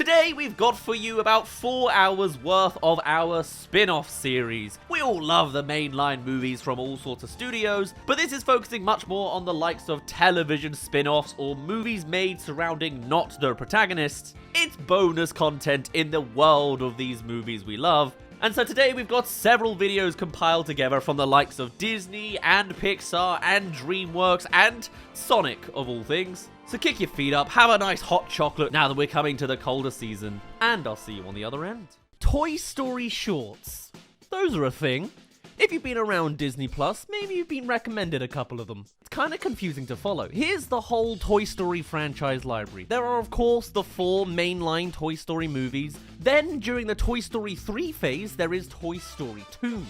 Today we've got for you about 4 hours worth of our spin-off series. We all love the mainline movies from all sorts of studios, but this is focusing much more on the likes of television spin-offs or movies made surrounding not the protagonists. It's bonus content in the world of these movies we love. And so today we've got several videos compiled together from the likes of Disney and Pixar and DreamWorks and Sonic of all things. So kick your feet up, have a nice hot chocolate now that we're coming to the colder season, and I'll see you on the other end. Toy Story shorts. Those are a thing. If you've been around Disney Plus, maybe you've been recommended a couple of them. It's kind of confusing to follow. Here's the whole Toy Story franchise library. There are of course the 4 mainline Toy Story movies. Then during the Toy Story 3 phase, there is Toy Story Toons.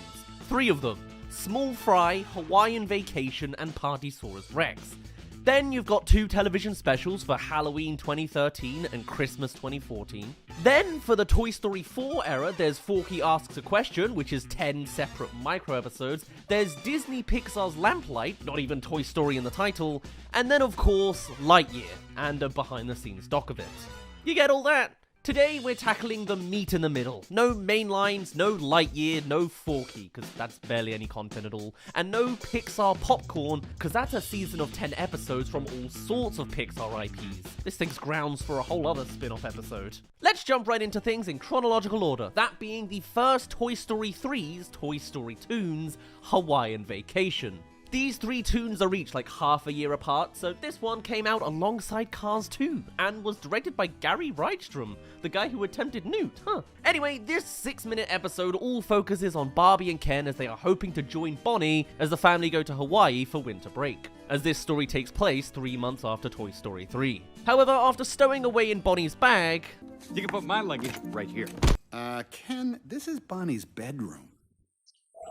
3 of them. Small Fry, Hawaiian Vacation, and Partysaurus Rex. Then you've got 2 television specials for Halloween 2013 and Christmas 2014. Then for the Toy Story 4 era, there's Forky Asks a Question, which is 10 separate micro-episodes. There's Disney Pixar's Lamplight, not even Toy Story in the title. And then of course, Lightyear, and a behind-the-scenes doc of it. You get all that? Today we're tackling the meat in the middle. No mainlines, no Lightyear, no Forky, because that's barely any content at all, and no Pixar popcorn, because that's a season of 10 episodes from all sorts of Pixar IPs. This thing's grounds for a whole other spin-off episode. Let's jump right into things in chronological order, that being the first Toy Story 3's Toy Story Toons, Hawaiian Vacation. These 3 toons are each like half a year apart, so this one came out alongside Cars 2, and was directed by Gary Rydstrom, the guy who attempted Newt, Anyway, this 6-minute episode all focuses on Barbie and Ken as they are hoping to join Bonnie as the family go to Hawaii for winter break, as this story takes place 3 months after Toy Story 3. However, after stowing away in Bonnie's bag... You can put my luggage right here. Ken, this is Bonnie's bedroom.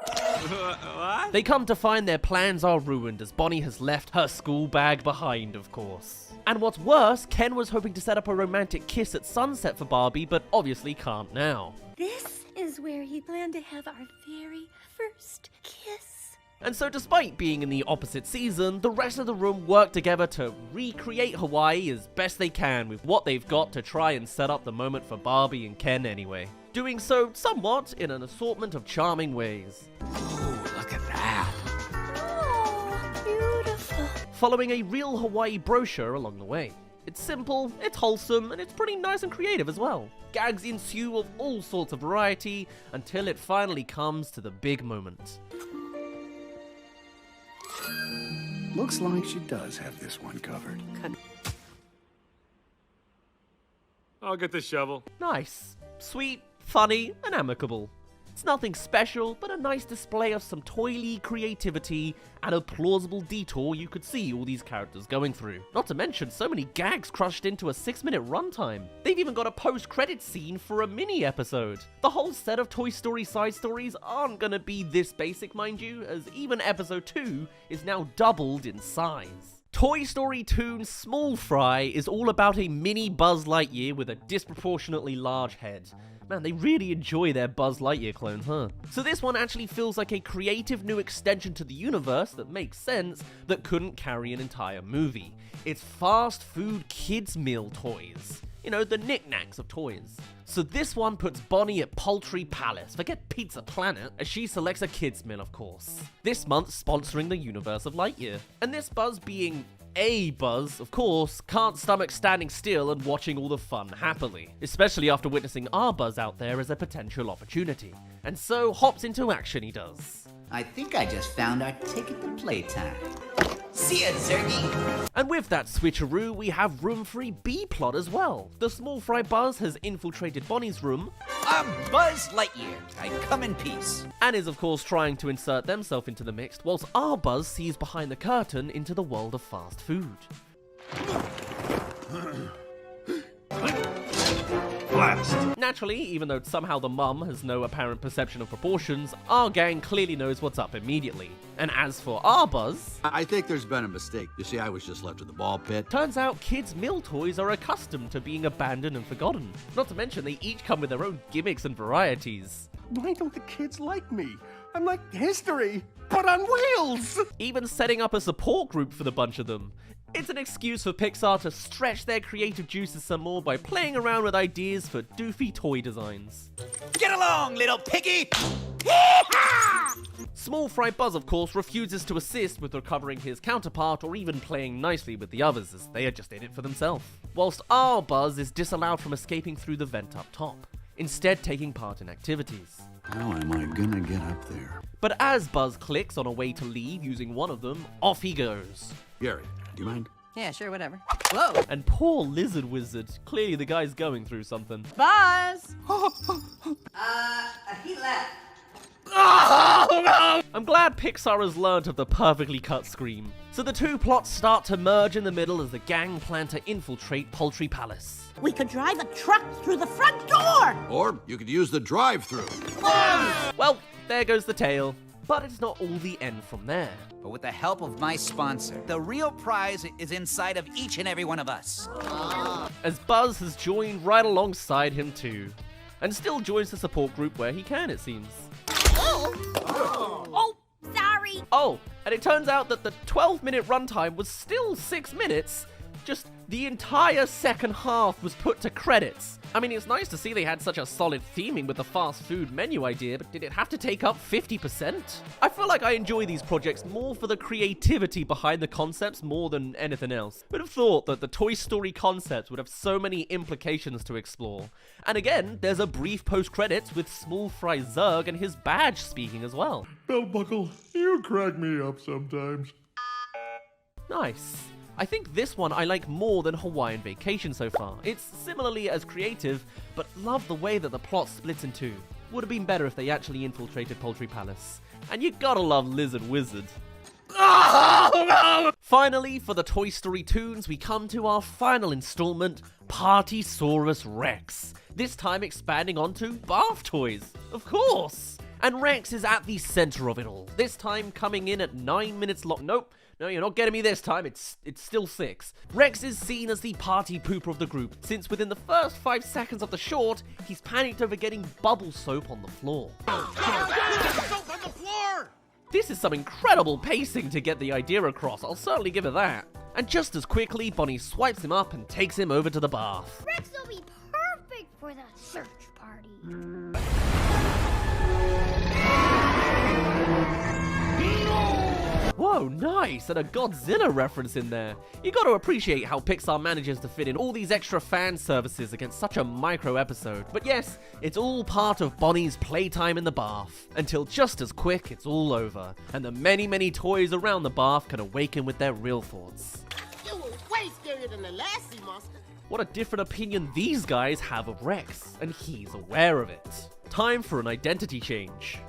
What? They come to find their plans are ruined as Bonnie has left her school bag behind, of course. And what's worse, Ken was hoping to set up a romantic kiss at sunset for Barbie, but obviously can't now. This is where he planned to have our very first kiss. And so despite being in the opposite season, the rest of the room work together to recreate Hawaii as best they can with what they've got to try and set up the moment for Barbie and Ken anyway. Doing so somewhat in an assortment of charming ways. Oh, look at that. Oh, beautiful. Following a real Hawaii brochure along the way. It's simple, it's wholesome, and it's pretty nice and creative as well. Gags ensue of all sorts of variety until it finally comes to the big moment. Looks like she does have this one covered. I'll get the shovel. Nice, sweet, funny, and amicable. It's nothing special, but a nice display of some toily creativity and a plausible detour you could see all these characters going through. Not to mention so many gags crushed into a 6-minute runtime. They've even got a post-credit scene for a mini-episode. The whole set of Toy Story side stories aren't gonna be this basic, mind you, as even episode 2 is now doubled in size. Toy Story Toons Small Fry is all about a mini Buzz Lightyear with a disproportionately large head. Man, they really enjoy their Buzz Lightyear clone, huh? So this one actually feels like a creative new extension to the universe that makes sense, that couldn't carry an entire movie. It's fast food kids meal toys. You know, the knickknacks of toys. So this one puts Bonnie at Poultry Palace, forget Pizza Planet, as she selects a kids meal of course. This month sponsoring the universe of Lightyear. And this Buzz being a Buzz, of course, can't stomach standing still and watching all the fun happily, especially after witnessing our Buzz out there as a potential opportunity. And so hops into action he does. I think I just found our ticket to playtime. See ya, Zergy! And with that switcheroo, we have room for a B-plot as well. The Small Fry Buzz has infiltrated Bonnie's room. I'm Buzz Lightyear. I come in peace. And is of course trying to insert themselves into the mix, whilst our Buzz sees behind the curtain into the world of fast food. Blast. Naturally, even though somehow the mum has no apparent perception of proportions, our gang clearly knows what's up immediately. And as for our Buzz... I think there's been a mistake. You see, I was just left at the ball pit. Turns out kids' meal toys are accustomed to being abandoned and forgotten. Not to mention they each come with their own gimmicks and varieties. Why don't the kids like me? I'm like history, but on wheels! Even setting up a support group for the bunch of them. It's an excuse for Pixar to stretch their creative juices some more by playing around with ideas for doofy toy designs. Get along, little piggy! Small Fry Buzz, of course, refuses to assist with recovering his counterpart or even playing nicely with the others, as they are just in it for themselves. Whilst our Buzz is disallowed from escaping through the vent up top, instead taking part in activities. How am I gonna get up there? But as Buzz clicks on a way to leave using one of them, off he goes. Gary, do you mind? Yeah, sure, whatever. Whoa! And poor Lizard Wizard, clearly the guy's going through something. Buzz! He left. I'm glad Pixar has learnt of the perfectly cut scream. So the two plots start to merge in the middle as the gang plan to infiltrate Poultry Palace. We could drive a truck through the front door! Or you could use the drive-through. Well, there goes the tale. But it's not all the end from there. But with the help of my sponsor, the real prize is inside of each and every one of us. As Buzz has joined right alongside him too. And still joins the support group where he can, it seems. Oh, sorry. Oh, and it turns out that the 12-minute runtime was still 6 minutes. Just the entire second half was put to credits. I mean, it's nice to see they had such a solid theming with the fast food menu idea, but did it have to take up 50%? I feel like I enjoy these projects more for the creativity behind the concepts more than anything else. Would have thought that the Toy Story concepts would have so many implications to explore. And again, there's a brief post-credits with Small Fry Zurg and his badge speaking as well. Belt buckle, you crack me up sometimes. Nice. I think this one I like more than Hawaiian Vacation so far. It's similarly as creative, but love the way that the plot splits in two. Would have been better if they actually infiltrated Poultry Palace. And you gotta love Lizard Wizard. Finally, for the Toy Story tunes, we come to our final installment, Partysaurus Rex. This time expanding onto bath toys, of course. And Rex is at the center of it all, this time coming in at 9 minutes long. Nope. No, you're not getting me this time, it's still 6. Rex is seen as the party pooper of the group, since within the first 5 seconds of the short, he's panicked over getting bubble soap on the floor. Soap on the floor! This is some incredible pacing to get the idea across, I'll certainly give it that. And just as quickly, Bonnie swipes him up and takes him over to the bath. Rex will be perfect for the search party. Whoa, nice, and a Godzilla reference in there. You gotta appreciate how Pixar manages to fit in all these extra fan services against such a micro episode. But yes, it's all part of Bonnie's playtime in the bath, until just as quick it's all over, and the many toys around the bath can awaken with their real thoughts. You were way scarier than the last sea monster. What a different opinion these guys have of Rex, and he's aware of it. Time for an identity change.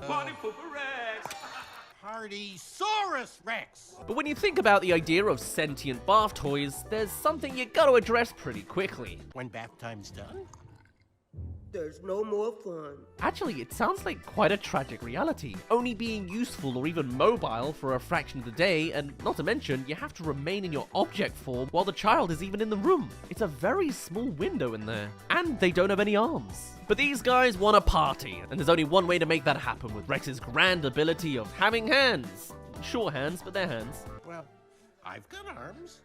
Partysaurus Rex! But when you think about the idea of sentient bath toys, there's something you gotta address pretty quickly. When bath time's done? There's no more fun. Actually, it sounds like quite a tragic reality, only being useful or even mobile for a fraction of the day, and not to mention, you have to remain in your object form while the child is even in the room. It's a very small window in there, and they don't have any arms. But these guys want a party, and there's only one way to make that happen with Rex's grand ability of having hands. Short hands, but they're hands. Well, I've got arms.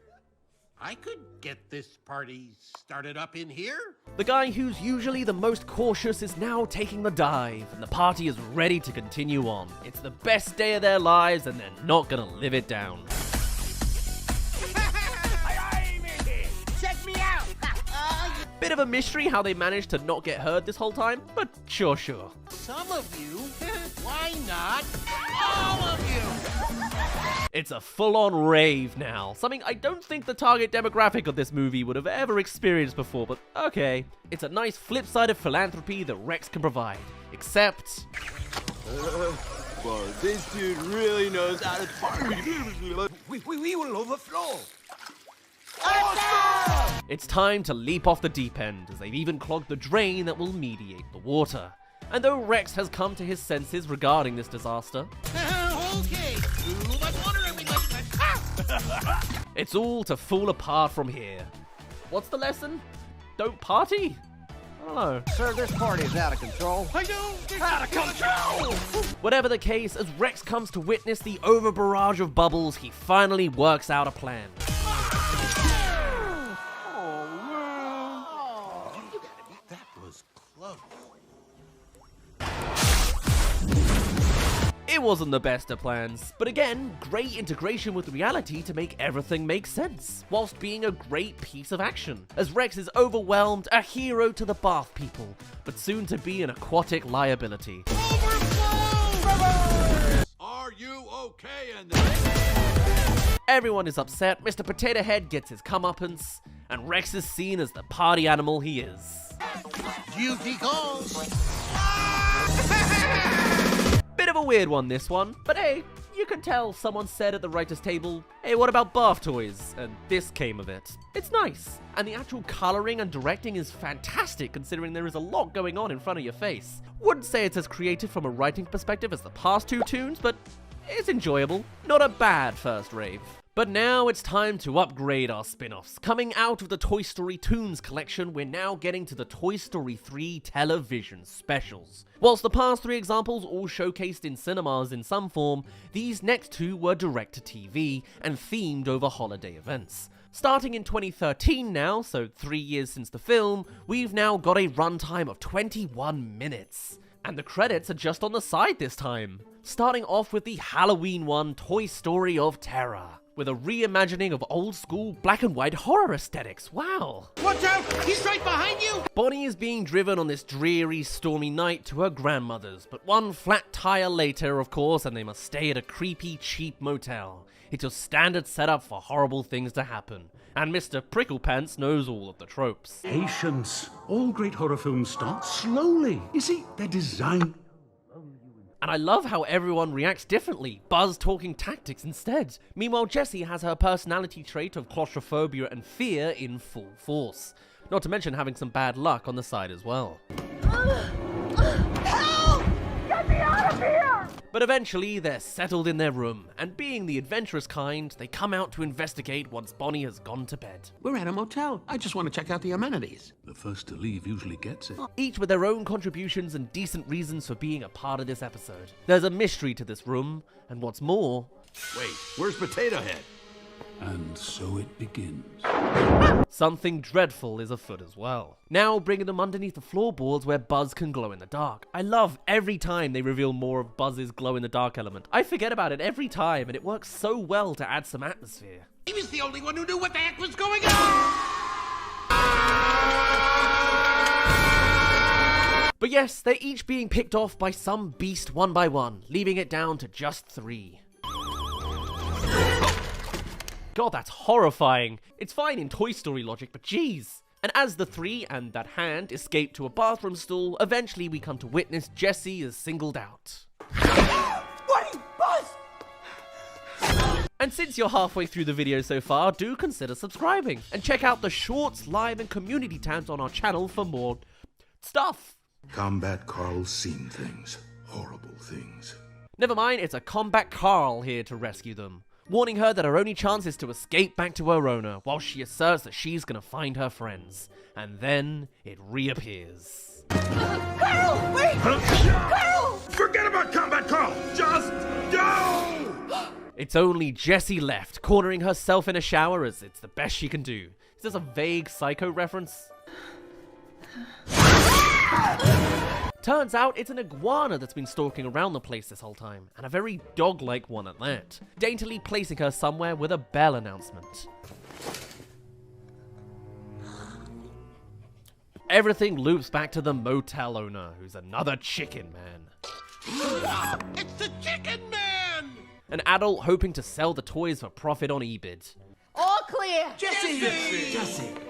I could get this party started up in here. The guy who's usually the most cautious is now taking the dive, and the party is ready to continue on. It's the best day of their lives, and they're not gonna live it down. Check me out! Bit of a mystery how they managed to not get heard this whole time, but sure. Some of you? Why not all of you? It's a full-on rave now, something I don't think the target demographic of this movie would have ever experienced before, but okay. It's a nice flip side of philanthropy that Rex can provide, except... Well, this dude really knows how to party. We will overflow. It's time to leap off the deep end, as they've even clogged the drain that will mediate the water. And though Rex has come to his senses regarding this disaster, Okay, too much water, everybody. it's all to fall apart from here. What's the lesson? Don't party? I don't know. Sir, this party is out of control. I know. Out of control. Whatever the case, as Rex comes to witness the over barrage of bubbles, he finally works out a plan. wasn't the best of plans, but again, great integration with reality to make everything make sense, whilst being a great piece of action, as Rex is overwhelmed, a hero to the bath people, but soon to be an aquatic liability. Are you okay in there? Everyone is upset, Mr. Potato Head gets his comeuppance, and Rex is seen as the party animal he is. Duty calls. Bit of a weird one, this one, but hey, you can tell someone said at the writer's table, hey, what about bath toys? And this came of it. It's nice, and the actual colouring and directing is fantastic considering there is a lot going on in front of your face. Wouldn't say it's as creative from a writing perspective as the past two tunes, but it's enjoyable. Not a bad first rave. But now it's time to upgrade our spin-offs. Coming out of the Toy Story Toons collection, we're now getting to the Toy Story 3 television specials. Whilst the past three examples all showcased in cinemas in some form, these next two were direct-to-TV and themed over holiday events. Starting in 2013 now, so 3 years since the film, we've now got a runtime of 21 minutes. And the credits are just on the side this time. Starting off with the Halloween one, Toy Story of Terror, with a reimagining of old-school black and white horror aesthetics. Wow. Watch out! He's right behind you! Bonnie is being driven on this dreary, stormy night to her grandmother's, but one flat tire later, of course, and they must stay at a creepy, cheap motel. It's your standard setup for horrible things to happen. And Mr. Pricklepants knows all of the tropes. Patience. All great horror films start slowly. You see, they're designed. And I love how everyone reacts differently, Buzz talking tactics instead. Meanwhile, Jessie has her personality trait of claustrophobia and fear in full force. Not to mention having some bad luck on the side as well. Help! Get me out of here! But eventually, they're settled in their room, and being the adventurous kind, they come out to investigate once Bonnie has gone to bed. We're at a motel. I just want to check out the amenities. The first to leave usually gets it. Each with their own contributions and decent reasons for being a part of this episode. There's a mystery to this room, and what's more... Wait, where's Potato Head? And so it begins. something dreadful is afoot as well. Now bringing them underneath the floorboards where Buzz can glow in the dark. I love every time they reveal more of Buzz's glow in the dark element. I forget about it every time, and it works so well to add some atmosphere. He was the only one who knew what the heck was going on! But yes, they're each being picked off by some beast one by one, leaving it down to just 3. God, that's horrifying. It's fine in Toy Story logic, but geez. And as the 3 and that hand escape to a bathroom stall, eventually we come to witness Jessie is singled out. Wait, Buzz! And since you're halfway through the video so far, do consider subscribing. And check out the shorts, live, and community tabs on our channel for more stuff. Combat Carl's seen things. Horrible things. Never mind, it's a Combat Carl here to rescue them, warning her that her only chance is to escape back to her owner, while she asserts that she's gonna find her friends. And then it reappears. Carl, wait! Carl! Forget about Combat Carl! Just go! It's only Jessie left, cornering herself in a shower as it's the best she can do. Is this a vague Psycho reference? Turns out it's an iguana that's been stalking around the place this whole time, and a very dog-like one at that, daintily placing her somewhere with a bell announcement. Everything loops back to the motel owner, who's another chicken man. It's the Chicken Man! An adult hoping to sell the toys for profit on eBid. All clear. Jesse!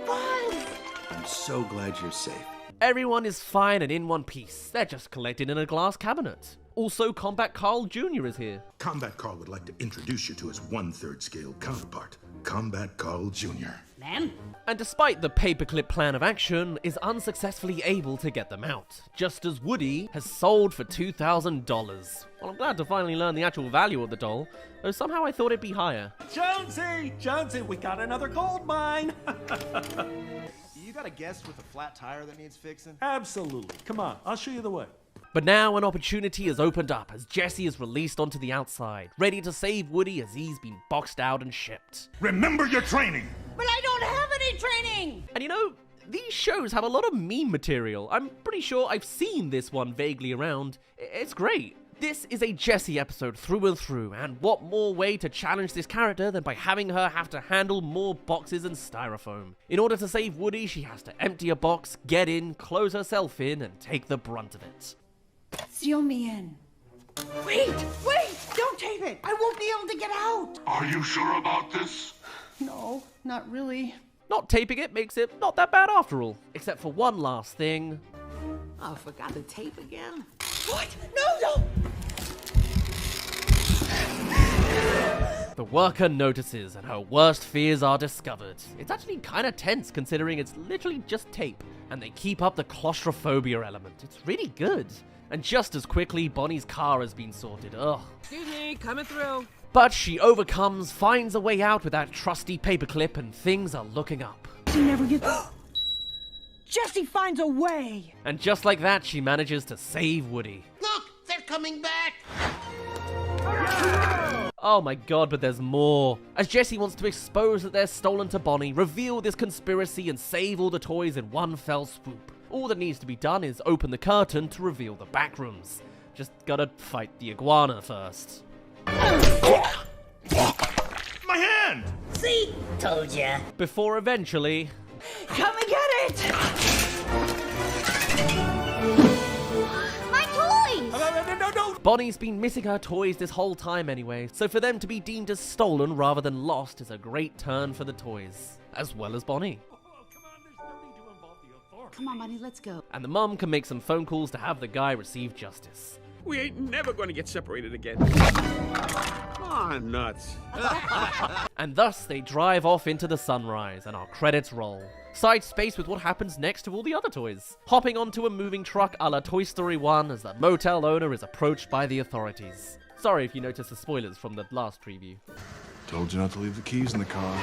Buzz. I'm so glad you're safe. Everyone is fine and in one piece. They're just collected in a glass cabinet. Also, Combat Carl Jr. is here. Combat Carl would like to introduce you to his 1/3 scale counterpart, Combat Carl Jr. Ma'am? And despite the paperclip plan of action, is unsuccessfully able to get them out, just as Woody has sold for $2,000. Well, I'm glad to finally learn the actual value of the doll, though somehow I thought it'd be higher. Jonesy, we got another gold mine. You got a guest with a flat tire that needs fixing? Absolutely. Come on, I'll show you the way. But now an opportunity is opened up as Jessie is released onto the outside, ready to save Woody as he's been boxed out and shipped. Remember your training! But I don't have any training. And you know, these shows have a lot of meme material. I'm pretty sure I've seen this one vaguely around. It's great. This is a Jessie episode through and through, and what more way to challenge this character than by having her have to handle more boxes and styrofoam. In order to save Woody, she has to empty a box, get in, close herself in, and take the brunt of it. Seal me in. Wait! Don't tape it! I won't be able to get out! Are you sure about this? No, not really. Not taping it makes it not that bad after all, except for one last thing. Oh, I forgot the tape again. What? No! The worker notices and her worst fears are discovered. It's actually kind of tense considering it's literally just tape, and they keep up the claustrophobia element. It's really good. And just as quickly, Bonnie's car has been sorted. Ugh. Excuse me, coming through. But she overcomes, finds a way out with that trusty paperclip, and things are looking up. She never gets... Jessie finds a way! And just like that, she manages to save Woody. Look, they're coming back. Oh my god, but there's more. As Jessie wants to expose that they're stolen to Bonnie, reveal this conspiracy, and save all the toys in one fell swoop. All that needs to be done is open the curtain to reveal the back rooms. Just gotta fight the iguana first. My hand! See? Told ya. Before eventually... Come and get it! My toys! No! Bonnie's been missing her toys this whole time anyway, so for them to be deemed as stolen rather than lost is a great turn for the toys, as well as Bonnie. Come on, buddy, let's go. And the mum can make some phone calls to have the guy receive justice. We ain't never gonna get separated again. Ah, nuts. And thus they drive off into the sunrise and our credits roll. Side space with what happens next to all the other toys. Hopping onto a moving truck a la Toy Story 1 as the motel owner is approached by the authorities. Sorry if you noticed the spoilers from the last preview. Told you not to leave the keys in the car.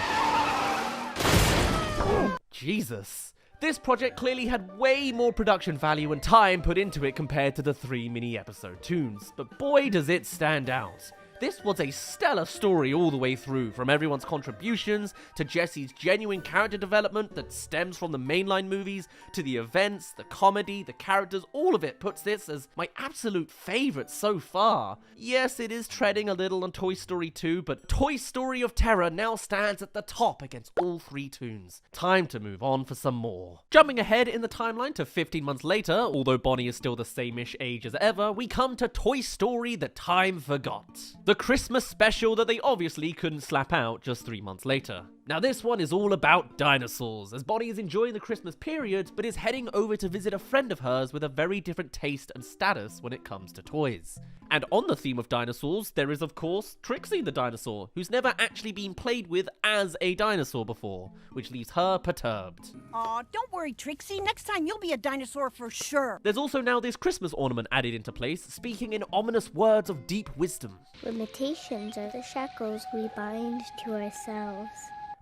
Jesus. This project clearly had way more production value and time put into it compared to the 3 mini-episode toons, but boy does it stand out. This was a stellar story all the way through, from everyone's contributions, to Jessie's genuine character development that stems from the mainline movies, to the events, the comedy, the characters, all of it puts this as my absolute favourite so far. Yes, it is treading a little on Toy Story 2, but Toy Story of Terror now stands at the top against all 3 toons. Time to move on for some more. Jumping ahead in the timeline to 15 months later, although Bonnie is still the same-ish age as ever, we come to Toy Story The Time Forgot. The Christmas special that they obviously couldn't slap out just 3 months later. Now this one is all about dinosaurs, as Bonnie is enjoying the Christmas period, but is heading over to visit a friend of hers with a very different taste and status when it comes to toys. And on the theme of dinosaurs, there is of course Trixie the dinosaur, who's never actually been played with as a dinosaur before, which leaves her perturbed. Aw, don't worry, Trixie. Next time you'll be a dinosaur for sure. There's also now this Christmas ornament added into place, speaking in ominous words of deep wisdom. Limitations are the shackles we bind to ourselves.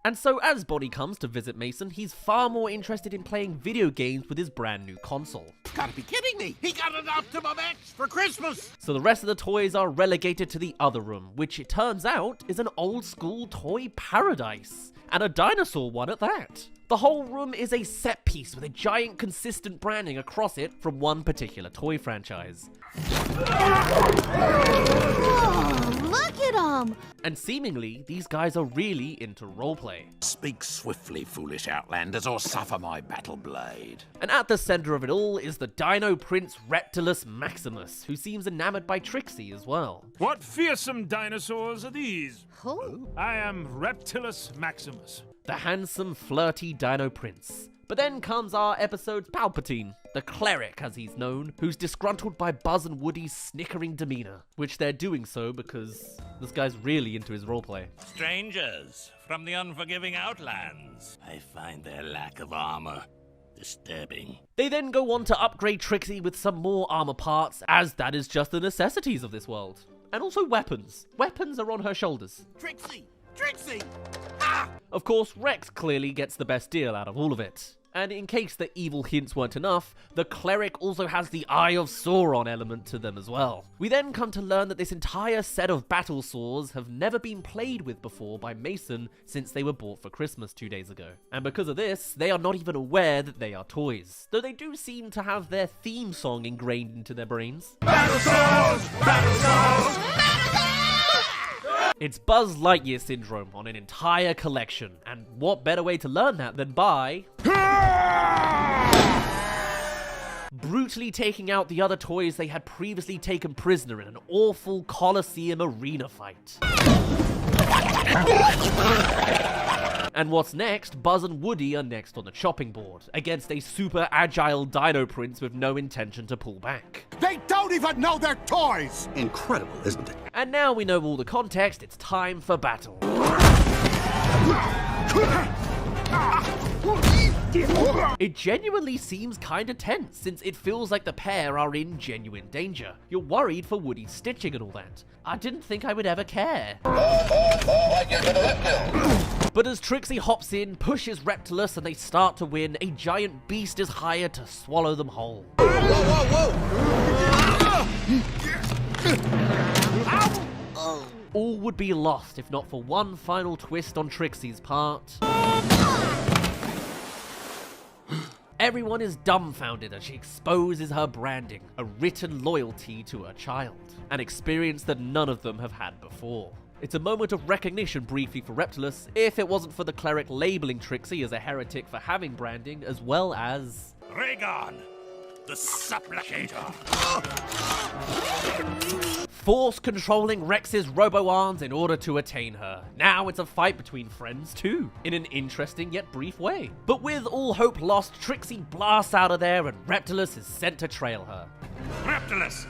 And so as Bonnie comes to visit Mason, he's far more interested in playing video games with his brand new console. Gotta be kidding me! He got an Optimum X for Christmas! So the rest of the toys are relegated to the other room, which it turns out is an old school toy paradise. And a dinosaur one at that. The whole room is a set piece with a giant consistent branding across it from one particular toy franchise. Oh, look at them! And seemingly, these guys are really into roleplay. Speak swiftly, foolish outlanders, or suffer my battle blade. And at the center of it all is the Dino Prince Reptilus Maximus, who seems enamored by Trixie as well. What fearsome dinosaurs are these? Who? I am Reptilus Maximus. The handsome, flirty Dino Prince. But then comes our episode's Palpatine, the cleric as he's known, who's disgruntled by Buzz and Woody's snickering demeanor, which they're doing so because this guy's really into his roleplay. Strangers from the unforgiving outlands. I find their lack of armor disturbing. They then go on to upgrade Trixie with some more armor parts, as that is just the necessities of this world. And also weapons. Weapons are on her shoulders. Trixie! Trixie! Of course, Rex clearly gets the best deal out of all of it. And in case the evil hints weren't enough, the cleric also has the Eye of Sauron element to them as well. We then come to learn that this entire set of battle saws have never been played with before by Mason since they were bought for Christmas 2 days ago. And because of this, they are not even aware that they are toys, though they do seem to have their theme song ingrained into their brains. Battle saws! Battle saws! It's Buzz Lightyear syndrome on an entire collection, and what better way to learn that than by brutally taking out the other toys they had previously taken prisoner in an awful Colosseum arena fight. And what's next? Buzz and Woody are next on the chopping board, against a super agile Dino Prince with no intention to pull back. They don't even know they're toys! Incredible, isn't it? And now we know all the context, it's time for battle. It genuinely seems kinda tense, since it feels like the pair are in genuine danger. You're worried for Woody's stitching and all that. I didn't think I would ever care. But as Trixie hops in, pushes Reptilus, and they start to win, a giant beast is hired to swallow them whole. All would be lost if not for one final twist on Trixie's part. Everyone is dumbfounded as she exposes her branding, a written loyalty to her child, an experience that none of them have had before. It's a moment of recognition briefly for Reptilus, if it wasn't for the cleric labeling Trixie as a heretic for having branding, as well as Rhaegon, the Supplicator. force controlling Rex's robo-arms in order to attain her. Now it's a fight between friends too, in an interesting yet brief way. But with all hope lost, Trixie blasts out of there and Reptilus is sent to trail her. Reptilus,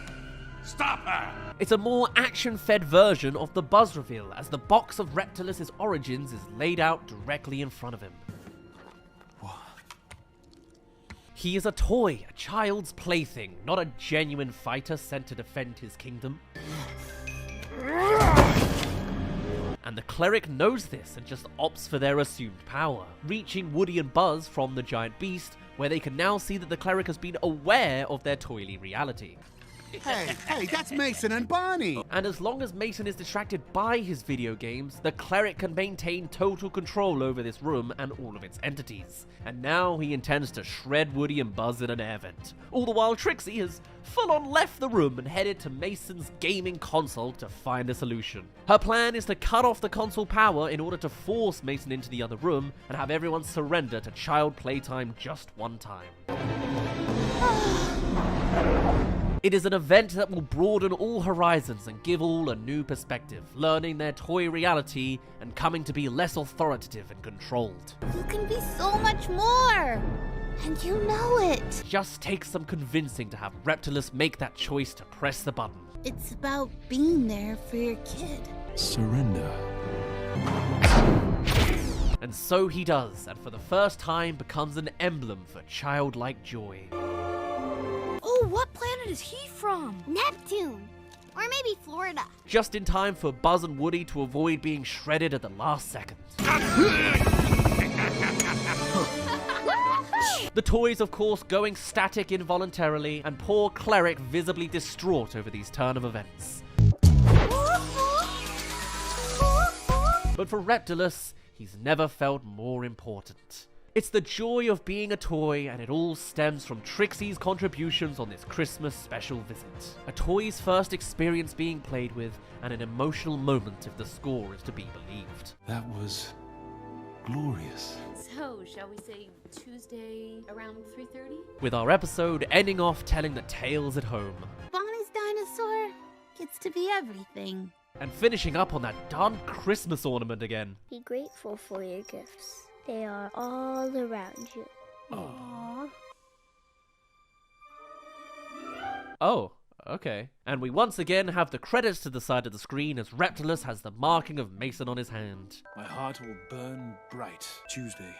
stop her! It's a more action-fed version of the Buzz reveal, as the box of Reptilus' origins is laid out directly in front of him. He is a toy, a child's plaything, not a genuine fighter sent to defend his kingdom. And the cleric knows this and just opts for their assumed power, reaching Woody and Buzz from the giant beast, where they can now see that the cleric has been aware of their toily reality. Hey, that's Mason and Bonnie! And as long as Mason is distracted by his video games, the cleric can maintain total control over this room and all of its entities. And now he intends to shred Woody and Buzz in an air vent. All the while Trixie has full-on left the room and headed to Mason's gaming console to find a solution. Her plan is to cut off the console power in order to force Mason into the other room and have everyone surrender to child playtime just one time. It is an event that will broaden all horizons and give all a new perspective, learning their toy reality and coming to be less authoritative and controlled. You can be so much more! And you know it! Just takes some convincing to have Reptilus make that choice to press the button. It's about being there for your kid. Surrender. And so he does, and for the first time becomes an emblem for childlike joy. Oh, what planet is he from? Neptune. Or maybe Florida. Just in time for Buzz and Woody to avoid being shredded at the last second. The toys, of course, going static involuntarily, and poor Cleric visibly distraught over these turn of events. But for Reptilus, he's never felt more important. It's the joy of being a toy, and it all stems from Trixie's contributions on this Christmas special visit. A toy's first experience being played with, and an emotional moment if the score is to be believed. That was glorious. So, shall we say Tuesday around 3:30? With our episode ending off telling the tales at home. Bonnie's dinosaur gets to be everything. And finishing up on that darn Christmas ornament again. Be grateful for your gifts. They are all around you. Aww. Oh, okay. And we once again have the credits to the side of the screen as Reptilus has the marking of Mason on his hand. My heart will burn bright Tuesday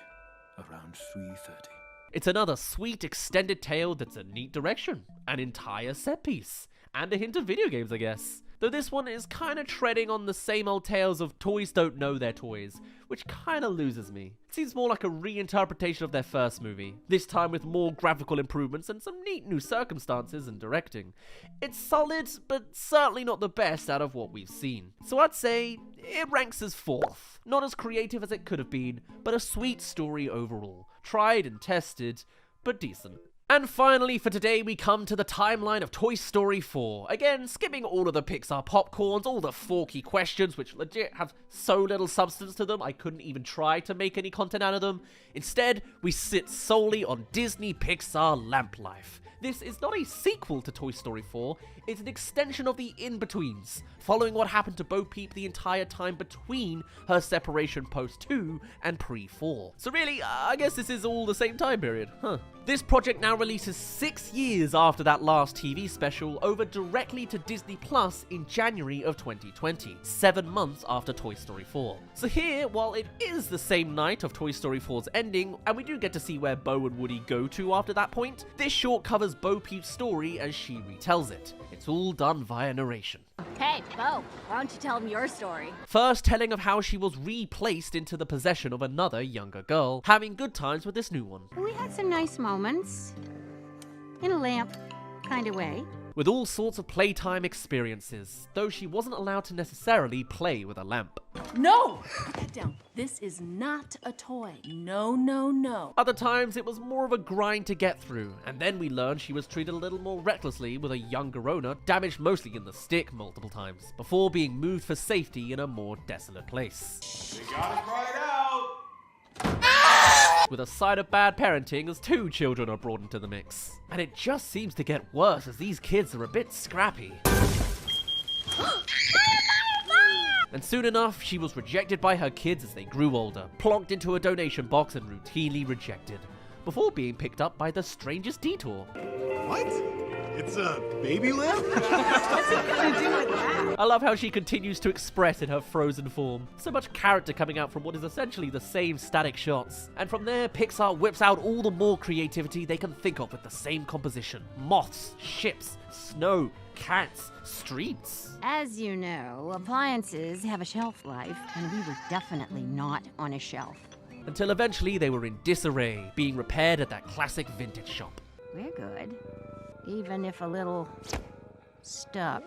around 3:30. It's another sweet extended tale that's a neat direction, an entire set piece, and a hint of video games, I guess. though this one is kinda treading on the same old tales of toys don't know their toys, which kinda loses me. It seems more like a reinterpretation of their first movie, this time with more graphical improvements and some neat new circumstances and directing. It's solid, but certainly not the best out of what we've seen. So I'd say it ranks as 4th. Not as creative as it could have been, but a sweet story overall. Tried and tested, but decent. And finally for today we come to the timeline of Toy Story 4. Again, skipping all of the Pixar popcorns, all the forky questions which legit have so little substance to them I couldn't even try to make any content out of them. Instead, we sit solely on Disney Pixar Lamp Life. This is not a sequel to Toy Story 4, it's an extension of the in-betweens, following what happened to Bo Peep the entire time between her separation post-2 and pre-4. So really, I guess this is all the same time period, huh? This project now releases 6 years after that last TV special over directly to Disney Plus in January of 2020, 7 months after Toy Story 4. So here, while it is the same night of Toy Story 4's ending, and we do get to see where Bo and Woody go to after that point, this short covers Bo Peep's story as she retells it. It's all done via narration. Hey, Bo, why don't you tell him your story? First telling of how she was replaced into the possession of another younger girl, having good times with this new one. We had some nice moments. In a lamp kind of way. With all sorts of playtime experiences, though she wasn't allowed to necessarily play with a lamp. No! Put that down. This is not a toy. No, no, no. Other times it was more of a grind to get through, and then we learned she was treated a little more recklessly with a younger owner, damaged mostly in the stick multiple times, before being moved for safety in a more desolate place. You gotta cry it out! With a side of bad parenting as 2 children are brought into the mix. And it just seems to get worse as these kids are a bit scrappy. And soon enough, she was rejected by her kids as they grew older, plonked into a donation box and routinely rejected, before being picked up by the strangest detour. What? It's a baby lamp? What's it gonna do with that? I love how she continues to express in her frozen form. So much character coming out from what is essentially the same static shots. And from there, Pixar whips out all the more creativity they can think of with the same composition. Moths, ships, snow, cats, streets. As you know, appliances have a shelf life, and we were definitely not on a shelf. Until eventually they were in disarray, being repaired at that classic vintage shop. We're good. Even if a little stuck.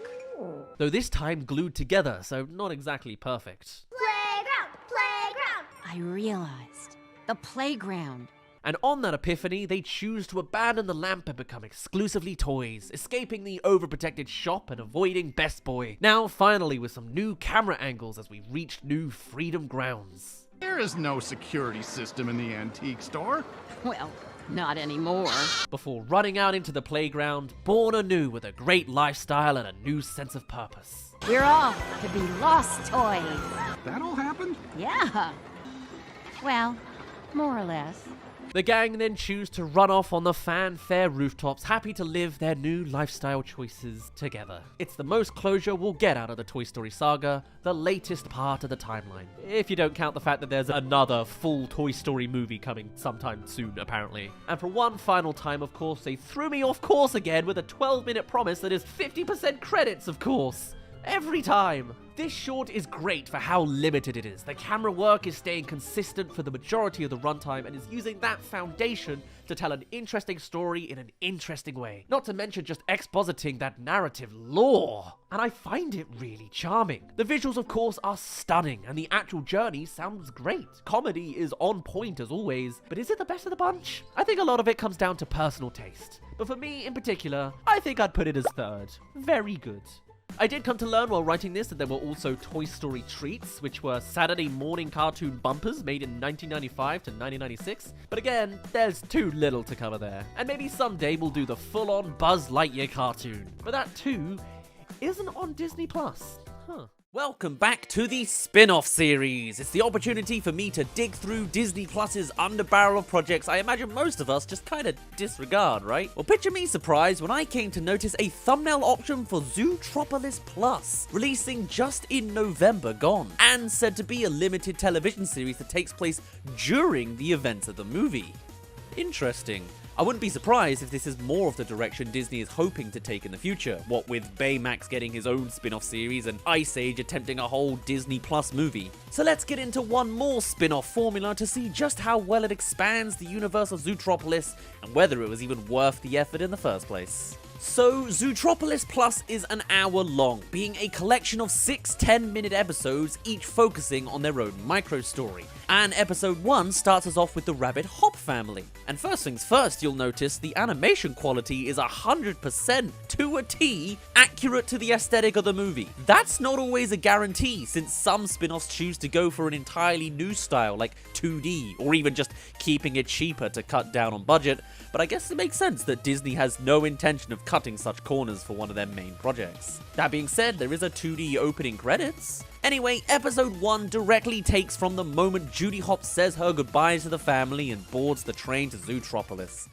Though this time glued together, so not exactly perfect. Playground! Playground! I realized. The playground. And on that epiphany, they choose to abandon the lamp and become exclusively toys, escaping the overprotected shop and avoiding Best Boy. Now, finally, with some new camera angles as we reach new freedom grounds. There is no security system in the antique store. Well, not anymore. Before running out into the playground, born anew with a great lifestyle and a new sense of purpose. We're off to be lost toys. That all happened? Yeah. Well, more or less. The gang then choose to run off on the fanfare rooftops, happy to live their new lifestyle choices together. It's the most closure we'll get out of the Toy Story saga, the latest part of the timeline. If you don't count the fact that there's another full Toy Story movie coming sometime soon, apparently. And for one final time, of course, they threw me off course again with a 12-minute promise that is 50% credits, of course. Every time. This short is great for how limited it is. The camera work is staying consistent for the majority of the runtime and is using that foundation to tell an interesting story in an interesting way. Not to mention just expositing that narrative lore. And I find it really charming. The visuals, of course, are stunning and the actual journey sounds great. Comedy is on point as always, but is it the best of the bunch? I think a lot of it comes down to personal taste. But for me in particular, I think I'd put it as 3rd. Very good. I did come to learn while writing this that there were also Toy Story treats, which were Saturday morning cartoon bumpers made in 1995 to 1996. But again, there's too little to cover there. And maybe someday we'll do the full-on Buzz Lightyear cartoon. But that too isn't on Disney Plus. Huh. Welcome back to the Spin-Off series. It's the opportunity for me to dig through Disney Plus's underbarrel of projects I imagine most of us just kind of disregard, right? Well, picture me surprised when I came to notice a thumbnail option for Zootropolis Plus, releasing just in November gone, and said to be a limited television series that takes place during the events of the movie. Interesting. I wouldn't be surprised if this is more of the direction Disney is hoping to take in the future, what with Baymax getting his own spin-off series and Ice Age attempting a whole Disney Plus movie. So let's get into one more spin-off formula to see just how well it expands the universe of Zootropolis and whether it was even worth the effort in the first place. So, Zootropolis Plus is an hour long, being a collection of 6 10-minute episodes, each focusing on their own micro-story. And episode 1 starts us off with the rabbit Hop family. And first things first, you'll notice the animation quality is 100% to a T accurate to the aesthetic of the movie. That's not always a guarantee, since some spin-offs choose to go for an entirely new style like 2D, or even just keeping it cheaper to cut down on budget, but I guess it makes sense that Disney has no intention of cutting such corners for one of their main projects. That being said, there is a 2D opening credits. Anyway, episode 1 directly takes from the moment Judy Hopps says her goodbyes to the family and boards the train to Zootropolis.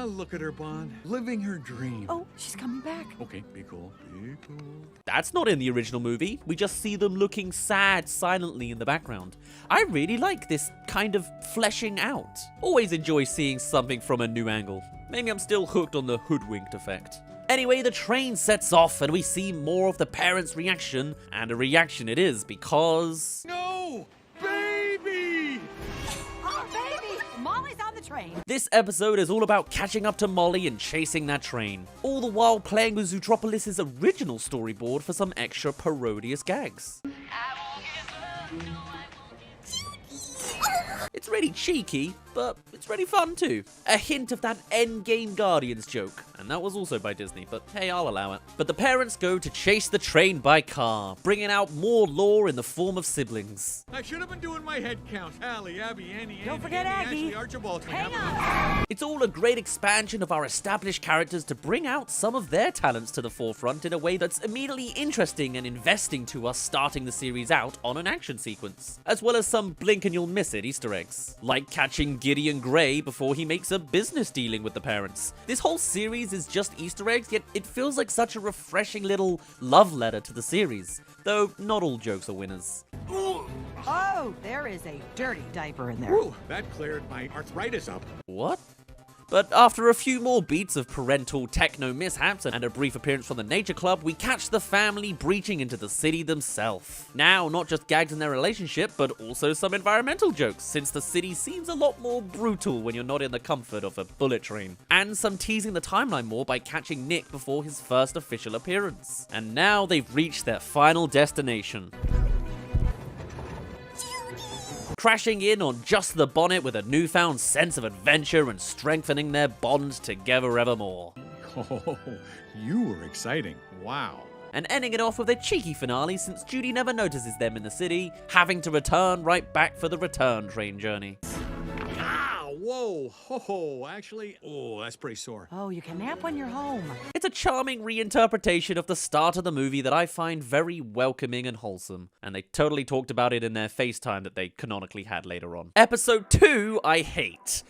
Look at her, Bond. Living her dream. Oh, she's coming back. Okay, be cool. Be cool. That's not in the original movie. We just see them looking sad silently in the background. I really like this kind of fleshing out. Always enjoy seeing something from a new angle. Maybe I'm still hooked on the hoodwinked effect. Anyway, the train sets off and we see more of the parents' reaction, and a reaction it is because... No! Baby! Oh, baby! Molly's on the train. This episode is all about catching up to Molly and chasing that train, all the while playing with Zootropolis' original storyboard for some extra parodious gags. It's really cheeky, but it's really fun too. A hint of that Endgame Guardians joke, and that was also by Disney, but hey, I'll allow it. But the parents go to chase the train by car, bringing out more lore in the form of siblings. I should have been doing my head count. Allie, Abby, Annie, Don't forget Andy, Aggie. Ashley, Archibald. Hang on. It's all a great expansion of our established characters to bring out some of their talents to the forefront in a way that's immediately interesting and investing to us starting the series out on an action sequence, as well as some blink and you'll miss it Easter eggs, like catching Gideon Grey before he makes a business dealing with the parents. This whole series is just Easter eggs, yet it feels like such a refreshing little love letter to the series, though not all jokes are winners. Oh, there is a dirty diaper in there. Ooh, that cleared my arthritis up. What? But after a few more beats of parental techno mishaps and a brief appearance from the Nature Club, we catch the family breaching into the city themselves. Now, not just gags in their relationship, but also some environmental jokes, since the city seems a lot more brutal when you're not in the comfort of a bullet train. And some teasing the timeline more by catching Nick before his first official appearance. And now they've reached their final destination. Crashing in on just the bonnet with a newfound sense of adventure and strengthening their bond together evermore. Oh, you were exciting. Wow. And ending it off with a cheeky finale since Judy never notices them in the city, having to return right back for the return train journey. Whoa, ho, actually, that's pretty sore. Oh, you can nap when you're home. It's a charming reinterpretation of the start of the movie that I find very welcoming and wholesome, and they totally talked about it in their FaceTime that they canonically had later on. Episode 2, I hate.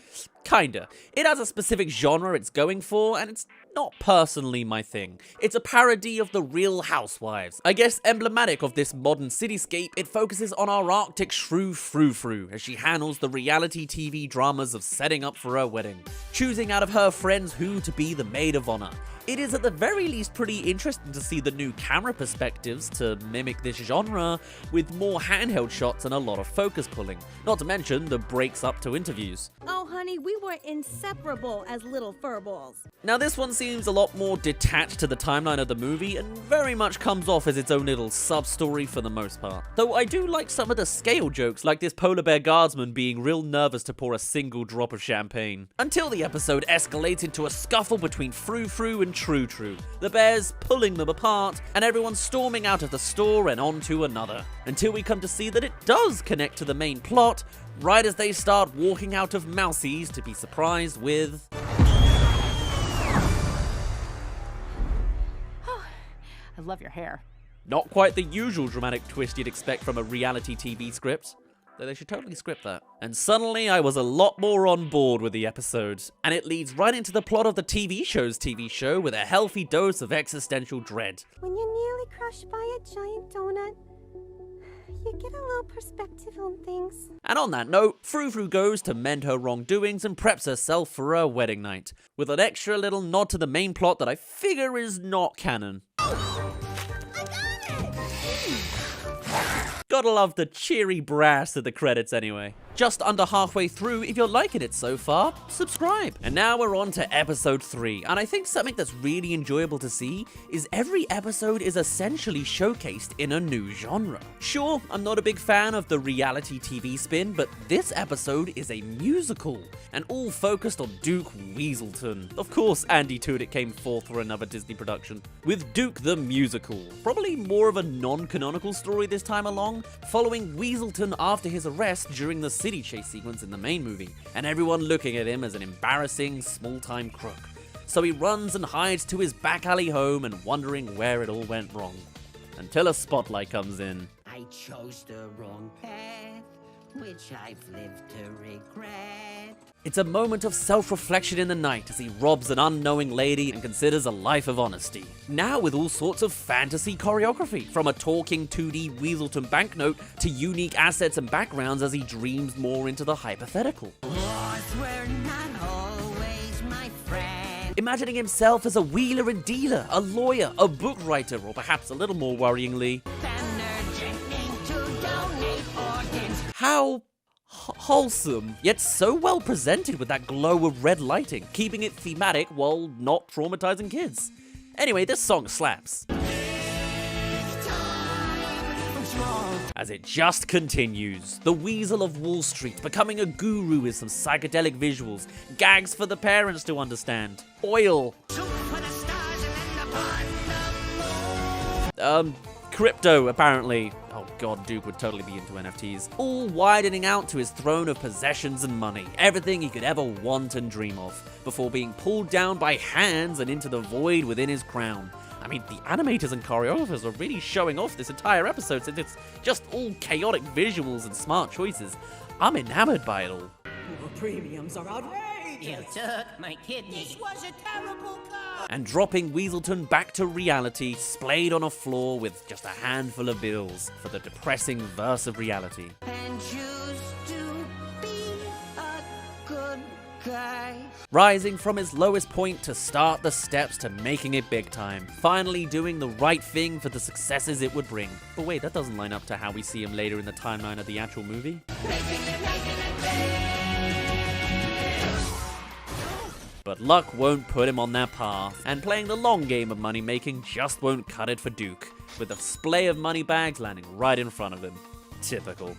Kinda. It has a specific genre it's going for, and it's not personally my thing. It's a parody of The Real Housewives. I guess emblematic of this modern cityscape, it focuses on our Arctic shrew Frou-Frou as she handles the reality TV dramas of setting up for her wedding, choosing out of her friends who to be the maid of honor. It is at the very least pretty interesting to see the new camera perspectives to mimic this genre, with more handheld shots and a lot of focus pulling, not to mention the breaks up to interviews. Oh honey, we were inseparable as little furballs. Now this one seems a lot more detached to the timeline of the movie and very much comes off as its own little sub-story for the most part. Though I do like some of the scale jokes, like this polar bear guardsman being real nervous to pour a single drop of champagne. Until the episode escalates into a scuffle between Frou-Frou and True-True, the bears pulling them apart, and everyone storming out of the store and on to another, until we come to see that it does connect to the main plot, right as they start walking out of Mousie's to be surprised with... I love your hair. Not quite the usual dramatic twist you'd expect from a reality TV script, though they should totally script that. And suddenly I was a lot more on board with the episode, and it leads right into the plot of the TV show's TV show with a healthy dose of existential dread. When you're nearly crushed by a giant donut, You get a little perspective on things. And on that note, Frou Frou goes to mend her wrongdoings and preps herself for her wedding night, with an extra little nod to the main plot that I figure is not canon. Gotta love the cheery brass at the credits anyway. Just under halfway through, if you're liking it so far, subscribe. And now we're on to episode 3, and I think something that's really enjoyable to see is every episode is essentially showcased in a new genre. Sure, I'm not a big fan of the reality TV spin, but this episode is a musical, and all focused on Duke Weaselton. Of course, Andy Tudyk came forth for another Disney production, with Duke the Musical. Probably more of a non-canonical story this time along, following Weaselton after his arrest during the city chase sequence in the main movie, and everyone looking at him as an embarrassing small-time crook. So he runs and hides to his back alley home and wondering where it all went wrong. Until a spotlight comes in. I chose the wrong path, which I've lived to regret. It's a moment of self-reflection in the night as he robs an unknowing lady and considers a life of honesty. Now with all sorts of fantasy choreography, from a talking 2D Weaselton banknote to unique assets and backgrounds as he dreams more into the hypothetical. Wars were not always my friend. Imagining himself as a wheeler and dealer, a lawyer, a book writer, or perhaps a little more worryingly, how wholesome, yet so well presented with that glow of red lighting, keeping it thematic while not traumatizing kids. Anyway, this song slaps. As it just continues, the Weasel of Wall Street becoming a guru with some psychedelic visuals, gags for the parents to understand, oil, crypto apparently. Oh god, Duke would totally be into NFTs. All widening out to his throne of possessions and money, everything he could ever want and dream of, before being pulled down by hands and into the void within his crown. I mean, the animators and choreographers are really showing off this entire episode since it's just all chaotic visuals and smart choices. I'm enamored by it all. Your premiums are outrageous. You took my kidney. This was a terrible car. And dropping Weaselton back to reality, splayed on a floor with just a handful of bills for the depressing verse of reality. And choose to be a good guy. Rising from his lowest point to start the steps to making it big time. Finally doing the right thing for the successes it would bring. But wait, that doesn't line up to how we see him later in the timeline of the actual movie. But luck won't put him on that path, and playing the long game of money making just won't cut it for Duke, with a splay of money bags landing right in front of him. Typical.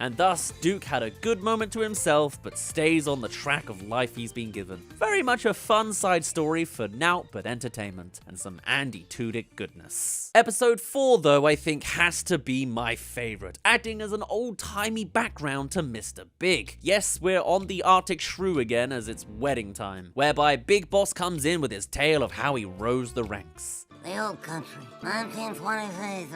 And thus, Duke had a good moment to himself, but stays on the track of life he's been given. Very much a fun side story for nout but entertainment, and some Andy Tudyk goodness. Episode 4, though, I think has to be my favorite, acting as an old-timey background to Mr. Big. Yes, we're on the Arctic Shrew again as it's wedding time, whereby Big Boss comes in with his tale of how he rose the ranks. The old country, 1926.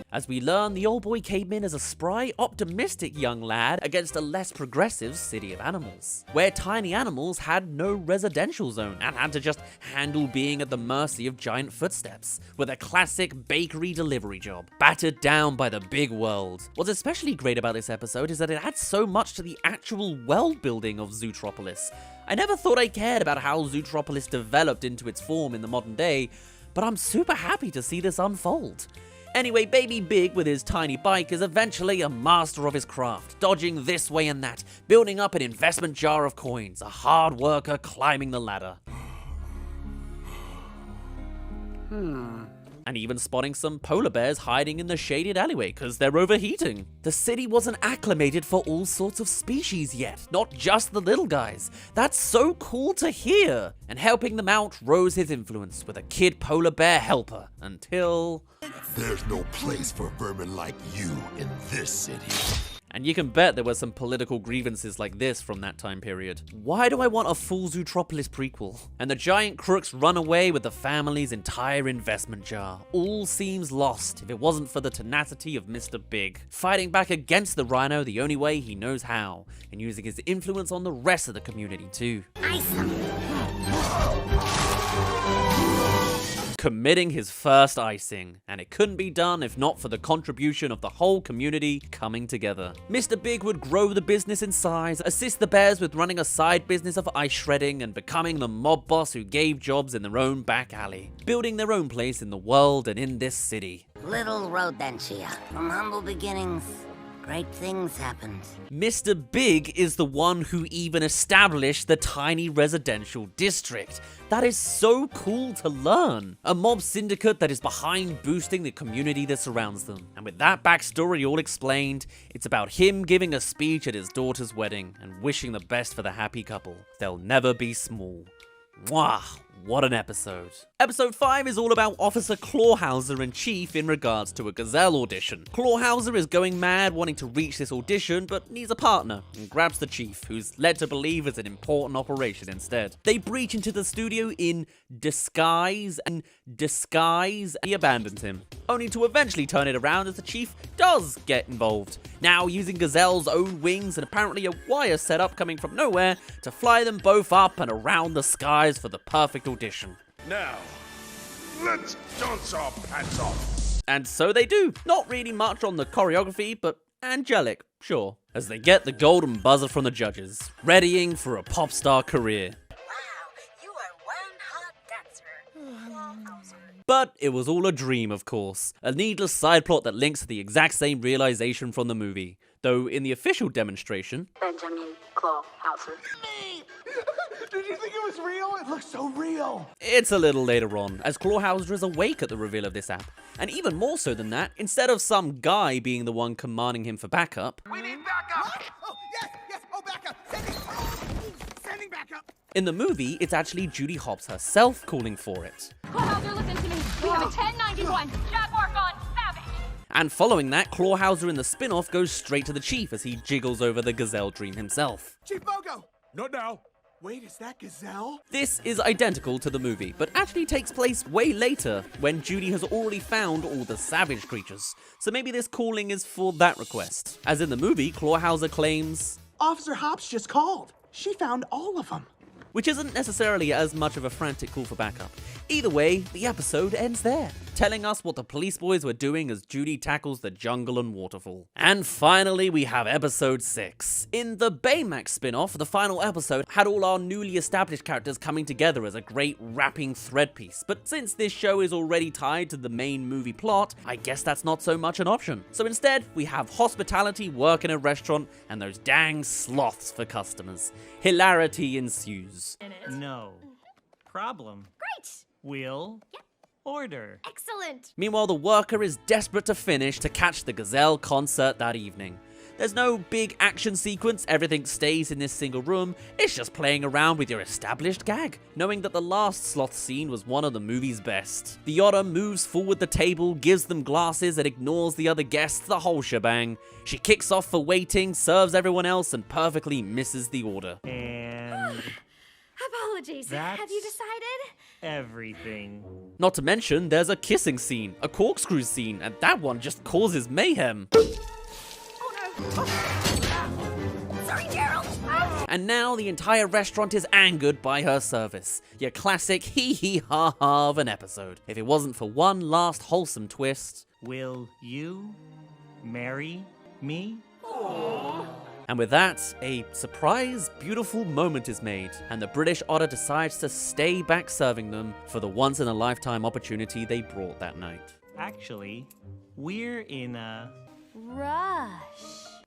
As we learn, the old boy came in as a spry, optimistic young lad against a less progressive city of animals, where tiny animals had no residential zone and had to just handle being at the mercy of giant footsteps, with a classic bakery delivery job, battered down by the big world. What's especially great about this episode is that it adds so much to the actual world building of Zootropolis. I never thought I cared about how Zootropolis developed into its form in the modern day, but I'm super happy to see this unfold. Anyway, Baby Big with his tiny bike is eventually a master of his craft, dodging this way and that, building up an investment jar of coins, a hard worker climbing the ladder. And even spotting some polar bears hiding in the shaded alleyway because they're overheating. The city wasn't acclimated for all sorts of species yet, not just the little guys. That's so cool to hear. And helping them out rose his influence with a kid polar bear helper until... There's no place for vermin like you in this city. And you can bet there were some political grievances like this from that time period. Why do I want a full Zootropolis prequel? And the giant crooks run away with the family's entire investment jar. All seems lost if it wasn't for the tenacity of Mr. Big, fighting back against the rhino the only way he knows how, and using his influence on the rest of the community too. committing his first icing, and it couldn't be done if not for the contribution of the whole community coming together. Mr. Big would grow the business in size, assist the Bears with running a side business of ice shredding, and becoming the mob boss who gave jobs in their own back alley, building their own place in the world and in this city. Little Rodentia, from humble beginnings, great things happened. Mr. Big is the one who even established the tiny residential district. That is so cool to learn. A mob syndicate that is behind boosting the community that surrounds them. And with that backstory all explained, it's about him giving a speech at his daughter's wedding and wishing the best for the happy couple. They'll never be small. Mwah! What an episode. Episode 5 is all about Officer Clawhauser and Chief in regards to a gazelle audition. Clawhauser is going mad wanting to reach this audition, but needs a partner, and grabs the Chief, who's led to believe it's an important operation instead. They breach into the studio in disguise, and he abandons him, only to eventually turn it around as the Chief does get involved. Now using Gazelle's own wings and apparently a wire setup coming from nowhere to fly them both up and around the skies for the perfect audition. Now, let's dance our pants off. And so they do. Not really much on the choreography, but angelic, sure, as they get the golden buzzer from the judges, readying for a pop star career. But it was all a dream, of course. A needless side plot that links to the exact same realization from the movie. Though in the official demonstration, Benjamin Clawhauser. Me! Did you think it was real? It looks so real. It's a little later on, as Clawhauser is awake at the reveal of this app. And even more so than that, instead of some guy being the one commanding him for backup, We need backup! What? Oh, yes, oh, backup! Sending backup! in the movie, it's actually Judy Hopps herself calling for it. Clawhauser, listen to me. We have a 1091. Shot mark on Savage. And following that, Clawhauser in the spin-off goes straight to the Chief as he jiggles over the gazelle dream himself. Chief Bogo! Not now. Wait, is that Gazelle? This is identical to the movie, but actually takes place way later, when Judy has already found all the savage creatures. So maybe this calling is for that request. As in the movie, Clawhauser claims, Officer Hopps just called. She found all of them. which isn't necessarily as much of a frantic call for backup. Either way, the episode ends there, telling us what the police boys were doing as Judy tackles the jungle and waterfall. And finally, we have episode 6. In the Baymax spin-off, the final episode had all our newly established characters coming together as a great wrapping thread piece, but since this show is already tied to the main movie plot, I guess that's not so much an option. So instead, we have hospitality work in a restaurant and those dang sloths for customers. Hilarity ensues. No. Problem. Great! We'll order. Excellent! Meanwhile, the worker is desperate to finish to catch the Gazelle concert that evening. There's no big action sequence, everything stays in this single room, it's just playing around with your established gag, knowing that the last sloth scene was one of the movie's best. The otter moves forward the table, gives them glasses, and ignores the other guests, the whole shebang. She kicks off for waiting, serves everyone else, and perfectly misses the order. And Apologies. That's- Have you decided? everything. Not to mention, there's a kissing scene, a corkscrew scene, and that one just causes mayhem. Sorry, Gerald. And now the entire restaurant is angered by her service. Your classic hee-hee-ha-ha of an episode. If it wasn't for one last wholesome twist. Will you marry me? And with that, a surprise, beautiful moment is made, and the British otter decides to stay back serving them for the once-in-a-lifetime opportunity they brought that night. Actually, we're in a Rush.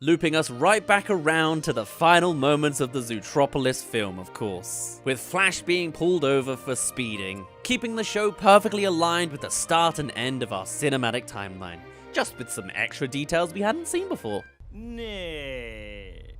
Looping us right back around to the final moments of the Zootropolis film, of course, with Flash being pulled over for speeding, keeping the show perfectly aligned with the start and end of our cinematic timeline, just with some extra details we hadn't seen before. Nick.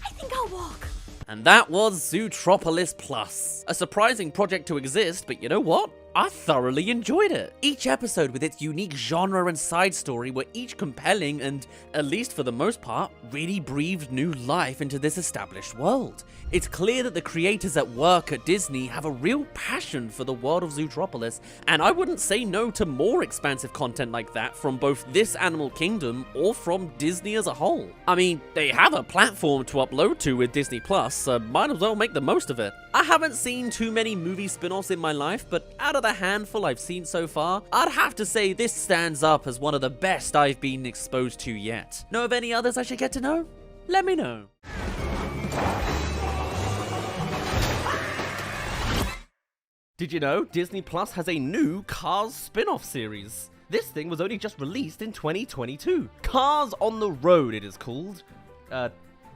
I think I'll walk. And that was Zootropolis Plus. A surprising project to exist, but you know what? I thoroughly enjoyed it. Each episode with its unique genre and side story were each compelling and, at least for the most part, really breathed new life into this established world. It's clear that the creators at work at Disney have a real passion for the world of Zootropolis, and I wouldn't say no to more expansive content like that from both this Animal Kingdom or from Disney as a whole. I mean, they have a platform to upload to with Disney Plus, so might as well make the most of it. I haven't seen too many movie spin-offs in my life, but out of the handful I've seen so far, I'd have to say this stands up as one of the best I've been exposed to yet. Know of any others I should get to know? Let me know. Did you know Disney Plus has a new Cars spin-off series? This thing was only just released in 2022. Cars on the Road, it is called.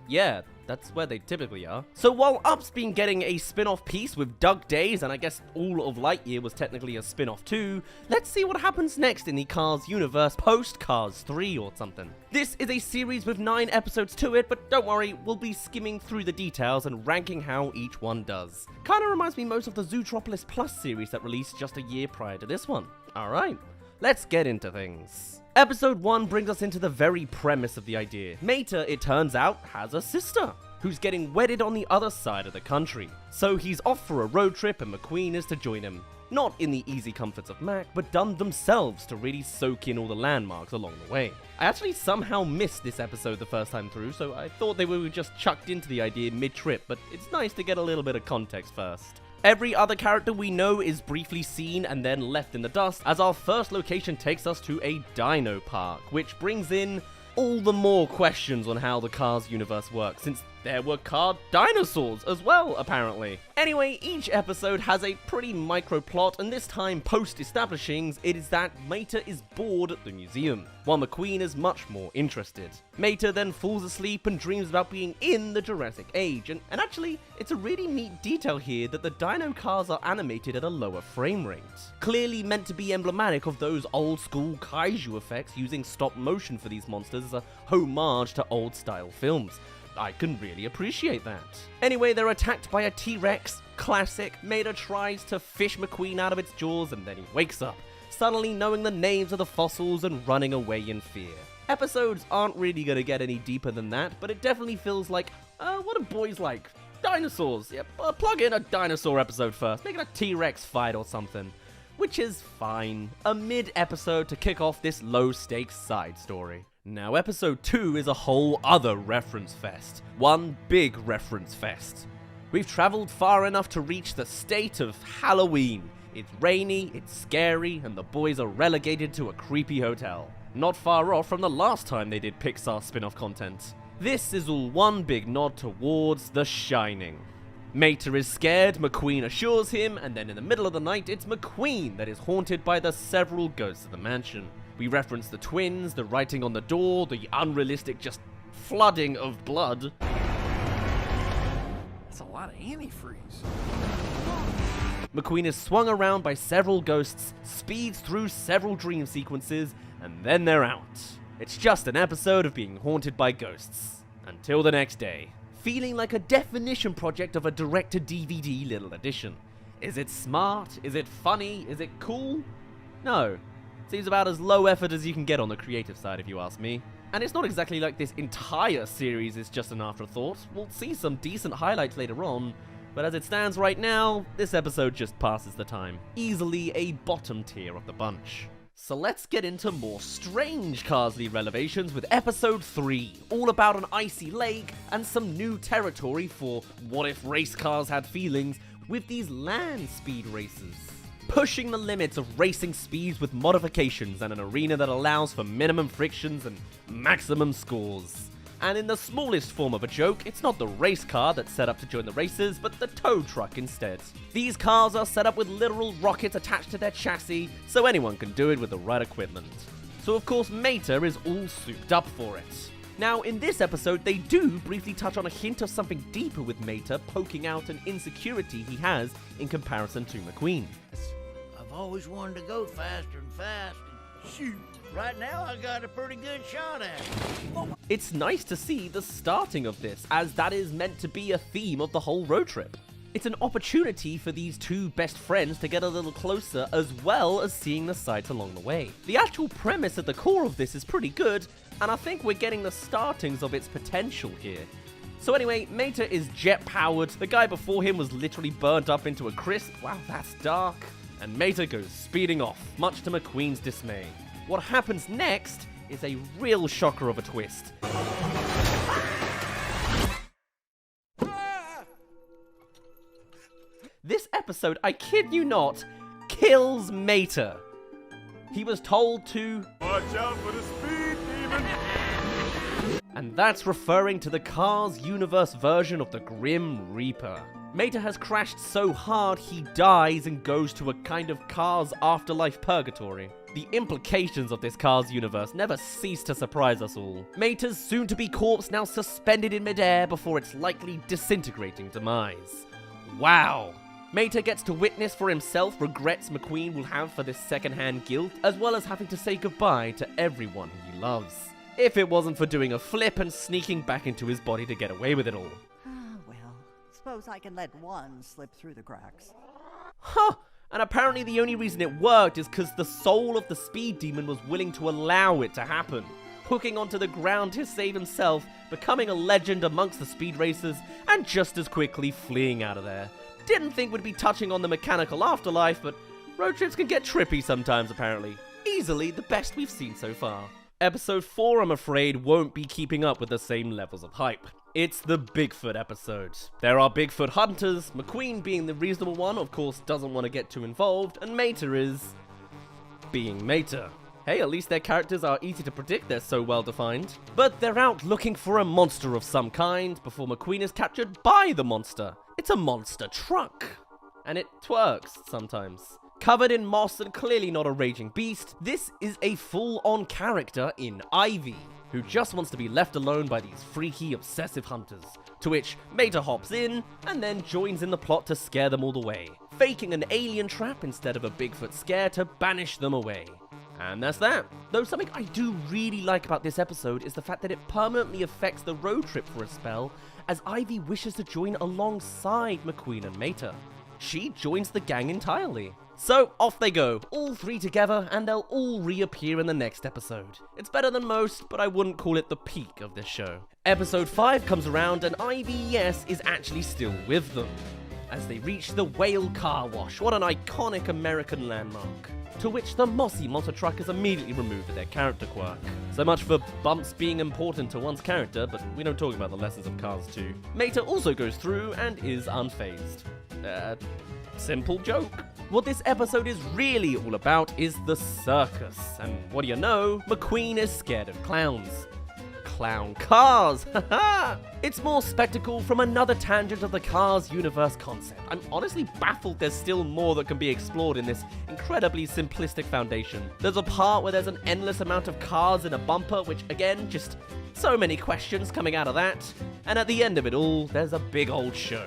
Yeah, that's where they typically are. So while Up's been getting a spin-off piece with Doug Days, and I guess all of Lightyear was technically a spin-off too, let's see what happens next in the Cars universe post-Cars 3 or something. This is a series with 9 episodes to it, but don't worry, we'll be skimming through the details and ranking how each one does. Kinda reminds me most of the Zootropolis Plus series that released just a year prior to this one. Alright, let's get into things. Episode 1 brings us into the very premise of the idea. Mater, it turns out, has a sister who's getting wedded on the other side of the country. So he's off for a road trip and McQueen is to join him. Not in the easy comforts of Mac, but done themselves to really soak in all the landmarks along the way. I actually somehow missed this episode the first time through, so I thought they were just chucked into the idea mid-trip, but it's nice to get a little bit of context first. Every other character we know is briefly seen and then left in the dust, as our first location takes us to a dino park, which brings in all the more questions on how the Cars universe works, since there were car dinosaurs as well, apparently. Anyway, each episode has a pretty micro plot, and this time post-establishings, it is that Mater is bored at the museum, while McQueen is much more interested. Mater then falls asleep and dreams about being in the Jurassic Age, and actually, it's a really neat detail here that the dino cars are animated at a lower frame rate. Clearly meant to be emblematic of those old-school kaiju effects using stop motion for these monsters as a homage to old-style films. I can really appreciate that. Anyway, they're attacked by a T-Rex. Classic. Mater tries to fish McQueen out of its jaws and then he wakes up, suddenly knowing the names of the fossils and running away in fear. Episodes aren't really gonna get any deeper than that, but it definitely feels like, what do boys like? Dinosaurs. Yep, plug in a dinosaur episode first. Make it a T-Rex fight or something. Which is fine. A mid-episode to kick off this low-stakes side story. Now, episode 2 is a whole other reference fest. One big reference fest. We've traveled far enough to reach the state of Halloween. It's rainy, it's scary, and the boys are relegated to a creepy hotel. Not far off from the last time they did Pixar spin-off content. This is all one big nod towards The Shining. Mater is scared, McQueen assures him, and then in the middle of the night, it's McQueen that is haunted by the several ghosts of the mansion. We reference the twins, the writing on the door, the unrealistic just flooding of blood. That's a lot of antifreeze. McQueen is swung around by several ghosts, speeds through several dream sequences, and then they're out. It's just an episode of being haunted by ghosts. Until the next day. Feeling like a definition project of a direct-to-DVD little edition. Is it smart? Is it funny? Is it cool? No. Seems about as low effort as you can get on the creative side, if you ask me. And it's not exactly like this entire series is just an afterthought. We'll see some decent highlights later on, but as it stands right now, this episode just passes the time. Easily a bottom tier of the bunch. So let's get into more strange Carsley revelations with episode 3, all about an icy lake and some new territory for what if race cars had feelings with these land speed races. Pushing the limits of racing speeds with modifications and an arena that allows for minimum frictions and maximum scores. And in the smallest form of a joke, it's not the race car that's set up to join the races, but the tow truck instead. These cars are set up with literal rockets attached to their chassis, so anyone can do it with the right equipment. So of course Mater is all souped up for it. Now in this episode they do briefly touch on a hint of something deeper with Mater poking out an insecurity he has in comparison to McQueen. I've always wanted to go faster and fast and shoot. Right now I got a pretty good shot at it. It's nice to see the starting of this, as that is meant to be a theme of the whole road trip. It's an opportunity for these two best friends to get a little closer, as well as seeing the sights along the way. The actual premise at the core of this is pretty good, and I think we're getting the startings of its potential here. So anyway, Mater is jet-powered, the guy before him was literally burnt up into a crisp, wow that's dark, and Mater goes speeding off, much to McQueen's dismay. What happens next is a real shocker of a twist. This episode, I kid you not, kills Mater. He was told to watch out for the speed demon. And that's referring to the Cars universe version of the Grim Reaper. Mater has crashed so hard he dies and goes to a kind of Cars afterlife purgatory. The implications of this Cars universe never cease to surprise us all. Mater's soon-to-be corpse now suspended in midair before its likely disintegrating demise. Wow! Mater gets to witness for himself regrets McQueen will have for this second-hand guilt, as well as having to say goodbye to everyone he loves. If it wasn't for doing a flip and sneaking back into his body to get away with it all. Well, suppose I can let one slip through the cracks. Huh! And apparently the only reason it worked is because the soul of the speed demon was willing to allow it to happen. Hooking onto the ground to save himself, becoming a legend amongst the speed racers, and just as quickly fleeing out of there. Didn't think we'd be touching on the mechanical afterlife, but road trips can get trippy sometimes apparently. Easily the best we've seen so far. Episode 4, I'm afraid, won't be keeping up with the same levels of hype. It's the Bigfoot episode. There are Bigfoot hunters, McQueen being the reasonable one, of course doesn't want to get too involved, and Mater is being Mater. Hey, at least their characters are easy to predict, they're so well defined. But they're out looking for a monster of some kind before McQueen is captured by the monster. It's a monster truck. And it twerks sometimes. Covered in moss and clearly not a raging beast, this is a full-on character in Ivy, who just wants to be left alone by these freaky, obsessive hunters. To which Mater hops in, and then joins in the plot to scare them all away, faking an alien trap instead of a Bigfoot scare to banish them away. And that's that. Though something I do really like about this episode is the fact that it permanently affects the road trip for a spell, as Ivy wishes to join alongside McQueen and Mater. She joins the gang entirely. So off they go, all three together, and they'll all reappear in the next episode. It's better than most, but I wouldn't call it the peak of this show. Episode 5 comes around and Ivy, yes, is actually still with them, as they reach the Whale Car Wash. What an iconic American landmark. To which the mossy monster truck is immediately removed at their character quirk. So much for bumps being important to one's character, but we don't talk about the lessons of Cars 2. Mater also goes through and is unfazed. Simple joke. What this episode is really all about is the circus, and what do you know, McQueen is scared of clowns. Clown cars, haha! It's more spectacle from another tangent of the Cars universe concept. I'm honestly baffled there's still more that can be explored in this incredibly simplistic foundation. There's a part where there's an endless amount of cars in a bumper, which again, just so many questions coming out of that. And at the end of it all, there's a big old show.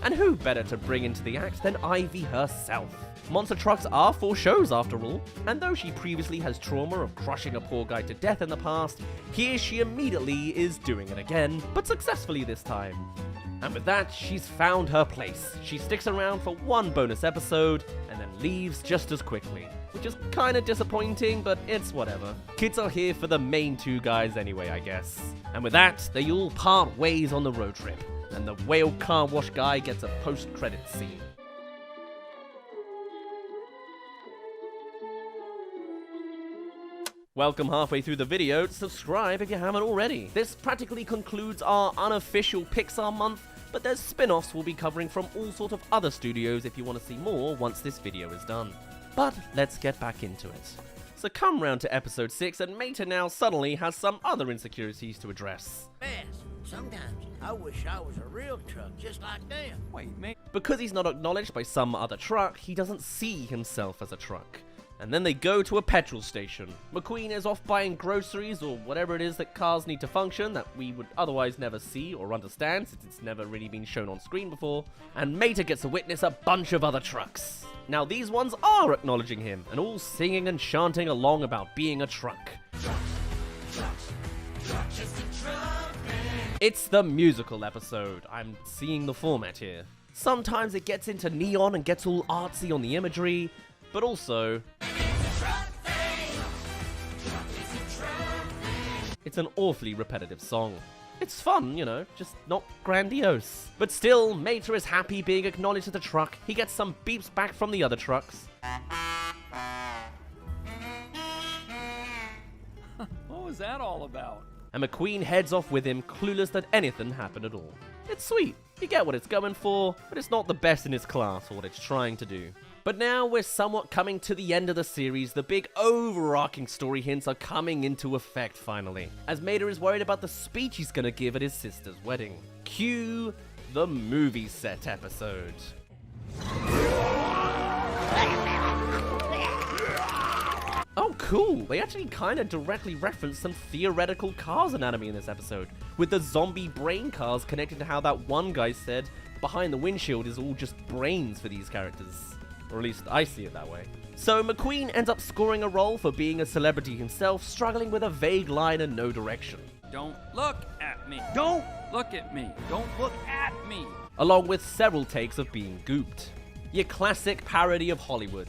And who better to bring into the act than Ivy herself? Monster trucks are for shows after all, and though she previously has trauma of crushing a poor guy to death in the past, here she immediately is doing it again, but successfully this time. And with that, she's found her place. She sticks around for one bonus episode, and then leaves just as quickly. Which is kinda disappointing, but it's whatever. Kids are here for the main two guys anyway, I guess. And with that, they all part ways on the road trip, and the Whale Car Wash guy gets a post-credits scene. Welcome halfway through the video, subscribe if you haven't already. This practically concludes our unofficial Pixar month, but there's spin-offs we'll be covering from all sorts of other studios if you want to see more once this video is done. But let's get back into it. So come round to episode 6 and Mater now suddenly has some other insecurities to address. Man, sometimes I wish I was a real truck just like them. Wait, mate. Because he's not acknowledged by some other truck, he doesn't see himself as a truck. And then they go to a petrol station. McQueen is off buying groceries or whatever it is that cars need to function that we would otherwise never see or understand since it's never really been shown on screen before. And Mater gets to witness a bunch of other trucks. Now these ones are acknowledging him and all singing and chanting along about being a truck. It's the musical episode. I'm seeing the format here. Sometimes it gets into neon and gets all artsy on the imagery, but also it's an awfully repetitive song. It's fun, you know, just not grandiose. But still, Mater is happy being acknowledged as a truck. He gets some beeps back from the other trucks. What was that all about? And McQueen heads off with him, clueless that anything happened at all. It's sweet. You get what it's going for, but it's not the best in its class for what it's trying to do. But now we're somewhat coming to the end of the series. The big overarching story hints are coming into effect finally, as Mater is worried about the speech he's gonna give at his sister's wedding. Cue the movie set episode. Oh cool, they actually kinda directly reference some theoretical Cars anatomy in this episode, with the zombie brain cars connected to how that one guy said behind the windshield is all just brains for these characters. Or at least I see it that way. So McQueen ends up scoring a role for being a celebrity himself, struggling with a vague line and no direction. Don't look at me. Don't look at me. Don't look at me. Along with several takes of being gooped. Your classic parody of Hollywood.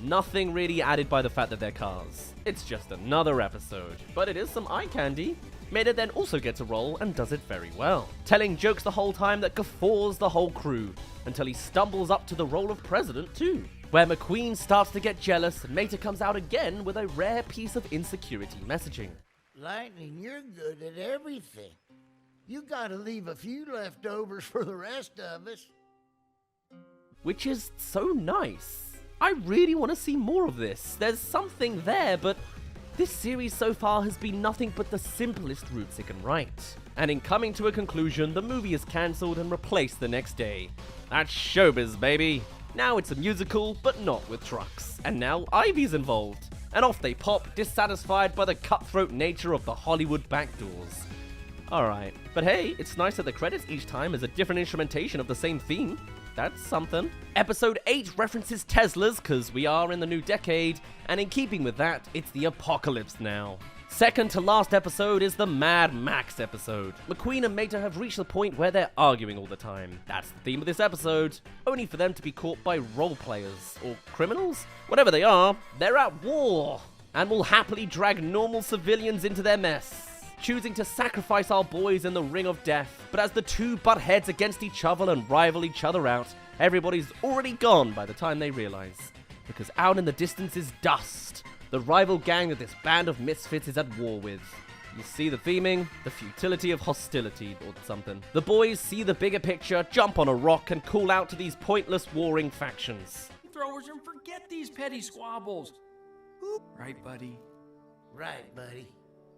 Nothing really added by the fact that they're cars. It's just another episode, but it is some eye candy. Mater then also gets a role and does it very well, telling jokes the whole time that guffaws the whole crew, until he stumbles up to the role of president too, where McQueen starts to get jealous and Mater comes out again with a rare piece of insecurity messaging. Lightning, you're good at everything. You gotta leave a few leftovers for the rest of us. Which is so nice. I really want to see more of this. There's something there, but this series so far has been nothing but the simplest routes it can write. And in coming to a conclusion, the movie is cancelled and replaced the next day. That's showbiz, baby. Now it's a musical, but not with trucks. And now Ivy's involved. And off they pop, dissatisfied by the cutthroat nature of the Hollywood backdoors. Alright, but hey, it's nice that the credits each time is a different instrumentation of the same theme. That's something. Episode 8 references Teslas, because we are in the new decade, and in keeping with that, it's the apocalypse now. Second to last episode is the Mad Max episode. McQueen and Mater have reached the point where they're arguing all the time. That's the theme of this episode, only for them to be caught by role players, or criminals? Whatever they are, they're at war, and will happily drag normal civilians into their mess, choosing to sacrifice our boys in the ring of death. But as the two butt heads against each other and rival each other out, everybody's already gone by the time they realize. Because out in the distance is Dust, the rival gang that this band of misfits is at war with. You see the theming? The futility of hostility, or something. The boys see the bigger picture, jump on a rock, and call out to these pointless warring factions. Throwers and forget these petty squabbles. Right, buddy? Right, buddy.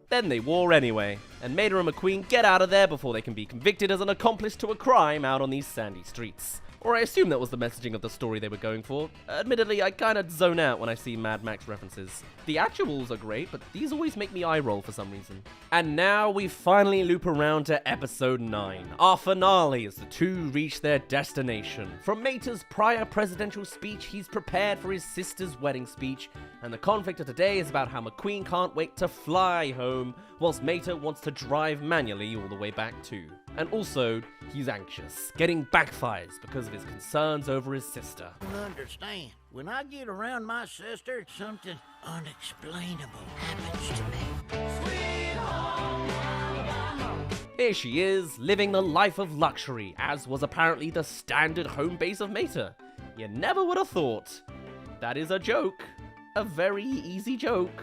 Then they war anyway, and Mater and McQueen get out of there before they can be convicted as an accomplice to a crime out on these sandy streets. Or I assume that was the messaging of the story they were going for. Admittedly, I kinda zone out when I see Mad Max references. The actuals are great, but these always make me eye roll for some reason. And now we finally loop around to episode 9, our finale as the two reach their destination. From Mater's prior presidential speech, he's prepared for his sister's wedding speech, and the conflict of today is about how McQueen can't wait to fly home, whilst Mater wants to drive manually all the way back too. And also, he's anxious, getting backfires because of his concerns over his sister. I don't understand. When I get around my sister, something unexplainable happens to me. Here she is, living the life of luxury, as was apparently the standard home base of Mater. You never would have thought. That is a joke. A very easy joke.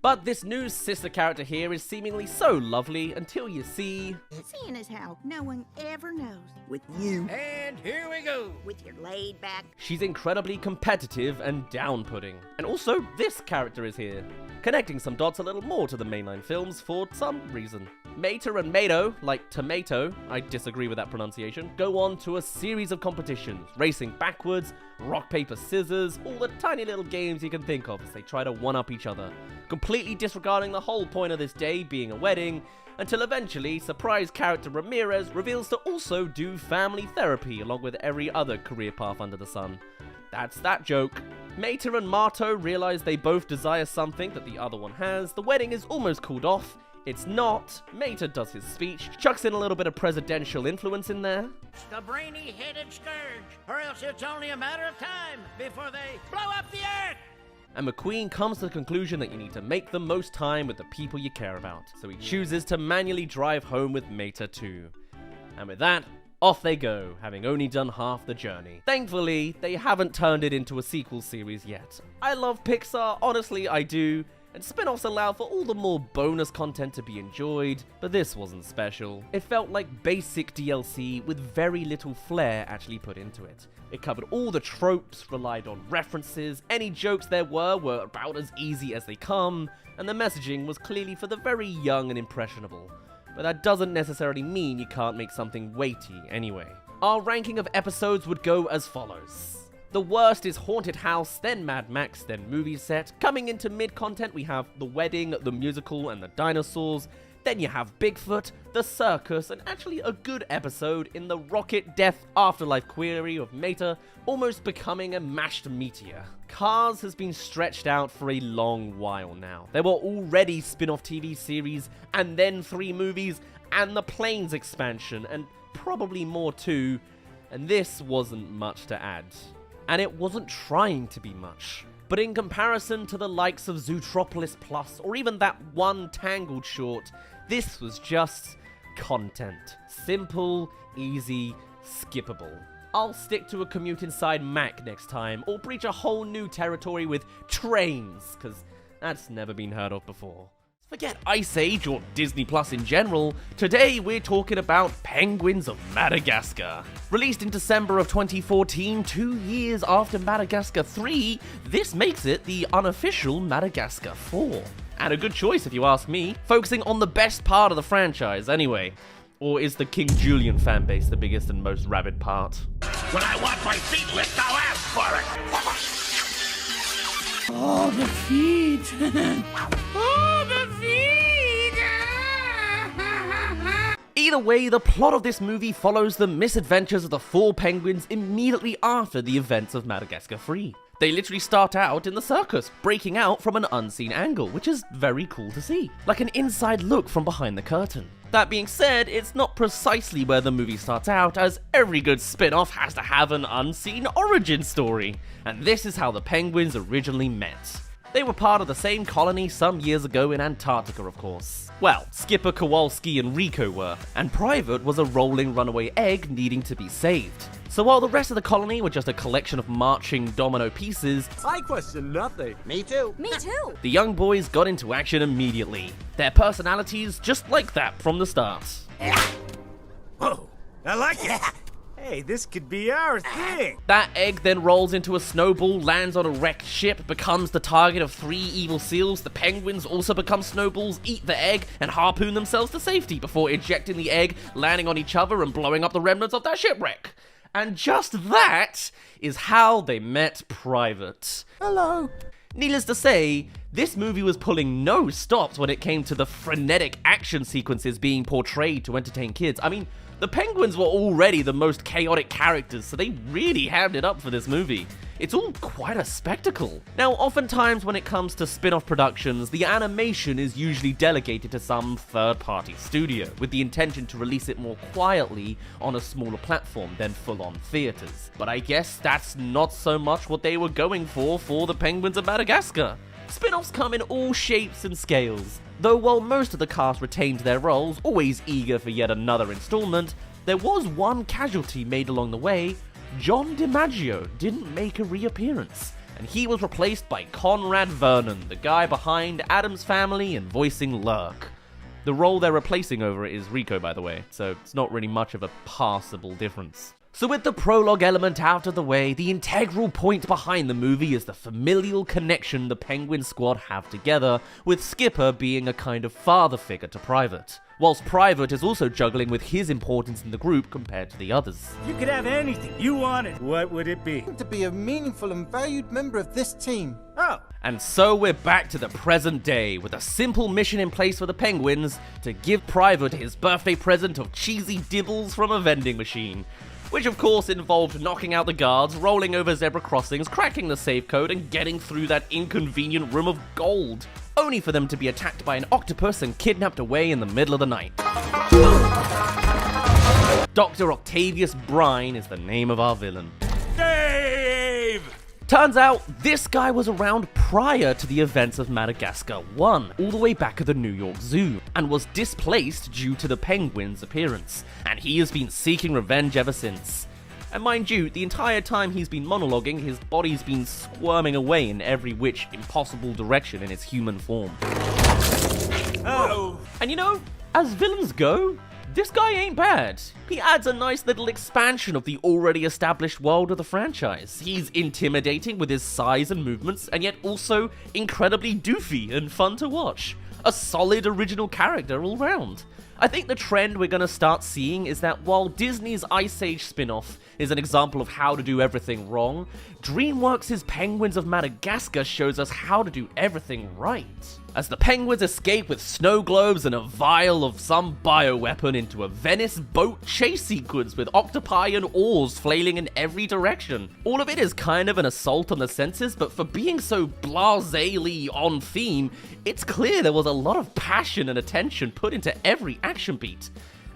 But this new sister character here is seemingly so lovely until you see... Seeing as how no one ever knows. With you. And here we go. With your laid back... She's incredibly competitive and down-putting. And also, this character is here, connecting some dots a little more to the mainline films for some reason. Mater and Mato, like tomato, I disagree with that pronunciation, go on to a series of competitions, racing backwards, rock, paper, scissors, all the tiny little games you can think of as they try to one-up each other, completely disregarding the whole point of this day being a wedding, until eventually surprise character Ramirez reveals to also do family therapy along with every other career path under the sun. That's that joke. Mater and Marto realize they both desire something that the other one has, the wedding is almost called off. It's not. Mater does his speech, chucks in a little bit of presidential influence in there. It's the brainy-headed scourge, or else it's only a matter of time before they blow up the earth! And McQueen comes to the conclusion that you need to make the most time with the people you care about, so he chooses to manually drive home with Mater too. And with that, off they go, having only done half the journey. Thankfully, they haven't turned it into a sequel series yet. I love Pixar, honestly I do, and spin-offs allow for all the more bonus content to be enjoyed, but this wasn't special. It felt like basic DLC with very little flair actually put into it. It covered all the tropes, relied on references, any jokes there were about as easy as they come, and the messaging was clearly for the very young and impressionable. But that doesn't necessarily mean you can't make something weighty anyway. Our ranking of episodes would go as follows. The worst is Haunted House, then Mad Max, then Movie Set. Coming into mid-content, we have The Wedding, the musical, and the dinosaurs. Then you have Bigfoot, The Circus, and actually a good episode in the Rocket Death Afterlife query of Mater almost becoming a mashed meteor. Cars has been stretched out for a long while now. There were already spin-off TV series, and then 3 movies, and the Planes expansion, and probably more too, and this wasn't much to add. And it wasn't trying to be much. But in comparison to the likes of Zootropolis Plus, or even that one Tangled short, this was just content. Simple, easy, skippable. I'll stick to a commute inside Mac next time, or breach a whole new territory with trains, because that's never been heard of before. Forget Ice Age or Disney Plus in general, today we're talking about Penguins of Madagascar. Released in December of 2014, 2 years after Madagascar 3, this makes it the unofficial Madagascar 4. And a good choice if you ask me, focusing on the best part of the franchise anyway. Or is the King Julian fanbase the biggest and most rabid part? When I want my feet licked, I'll ask for it! Oh, the feet! Oh, the feet! Either way, the plot of this movie follows the misadventures of the 4 penguins immediately after the events of Madagascar 3. They literally start out in the circus, breaking out from an unseen angle, which is very cool to see. Like an inside look from behind the curtain. That being said, it's not precisely where the movie starts out, as every good spin-off has to have an unseen origin story. And this is how the penguins originally met. They were part of the same colony some years ago in Antarctica, of course. Well, Skipper, Kowalski, and Rico were, and Private was a rolling runaway egg needing to be saved. So while the rest of the colony were just a collection of marching domino pieces, I question nothing. Me too. Me too. the young boys got into action immediately. Their personalities just like that from the start. Whoa, I like it. Hey, this could be our thing. That egg then rolls into a snowball, lands on a wrecked ship, becomes the target of 3 evil seals. The penguins also become snowballs, eat the egg, and harpoon themselves to safety before ejecting the egg, landing on each other, and blowing up the remnants of that shipwreck. And just that is how they met Private. Hello. Needless to say, this movie was pulling no stops when it came to the frenetic action sequences being portrayed to entertain kids. I mean, the penguins were already the most chaotic characters, so they really hammed it up for this movie. It's all quite a spectacle. Now, oftentimes when it comes to spin-off productions, the animation is usually delegated to some third-party studio, with the intention to release it more quietly on a smaller platform than full-on theaters. But I guess that's not so much what they were going for the Penguins of Madagascar. Spin-offs come in all shapes and scales. Though while most of the cast retained their roles, always eager for yet another installment, there was one casualty made along the way. John DiMaggio didn't make a reappearance, and he was replaced by Conrad Vernon, the guy behind Addams Family and voicing Lurk. The role they're replacing over it is Rico, by the way, so it's not really much of a passable difference. So with the prologue element out of the way, the integral point behind the movie is the familial connection the Penguin squad have together, with Skipper being a kind of father figure to Private, whilst Private is also juggling with his importance in the group compared to the others. You could have anything you wanted. What would it be? To be a meaningful and valued member of this team. Oh. And so we're back to the present day, with a simple mission in place for the Penguins to give Private his birthday present of cheesy dibbles from a vending machine. Which of course involved knocking out the guards, rolling over zebra crossings, cracking the safe code, and getting through that inconvenient room of gold, only for them to be attacked by an octopus and kidnapped away in the middle of the night. Dr. Octavius Brine is the name of our villain. Dave! Turns out, this guy was around prior to the events of Madagascar 1, all the way back at the New York Zoo, and was displaced due to the penguin's appearance, and he has been seeking revenge ever since. And mind you, the entire time he's been monologuing, his body's been squirming away in every which impossible direction in its human form. Oh. And you know, as villains go, this guy ain't bad. He adds a nice little expansion of the already established world of the franchise. He's intimidating with his size and movements, and yet also incredibly doofy and fun to watch. A solid original character all round. I think the trend we're gonna start seeing is that while Disney's Ice Age spin-off is an example of how to do everything wrong, DreamWorks' Penguins of Madagascar shows us how to do everything right. As the penguins escape with snow globes and a vial of some bioweapon into a Venice boat chase sequence with octopi and oars flailing in every direction. All of it is kind of an assault on the senses, but for being so blasé-ly on theme, it's clear there was a lot of passion and attention put into every action beat.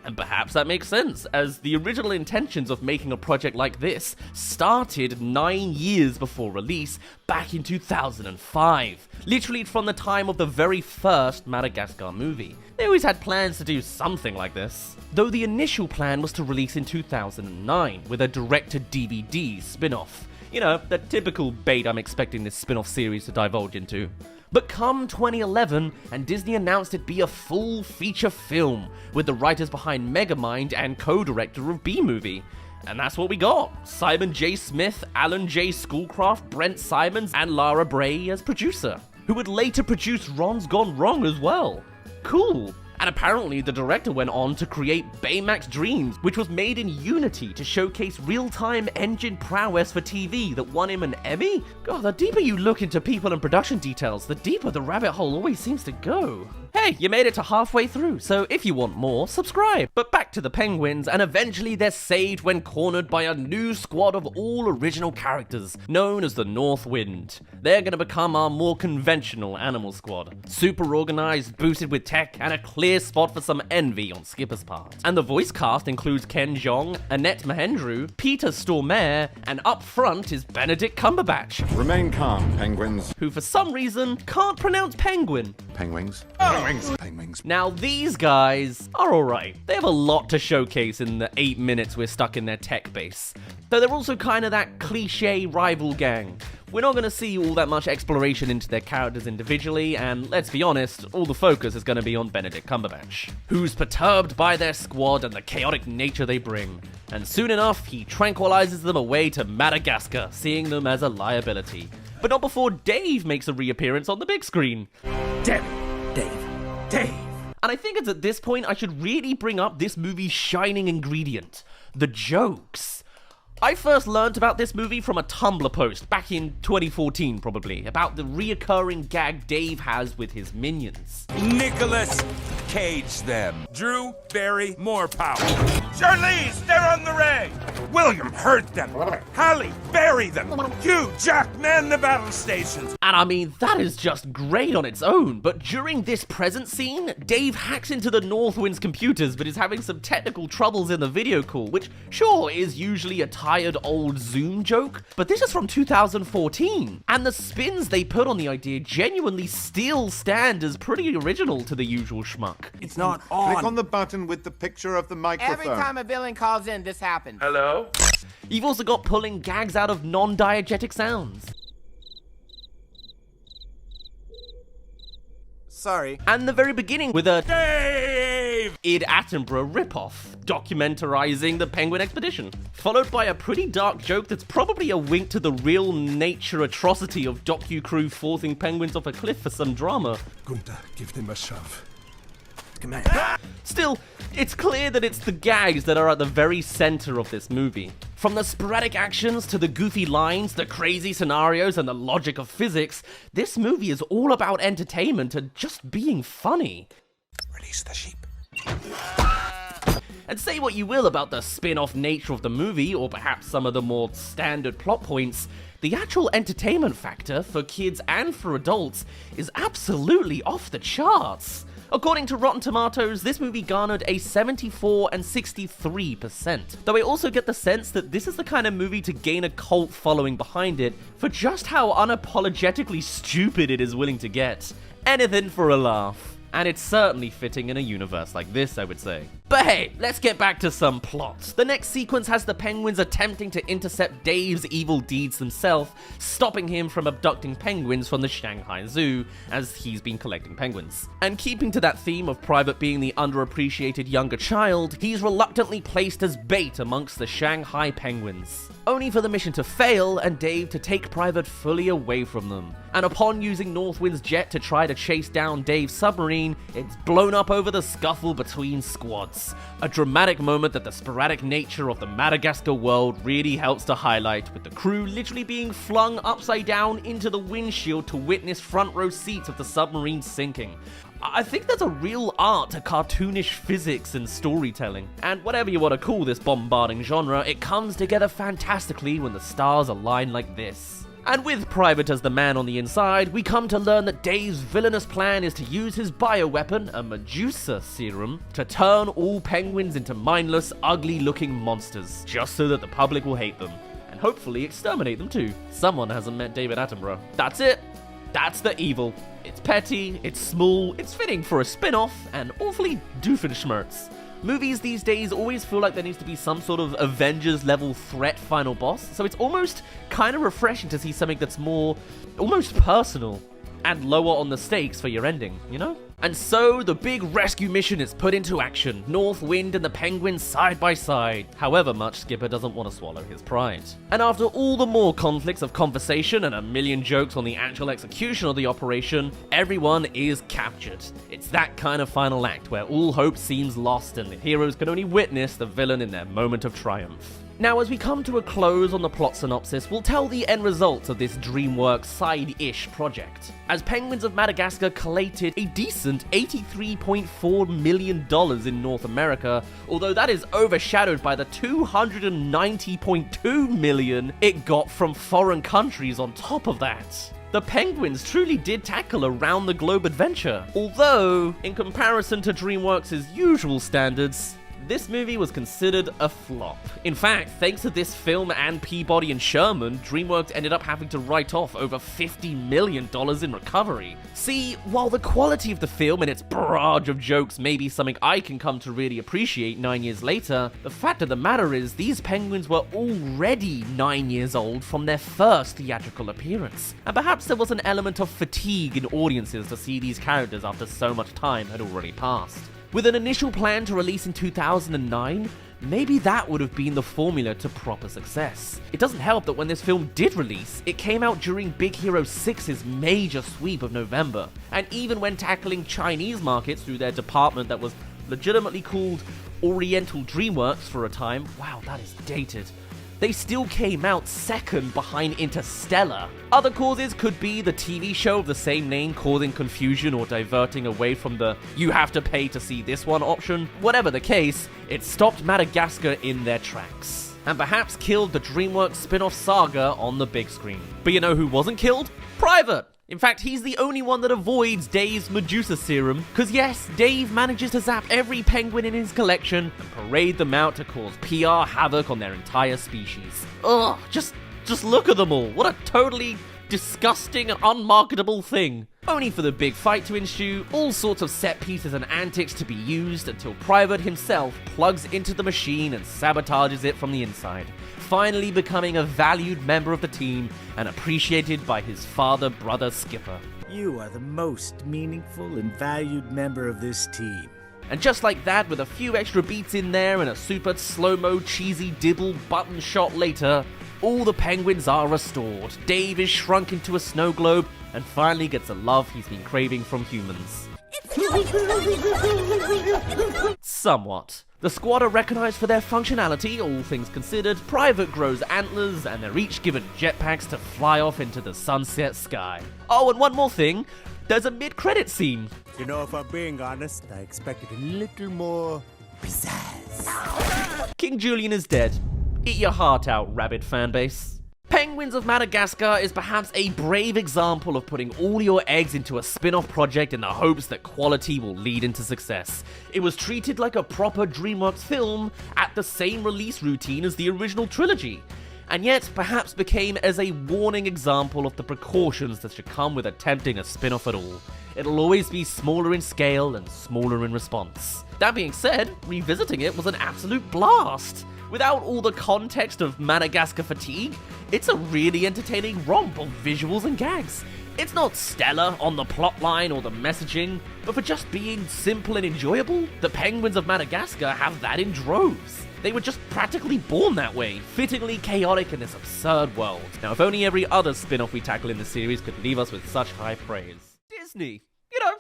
And perhaps that makes sense, as the original intentions of making a project like this started 9 years before release, back in 2005. Literally from the time of the very first Madagascar movie. They always had plans to do something like this. Though the initial plan was to release in 2009, with a direct-to-DVD spin-off. You know, the typical bait I'm expecting this spin-off series to divulge into. But come 2011, and Disney announced it'd be a full feature film, with the writers behind Megamind and co-director of B-Movie. And that's what we got. Simon J. Smith, Alan J. Schoolcraft, Brent Simons, and Lara Bray as producer, who would later produce Ron's Gone Wrong as well. Cool. And apparently the director went on to create Baymax Dreams, which was made in Unity to showcase real-time engine prowess for TV that won him an Emmy? God, the deeper you look into people and production details, the deeper the rabbit hole always seems to go. Hey, you made it to halfway through, so if you want more, subscribe. But back to the penguins, and eventually they're saved when cornered by a new squad of all original characters, known as the North Wind. They're gonna become our more conventional animal squad. Super organized, boosted with tech, and a clear spot for some envy on Skipper's part. And the voice cast includes Ken Jeong, Annette Mahendru, Peter Stormare, and up front is Benedict Cumberbatch. Remain calm, penguins. Who for some reason can't pronounce penguin. Penguins? Penguins. Now these guys are alright. They have a lot to showcase in the 8 minutes we're stuck in their tech base. Though they're also kind of that cliche rival gang. We're not going to see all that much exploration into their characters individually, and let's be honest, all the focus is going to be on Benedict Cumberbatch, who's perturbed by their squad and the chaotic nature they bring. And soon enough, he tranquilizes them away to Madagascar, seeing them as a liability. But not before Dave makes a reappearance on the big screen. Damn it, Dave. And I think it's at this point I should really bring up this movie's shining ingredient, the jokes. I first learned about this movie from a Tumblr post back in 2014 probably, about the reoccurring gag Dave has with his minions. Nicholas, cage them. Drew, Barry, more power. Charlize, they're on the ray! William, hurt them. Hallie, bury them. Hugh, Jack, man the battle stations. And I mean, that is just great on its own, but during this present scene, Dave hacks into the Northwind's computers but is having some technical troubles in the video call, which sure is usually a tired old Zoom joke, but this is from 2014, and the spins they put on the idea genuinely still stand as pretty original to the usual schmuck. It's not on. Click on the button with the picture of the microphone. Every time a villain calls in, this happens. Hello? You've also got pulling gags out of non-diegetic sounds. Sorry. And the very beginning with a Dave! Id Attenborough ripoff, documentarizing the Penguin Expedition. Followed by a pretty dark joke that's probably a wink to the real nature atrocity of docu-crew forcing penguins off a cliff for some drama. Gunther, give them a shove. Still, it's clear that it's the gags that are at the very center of this movie. From the sporadic actions to the goofy lines, the crazy scenarios, and the logic of physics, this movie is all about entertainment and just being funny. Release the sheep. And say what you will about the spin-off nature of the movie, or perhaps some of the more standard plot points, the actual entertainment factor for kids and for adults is absolutely off the charts. According to Rotten Tomatoes, this movie garnered a 74 and 63%, though I also get the sense that this is the kind of movie to gain a cult following behind it for just how unapologetically stupid it is willing to get. Anything for a laugh. and it's certainly fitting in a universe like this, I would say. But hey, let's get back to some plots. The next sequence has the penguins attempting to intercept Dave's evil deeds themselves, stopping him from abducting penguins from the Shanghai Zoo, as he's been collecting penguins. And keeping to that theme of Private being the underappreciated younger child, he's reluctantly placed as bait amongst the Shanghai penguins, only for the mission to fail and Dave to take Private fully away from them. And upon using Northwind's jet to try to chase down Dave's submarine, it's blown up over the scuffle between squads. A dramatic moment that the sporadic nature of the Madagascar world really helps to highlight, with the crew literally being flung upside down into the windshield to witness front row seats of the submarine sinking. I think there's a real art to cartoonish physics and storytelling, and whatever you want to call this bombarding genre, it comes together fantastically when the stars align like this. And with Private as the man on the inside, we come to learn that Dave's villainous plan is to use his bioweapon, a Medusa serum, to turn all penguins into mindless, ugly-looking monsters, just so that the public will hate them, and hopefully exterminate them too. Someone hasn't met David Attenborough. That's it. That's the evil. It's petty, it's small, it's fitting for a spin-off, and awfully doofenshmirtz. Movies these days always feel like there needs to be some sort of Avengers-level threat final boss, so it's almost kind of refreshing to see something that's more, almost personal, and lower on the stakes for your ending, you know? And so, the big rescue mission is put into action, North Wind and the penguins side by side, however much Skipper doesn't want to swallow his pride. And after all the more conflicts of conversation and a million jokes on the actual execution of the operation, everyone is captured. It's that kind of final act where all hope seems lost and the heroes can only witness the villain in their moment of triumph. Now, as we come to a close on the plot synopsis, we'll tell the end results of this DreamWorks side-ish project. As Penguins of Madagascar collated a decent $83.4 million in North America, although that is overshadowed by the $290.2 million it got from foreign countries on top of that. The Penguins truly did tackle a round-the-globe adventure, although, in comparison to DreamWorks' usual standards, this movie was considered a flop. In fact, thanks to this film and Peabody and Sherman, DreamWorks ended up having to write off over $50 million in recovery. See, while the quality of the film and its barrage of jokes may be something I can come to really appreciate 9 years later, the fact of the matter is these penguins were already 9 years old from their first theatrical appearance. And perhaps there was an element of fatigue in audiences to see these characters after so much time had already passed. With an initial plan to release in 2009, maybe that would have been the formula to proper success. It doesn't help that when this film did release, it came out during Big Hero 6's major sweep of November, and even when tackling Chinese markets through their department that was legitimately called Oriental DreamWorks for a time, wow, that is dated, they still came out second behind Interstellar. Other causes could be the TV show of the same name causing confusion or diverting away from the "you have to pay to see this one" option. Whatever the case, it stopped Madagascar in their tracks, and perhaps killed the DreamWorks spin-off saga on the big screen. But you know who wasn't killed? Private! In fact, he's the only one that avoids Dave's Medusa serum, because yes, Dave manages to zap every penguin in his collection and parade them out to cause PR havoc on their entire species. Ugh, just look at them all. What a totally disgusting and unmarketable thing. Only for the big fight to ensue, all sorts of set pieces and antics to be used until Private himself plugs into the machine and sabotages it from the inside, finally becoming a valued member of the team and appreciated by his father-brother Skipper. You are the most meaningful and valued member of this team. And just like that, with a few extra beats in there and a super slow-mo cheesy dibble button shot later, all the penguins are restored. Dave is shrunk into a snow globe and finally gets the love he's been craving from humans. Somewhat. The squad are recognized for their functionality, all things considered. Private grows antlers, and they're each given jetpacks to fly off into the sunset sky. Oh, and one more thing. There's a mid-credit scene. You know, if I'm being honest, I expected a little more pizzazz. King Julian is dead. Eat your heart out, rabid fanbase. Penguins of Madagascar is perhaps a brave example of putting all your eggs into a spin-off project in the hopes that quality will lead into success. It was treated like a proper DreamWorks film at the same release routine as the original trilogy. and yet perhaps became as a warning example of the precautions that should come with attempting a spin-off at all. It'll always be smaller in scale and smaller in response. That being said, revisiting it was an absolute blast. Without all the context of Madagascar fatigue, it's a really entertaining romp of visuals and gags. It's not stellar on the plotline or the messaging, but for just being simple and enjoyable, the penguins of Madagascar have that in droves. They were just practically born that way, fittingly chaotic in this absurd world. Now, if only every other spin-off we tackle in the series could leave us with such high praise. Disney, you know,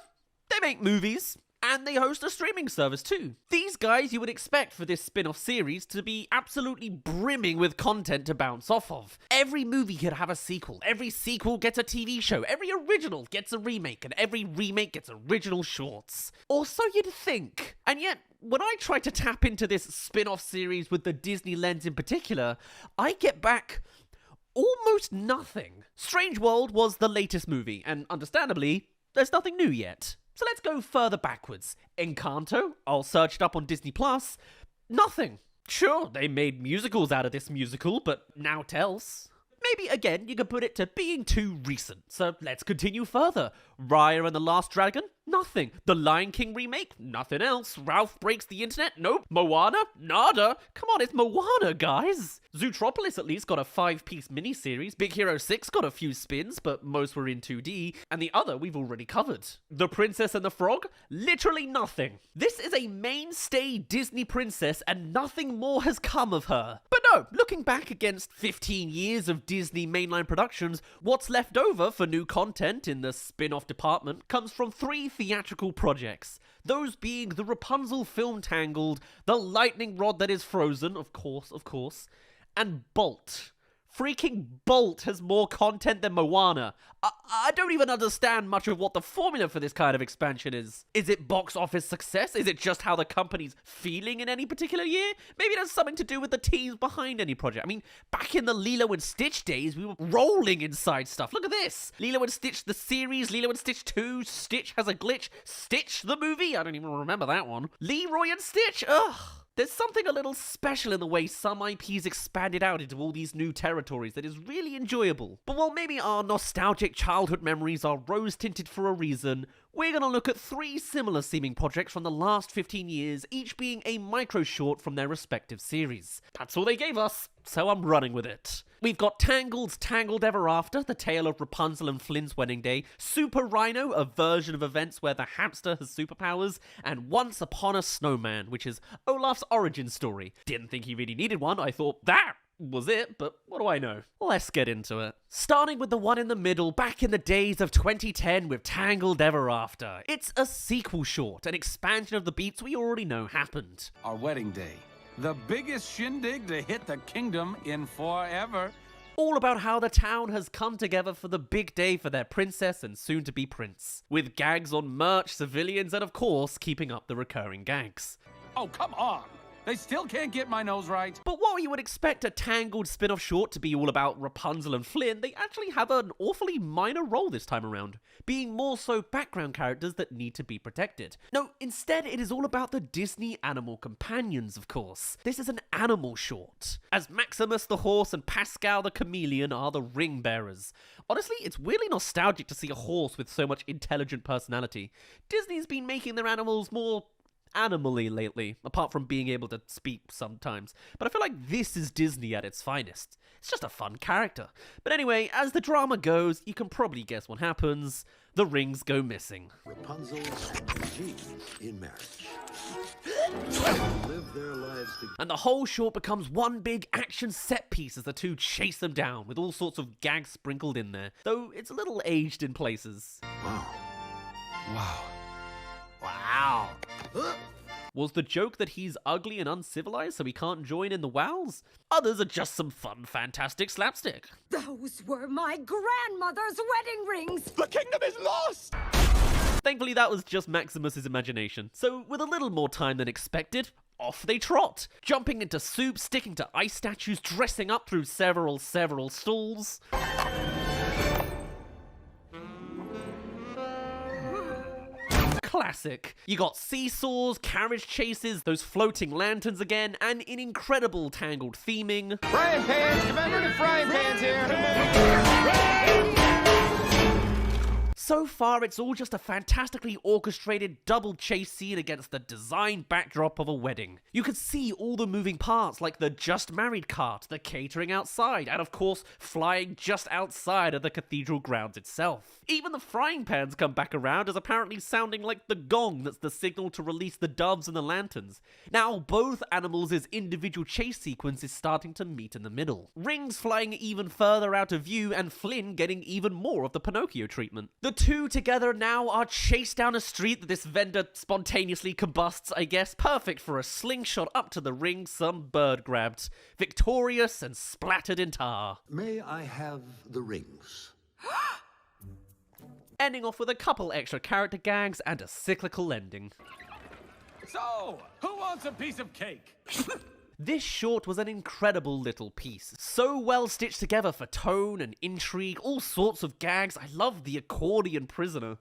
they make movies. And they host a streaming service too. These guys you would expect for this spin-off series to be absolutely brimming with content to bounce off of. Every movie could have a sequel, every sequel gets a TV show, every original gets a remake, and every remake gets original shorts. Or so you'd think. And yet, when I try to tap into this spin-off series with the Disney lens in particular, I get back almost nothing. Strange World was the latest movie, and understandably, there's nothing new yet. So let's go further backwards. Encanto, I'll search it up on Disney Plus. Nothing. Sure, they made musicals out of this musical, but naught else. Maybe, again, you could put it to being too recent. So let's continue further. Raya and the Last Dragon? Nothing. The Lion King remake? Nothing else. Ralph Breaks the Internet? Nope. Moana? Nada. Come on, it's Moana, guys. Zootropolis at least got a 5-piece miniseries. Big Hero 6 got a few spins, but most were in 2D. And the other we've already covered. The Princess and the Frog? Literally nothing. This is a mainstay Disney princess and nothing more has come of her. But no, looking back against 15 years of Disney mainline productions, what's left over for new content in the spin-off department comes from 3 theatrical projects. Those being the Rapunzel film Tangled, The Lightning Rod That Is Frozen, of course, and Bolt. Freaking Bolt has more content than Moana. I don't even understand much of what the formula for this kind of expansion is. Is it box office success? Is it just how the company's feeling in any particular year? Maybe it has something to do with the teams behind any project. I mean, back in the Lilo and Stitch days, we were rolling inside stuff. Look at this. Lilo and Stitch the series, Lilo and Stitch 2, Stitch has a glitch, Stitch the movie, I don't even remember that one. Leroy and Stitch, ugh. There's something a little special in the way some IPs expanded out into all these new territories that is really enjoyable. But while maybe our nostalgic childhood memories are rose-tinted for a reason, we're going to look at 3 similar seeming projects from the last 15 years, each being a micro-short from their respective series. That's all they gave us, so I'm running with it. We've got Tangled's Tangled Ever After, the tale of Rapunzel and Flynn's wedding day, Super Rhino, a version of events where the hamster has superpowers, and Once Upon a Snowman, which is Olaf's origin story. Didn't think he really needed one, I thought that was it, but what do I know? Let's get into it. Starting with the one in the middle, back in the days of 2010 with Tangled Ever After. It's a sequel short, an expansion of the beats we already know happened. Our wedding day. The biggest shindig to hit the kingdom in forever. All about how the town has come together for the big day for their princess and soon-to-be prince. With gags on merch, civilians, and of course, keeping up the recurring gags. Oh, come on! They still can't get my nose right. But while you would expect a Tangled spin-off short to be all about Rapunzel and Flynn, they actually have an awfully minor role this time around, being more so background characters that need to be protected. No, instead it is all about the Disney animal companions, of course. This is an animal short, as Maximus the horse and Pascal the chameleon are the ring bearers. Honestly, it's weirdly nostalgic to see a horse with so much intelligent personality. Disney's been making their animals more animally lately, apart from being able to speak sometimes. But I feel like this is Disney at its finest. It's just a fun character. But anyway, as the drama goes, you can probably guess what happens. The rings go missing. Rapunzel and Jean in marriage. Live their lives together. And the whole short becomes one big action set piece as the two chase them down, with all sorts of gags sprinkled in there. Though it's a little aged in places. Wow. Wow. Wow. Was the joke that he's ugly and uncivilized so he can't join in the wows? Others are just some fun, fantastic slapstick. Those were my grandmother's wedding rings! The kingdom is lost! Thankfully that was just Maximus's imagination, so with a little more time than expected, off they trot, jumping into soup, sticking to ice statues, dressing up through several stalls. classic. You got seesaws, carriage chases, those floating lanterns again, and an incredible tangled theming. Frying pans! Remember the frying pans here! So far, it's all just a fantastically orchestrated double chase scene against the design backdrop of a wedding. You could see all the moving parts like the just married cart, the catering outside, and of course, flying just outside of the cathedral grounds itself. Even the frying pans come back around as apparently sounding like the gong that's the signal to release the doves and the lanterns. Now, both animals' individual chase sequence is starting to meet in the middle. Rings flying even further out of view and Flynn getting even more of the Pinocchio treatment. The two together now are chased down a street that this vendor spontaneously combusts, I guess. Perfect for a slingshot up to the ring some bird grabbed. Victorious and splattered in tar. May I have the rings? Ending off with a couple extra character gags and a cyclical ending. So, who wants a piece of cake? This short was an incredible little piece, so well stitched together for tone and intrigue, all sorts of gags. I love the accordion prisoner.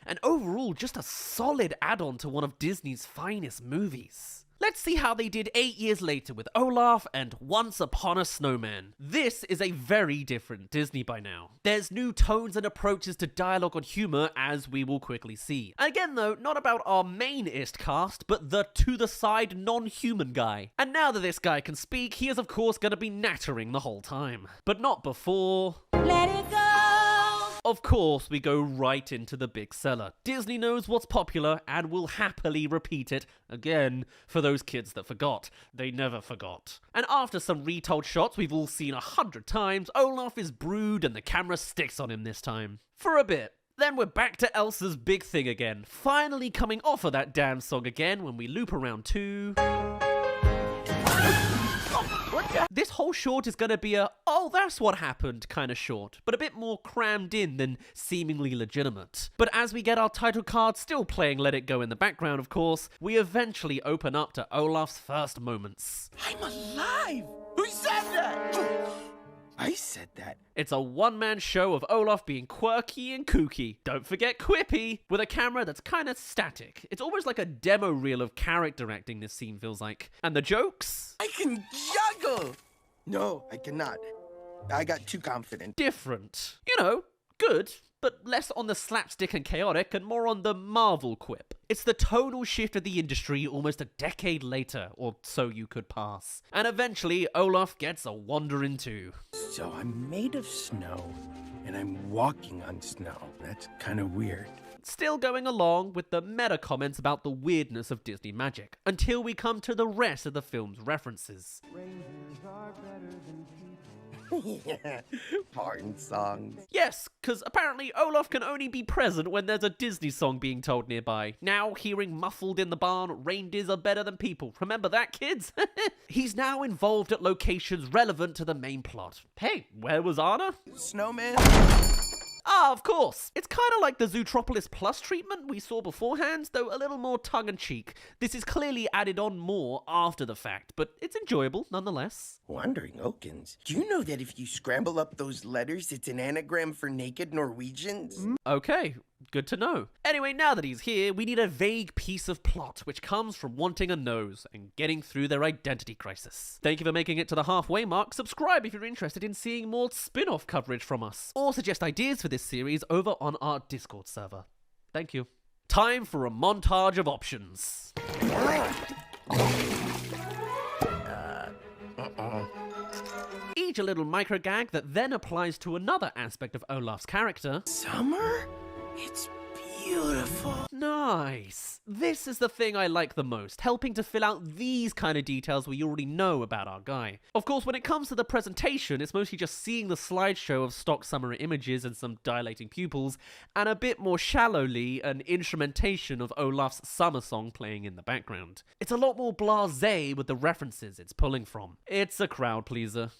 And overall, just a solid add-on to one of Disney's finest movies. Let's see how they did 8 years later with Olaf and Once Upon a Snowman. This is a very different Disney by now. There's new tones and approaches to dialogue and humor, as we will quickly see. Again though, not about our main-ist cast, but the to-the-side non-human guy. And now that this guy can speak, he is of course going to be nattering the whole time. But not before... Let it go! Of course, we go right into the big seller. Disney knows what's popular and will happily repeat it again for those kids that forgot. They never forgot. And after some retold shots we've all seen 100 times, Olaf is brewed and the camera sticks on him this time. For a bit. Then we're back to Elsa's big thing again, finally coming off of that damn song again when we loop around to... This whole short is going to be a, oh, that's what happened kind of short, but a bit more crammed in than seemingly legitimate. But as we get our title card still playing Let It Go in the background, of course, we eventually open up to Olaf's first moments. I'm alive! Who said that? I said that. It's a one-man show of Olaf being quirky and kooky. Don't forget quippy, with a camera that's kind of static. It's almost like a demo reel of character acting this scene feels like. And the jokes? I can juggle! No, I cannot. I got too confident. Different. You know, good, but less on the slapstick and chaotic and more on the Marvel quip. It's the tonal shift of the industry almost a decade later, or so you could pass. And eventually, Olaf gets a wandering too. So I'm made of snow, and I'm walking on snow. That's kind of weird. Still going along with the meta comments about the weirdness of Disney magic, until we come to the rest of the film's references. Reindeers are better than people. Yeah, barn songs. Yes, because apparently Olaf can only be present when there's a Disney song being told nearby. Now, hearing muffled in the barn, reindeers are better than people. Remember that, kids? He's now involved at locations relevant to the main plot. Hey, where was Anna? Snowman? Ah, of course. It's kind of like the Zootropolis Plus treatment we saw beforehand, though a little more tongue-in-cheek. This is clearly added on more after the fact, but it's enjoyable nonetheless. Wandering Okins, do you know that if you scramble up those letters, it's an anagram for naked Norwegians? Okay, good to know. Anyway, now that he's here, we need a vague piece of plot, which comes from wanting a nose and getting through their identity crisis. Thank you for making it to the halfway mark. Subscribe if you're interested in seeing more spin-off coverage from us, or suggest ideas for this series over on our Discord server. Thank you. Time for a montage of options. Each a little micro gag that then applies to another aspect of Olaf's character. Summer? It's beautiful. Nice. This is the thing I like the most, helping to fill out these kind of details we already know about our guy. Of course, when it comes to the presentation, it's mostly just seeing the slideshow of stock summer images and some dilating pupils, and a bit more shallowly, an instrumentation of Olaf's summer song playing in the background. It's a lot more blasé with the references it's pulling from. It's a crowd pleaser.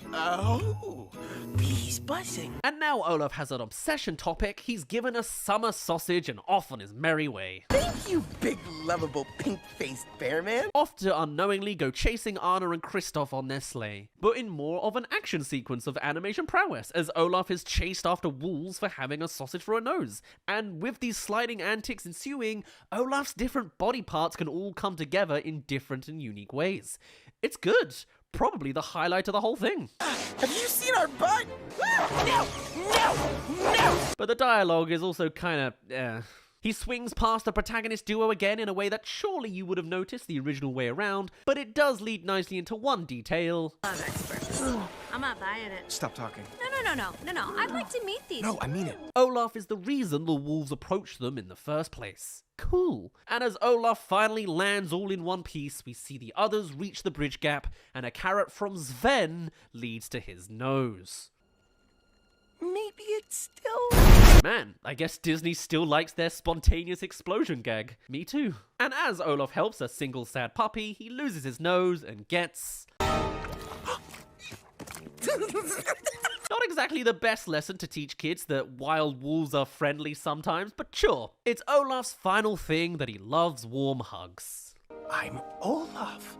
Oh, bees buzzing. And now Olaf has an obsession topic. He's given us summer sausage and off on his merry way. Thank you, big, lovable, pink-faced bear man. Off to unknowingly go chasing Anna and Kristoff on their sleigh, but in more of an action sequence of animation prowess, as Olaf is chased after wolves for having a sausage for a nose. And with these sliding antics ensuing, Olaf's different body parts can all come together in different and unique ways. It's good. Probably the highlight of the whole thing. Have you seen our butt? No! No! No! But the dialogue is also kind of, He swings past the protagonist duo again in a way that surely you would have noticed the original way around, but it does lead nicely into one detail. Love experts. I'm not buying it. Stop talking. No. I'd like to meet these. No, I mean it. Olaf is the reason the wolves approached them in the first place. Cool. And as Olaf finally lands all in one piece, we see the others reach the bridge gap, and a carrot from Sven leads to his nose. Maybe it's still... Man, I guess Disney still likes their spontaneous explosion gag. Me too. And as Olaf helps a single sad puppy, he loses his nose and gets... Not exactly the best lesson to teach kids that wild wolves are friendly sometimes, but sure. It's Olaf's final thing that he loves warm hugs. I'm Olaf,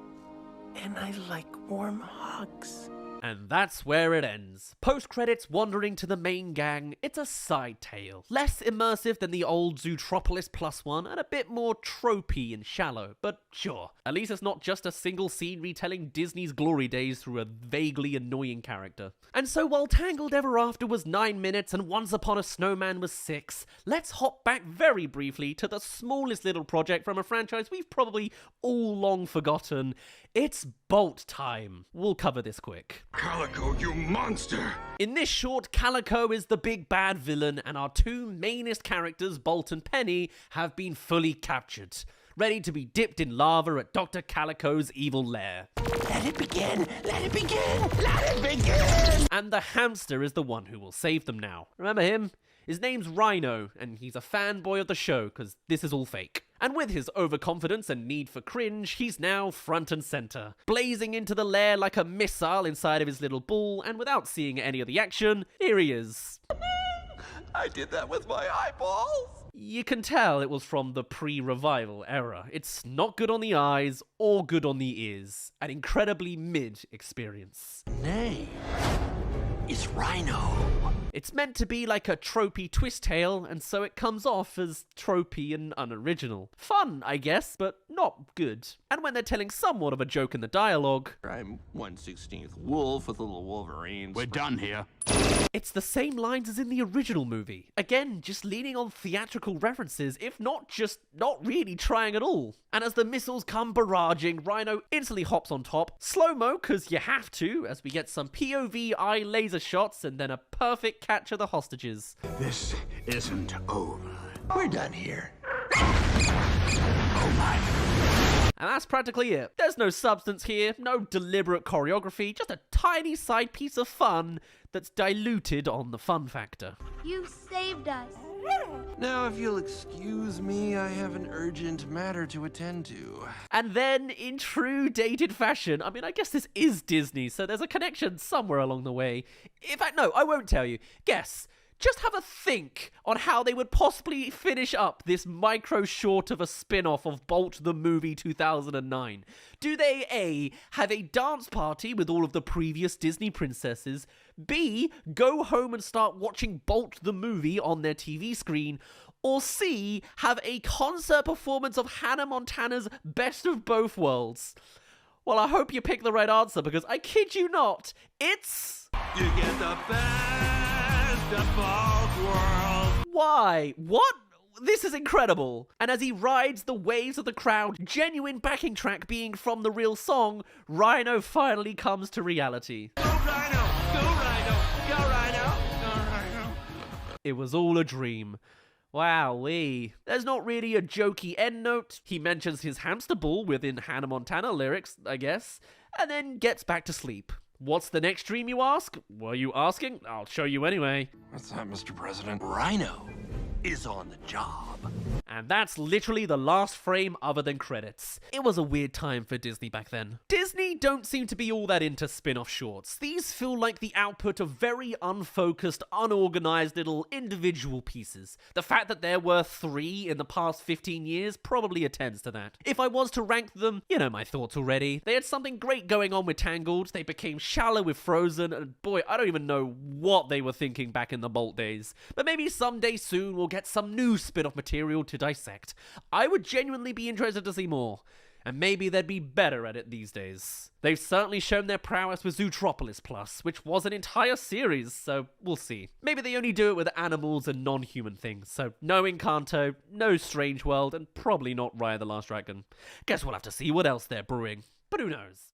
and I like warm hugs. And that's where it ends. Post-credits wandering to the main gang, it's a side tale. Less immersive than the old Zootropolis Plus one, and a bit more tropey and shallow, but sure. At least it's not just a single scene retelling Disney's glory days through a vaguely annoying character. And so while Tangled Ever After was 9 minutes and Once Upon a Snowman was 6, let's hop back very briefly to the smallest little project from a franchise we've probably all long forgotten. It's Bolt time. We'll cover this quick. Calico, you monster! In this short, Calico is the big bad villain, and our two mainest characters, Bolt and Penny, have been fully captured, ready to be dipped in lava at Dr. Calico's evil lair. Let it begin! Let it begin! Let it begin! And the hamster is the one who will save them now. Remember him? His name's Rhino, and he's a fanboy of the show, because this is all fake. And with his overconfidence and need for cringe, he's now front and center, blazing into the lair like a missile inside of his little ball, and without seeing any of the action, here he is. I did that with my eyeballs! You can tell it was from the pre-revival era. It's not good on the eyes or good on the ears. An incredibly mid experience. Nay, it's Rhino. It's meant to be like a tropey twist tale, and so it comes off as tropey and unoriginal. Fun, I guess, but not good. And when they're telling somewhat of a joke in the dialogue, I'm 1/16th wolf with little wolverines. We're done here. It's the same lines as in the original movie. Again, just leaning on theatrical references, if not just not really trying at all. And as the missiles come barraging, Rhino instantly hops on top. Slow-mo, because you have to, as we get some POV eye laser shots and then a perfect catch of the hostages. This isn't over. We're done here. Oh my. And that's practically it. There's no substance here, no deliberate choreography, just a tiny side piece of fun that's diluted on the fun factor. You saved us. Now, if you'll excuse me, I have an urgent matter to attend to. And then, in true dated fashion, I mean, I guess this is Disney, so there's a connection somewhere along the way. In fact, no, I won't tell you. Guess. Just have a think on how they would possibly finish up this micro short of a spin-off of Bolt the Movie 2009. Do they A, have a dance party with all of the previous Disney princesses, B, go home and start watching Bolt the Movie on their TV screen, or C, have a concert performance of Hannah Montana's Best of Both Worlds? Well, I hope you pick the right answer, because I kid you not, it's... You get the best of both worlds. Why? What? This is incredible. And as he rides the waves of the crowd, genuine backing track being from the real song, Rhino finally comes to reality. Go Rhino! Go Rhino! Go Rhino! Go Rhino! It was all a dream. Wowee. There's not really a jokey end note. He mentions his hamster ball within Hannah Montana lyrics, I guess, and then gets back to sleep. What's the next dream, you ask? Were you asking? I'll show you anyway. What's that, Mr. President? Rhino is on the job. job. And that's literally the last frame other than credits. It was a weird time for Disney back then. Disney don't seem to be all that into spin-off shorts. These feel like the output of very unfocused, unorganized little individual pieces. The fact that there were 3 in the past 15 years probably attends to that. If I was to rank them, you know my thoughts already. They had something great going on with Tangled, they became shallow with Frozen, and boy, I don't even know what they were thinking back in the Bolt days. But maybe someday soon we'll get some new spin-off material to dissect. I would genuinely be interested to see more. And maybe they'd be better at it these days. They've certainly shown their prowess with Zootropolis Plus, which was an entire series, so we'll see. Maybe they only do it with animals and non-human things, so no Encanto, no Strange World, and probably not Raya the Last Dragon. Guess we'll have to see what else they're brewing, but who knows?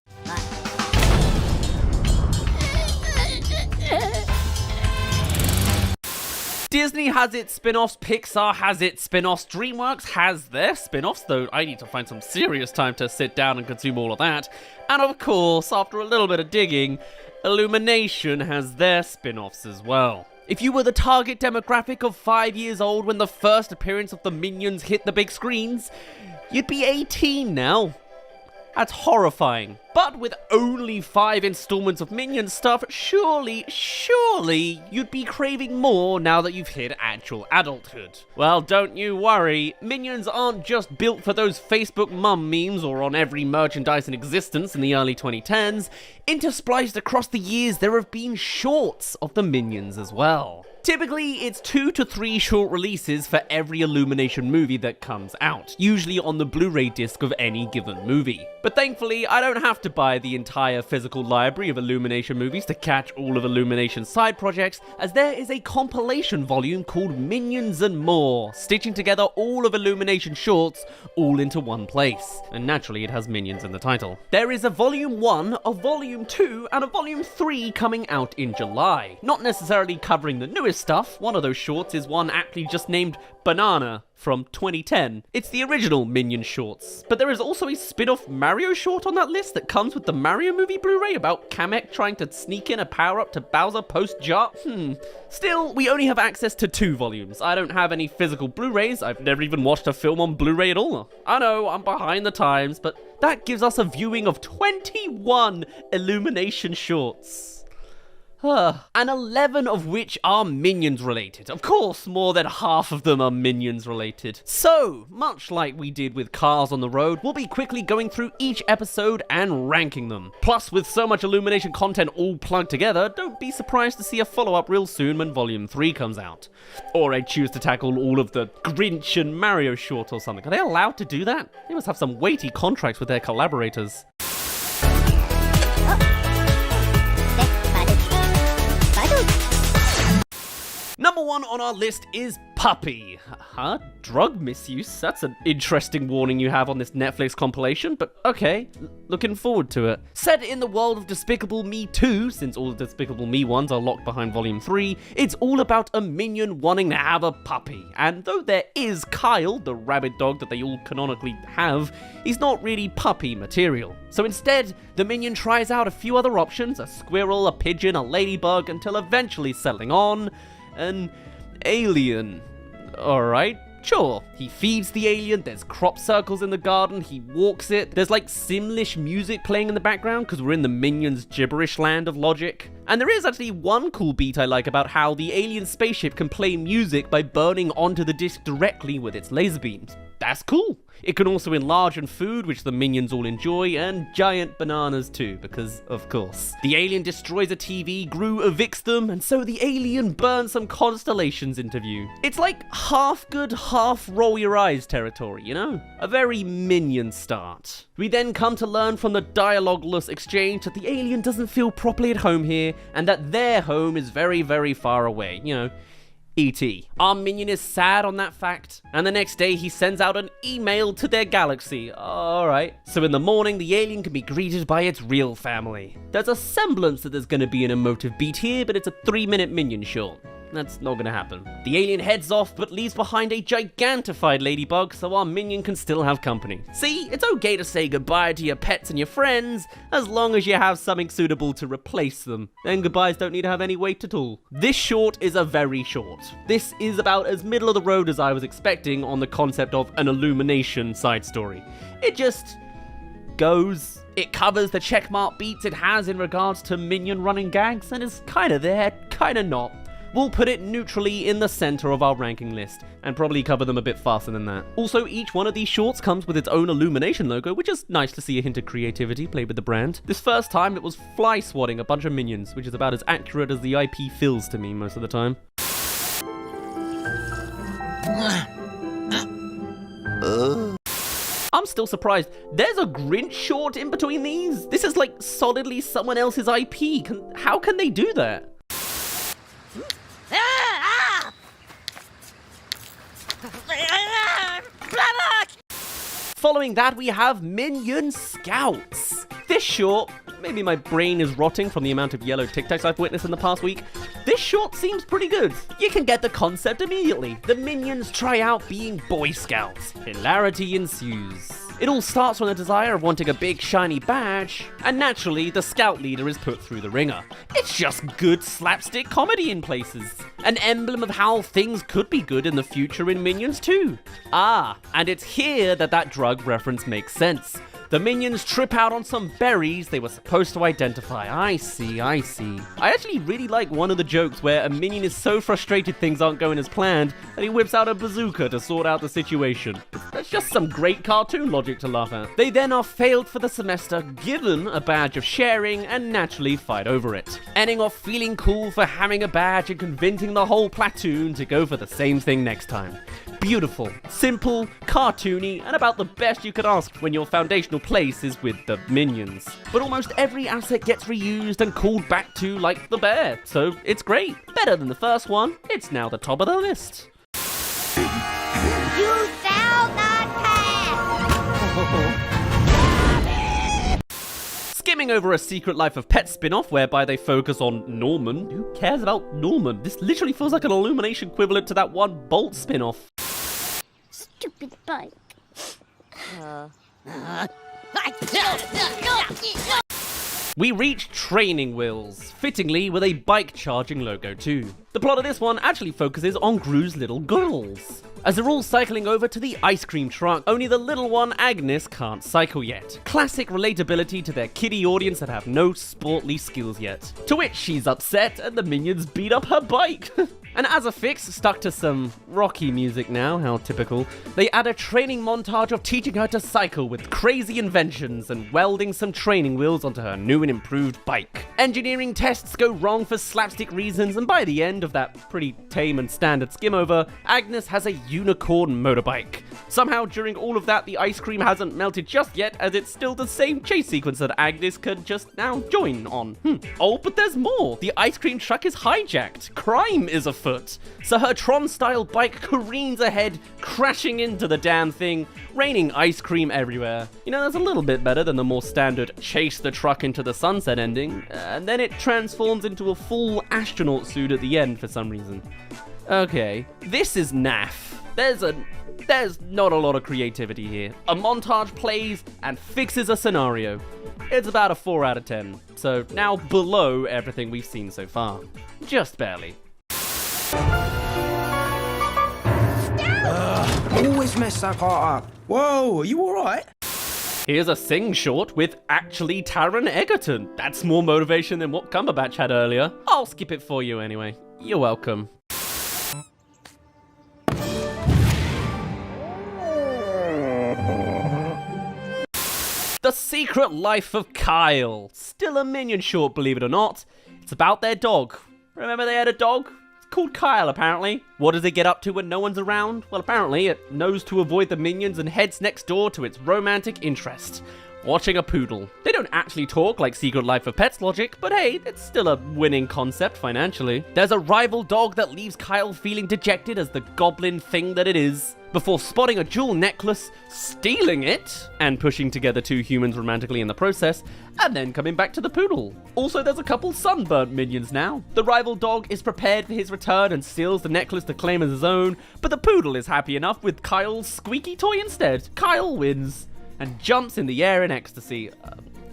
Disney has its spin-offs, Pixar has its spin-offs, DreamWorks has their spin-offs, though I need to find some serious time to sit down and consume all of that. And of course, after a little bit of digging, Illumination has their spin-offs as well. If you were the target demographic of 5 years old when the first appearance of the Minions hit the big screens, you'd be 18 now. That's horrifying. But with only 5 installments of Minions stuff, surely you'd be craving more now that you've hit actual adulthood. Well, don't you worry, Minions aren't just built for those Facebook mum memes or on every merchandise in existence in the early 2010s. Interspliced across the years, there have been shorts of the Minions as well. Typically, it's 2 to 3 short releases for every Illumination movie that comes out, usually on the Blu-ray disc of any given movie. But thankfully, I don't have to buy the entire physical library of Illumination movies to catch all of Illumination's side projects, as there is a compilation volume called Minions and More, stitching together all of Illumination shorts all into one place. And naturally, it has Minions in the title. There is a Volume 1, a Volume 2, and a Volume 3 coming out in July. Not necessarily covering the newest stuff. One of those shorts is one aptly just named Banana from 2010. It's the original Minion shorts. But there is also a spin-off Mario short on that list that comes with the Mario movie Blu-ray about Kamek trying to sneak in a power-up to Bowser post-jar. Still, we only have access to 2 volumes. I don't have any physical Blu-rays. I've never even watched a film on Blu-ray at all. I know, I'm behind the times, but that gives us a viewing of 21 Illumination shorts. And 11 of which are Minions related. Of course, more than half of them are Minions related. So, much like we did with Cars on the Road, we'll be quickly going through each episode and ranking them. Plus, with so much Illumination content all plugged together, don't be surprised to see a follow-up real soon when Volume 3 comes out. Or I choose to tackle all of the Grinch and Mario short or something. Are they allowed to do that? They must have some weighty contracts with their collaborators. Number 1 on our list is Puppy. Drug misuse? That's an interesting warning you have on this Netflix compilation, but okay, looking forward to it. Set in the world of Despicable Me 2, since all the Despicable Me ones are locked behind Volume 3, it's all about a minion wanting to have a puppy. And though there is Kyle, the rabid dog that they all canonically have, he's not really puppy material. So instead, the minion tries out a few other options, a squirrel, a pigeon, a ladybug, until eventually settling on an alien. Alright, sure. He feeds the alien, there's crop circles in the garden, he walks it, there's like Simlish music playing in the background because we're in the Minions gibberish land of logic. And there is actually one cool beat I like about how the alien spaceship can play music by burning onto the disc directly with its laser beams. That's cool. It can also enlarge on food, which the Minions all enjoy, and giant bananas too, because of course. The alien destroys a TV, Gru evicts them, and so the alien burns some constellations into view. It's like half good, half roll your eyes territory, you know? A very Minion start. We then come to learn from the dialogueless exchange that the alien doesn't feel properly at home here, and that their home is very, very far away, you know. E.T. Our minion is sad on that fact, and the next day he sends out an email to their galaxy. Alright. So in the morning, the alien can be greeted by its real family. There's a semblance that there's going to be an emotive beat here, but it's a 3-minute minion short. that's not gonna happen. The alien heads off, but leaves behind a gigantified ladybug, so our minion can still have company. See, it's okay to say goodbye to your pets and your friends, as long as you have something suitable to replace them. Then goodbyes don't need to have any weight at all. This short is a very short. This is about as middle of the road as I was expecting on the concept of an Illumination side story. It just goes. It covers the checkmark beats it has in regards to minion running gags, and is kinda there, kinda not. We'll put it neutrally in the center of our ranking list, and probably cover them a bit faster than that. Also, each one of these shorts comes with its own Illumination logo, which is nice to see a hint of creativity played with the brand. This first time, it was fly swatting a bunch of minions, which is about as accurate as the IP feels to me most of the time. I'm still surprised. There's a Grinch short in between these? This is like solidly someone else's IP. How can they do that? Following that, we have Minion Scouts. This short, maybe my brain is rotting from the amount of yellow Tic Tacs I've witnessed in the past week. This short seems pretty good. You can get the concept immediately. The minions try out being Boy Scouts. Hilarity ensues. It all starts from the desire of wanting a big shiny badge, and naturally the scout leader is put through the ringer. It's just good slapstick comedy in places. An emblem of how things could be good in the future in Minions 2. And it's here that drug reference makes sense. The minions trip out on some berries they were supposed to identify. I see. I actually really like one of the jokes where a minion is so frustrated things aren't going as planned that he whips out a bazooka to sort out the situation. That's just some great cartoon logic to laugh at. They then are failed for the semester, given a badge of sharing, and naturally fight over it. Ending off feeling cool for having a badge and convincing the whole platoon to go for the same thing next time. Beautiful, simple, cartoony, and about the best you could ask when your foundational place is with the minions. But almost every asset gets reused and called back to like the bear, so it's great. Better than the first one, it's now the top of the list. You shall not pass! Skimming over a Secret Life of Pets spin-off whereby they focus on Norman. Who cares about Norman? This literally feels like an Illumination equivalent to that one Bolt spin-off. Stupid bike. We reach Training Wheels, fittingly with a bike charging logo too. The plot of this one actually focuses on Gru's little girls, as they're all cycling over to the ice cream truck, only the little one, Agnes, can't cycle yet. Classic relatability to their kiddie audience that have no sportly skills yet. To which she's upset and the minions beat up her bike. And as a fix, stuck to some rocky music now, how typical, they add a training montage of teaching her to cycle with crazy inventions and welding some training wheels onto her new and improved bike. Engineering tests go wrong for slapstick reasons, and by the end of that pretty tame and standard skim over, Agnes has a unicorn motorbike. Somehow during all of that, the ice cream hasn't melted just yet, as it's still the same chase sequence that Agnes could just now join on. Oh, but there's more! The ice cream truck is hijacked. Crime is afoot. So her Tron-style bike careens ahead, crashing into the damn thing, raining ice cream everywhere. You know, that's a little bit better than the more standard chase the truck into the sunset ending, and then it transforms into a full astronaut suit at the end for some reason. Okay, this is naff. There's not a lot of creativity here. A montage plays and fixes a scenario. It's about a 4 out of 10, so now below everything we've seen so far. Just barely. Always mess that part up. Whoa, are you alright? Here's a Sing short with actually Taron Egerton. That's more motivation than what Cumberbatch had earlier. I'll skip it for you anyway. You're welcome. The Secret Life of Kyle. Still a minion short, believe it or not. It's about their dog. Remember they had a dog? It's called Kyle, apparently. What does it get up to when no one's around? Well, apparently it knows to avoid the minions and heads next door to its romantic interest. Watching a poodle. They don't actually talk like Secret Life of Pets logic, but hey, it's still a winning concept financially. There's a rival dog that leaves Kyle feeling dejected as the goblin thing that it is. before spotting a jewel necklace, stealing it, and pushing together two humans romantically in the process, and then coming back to the poodle. Also, there's a couple sunburnt minions now. The rival dog is prepared for his return and steals the necklace to claim as his own, but the poodle is happy enough with Kyle's squeaky toy instead. Kyle wins and jumps in the air in ecstasy.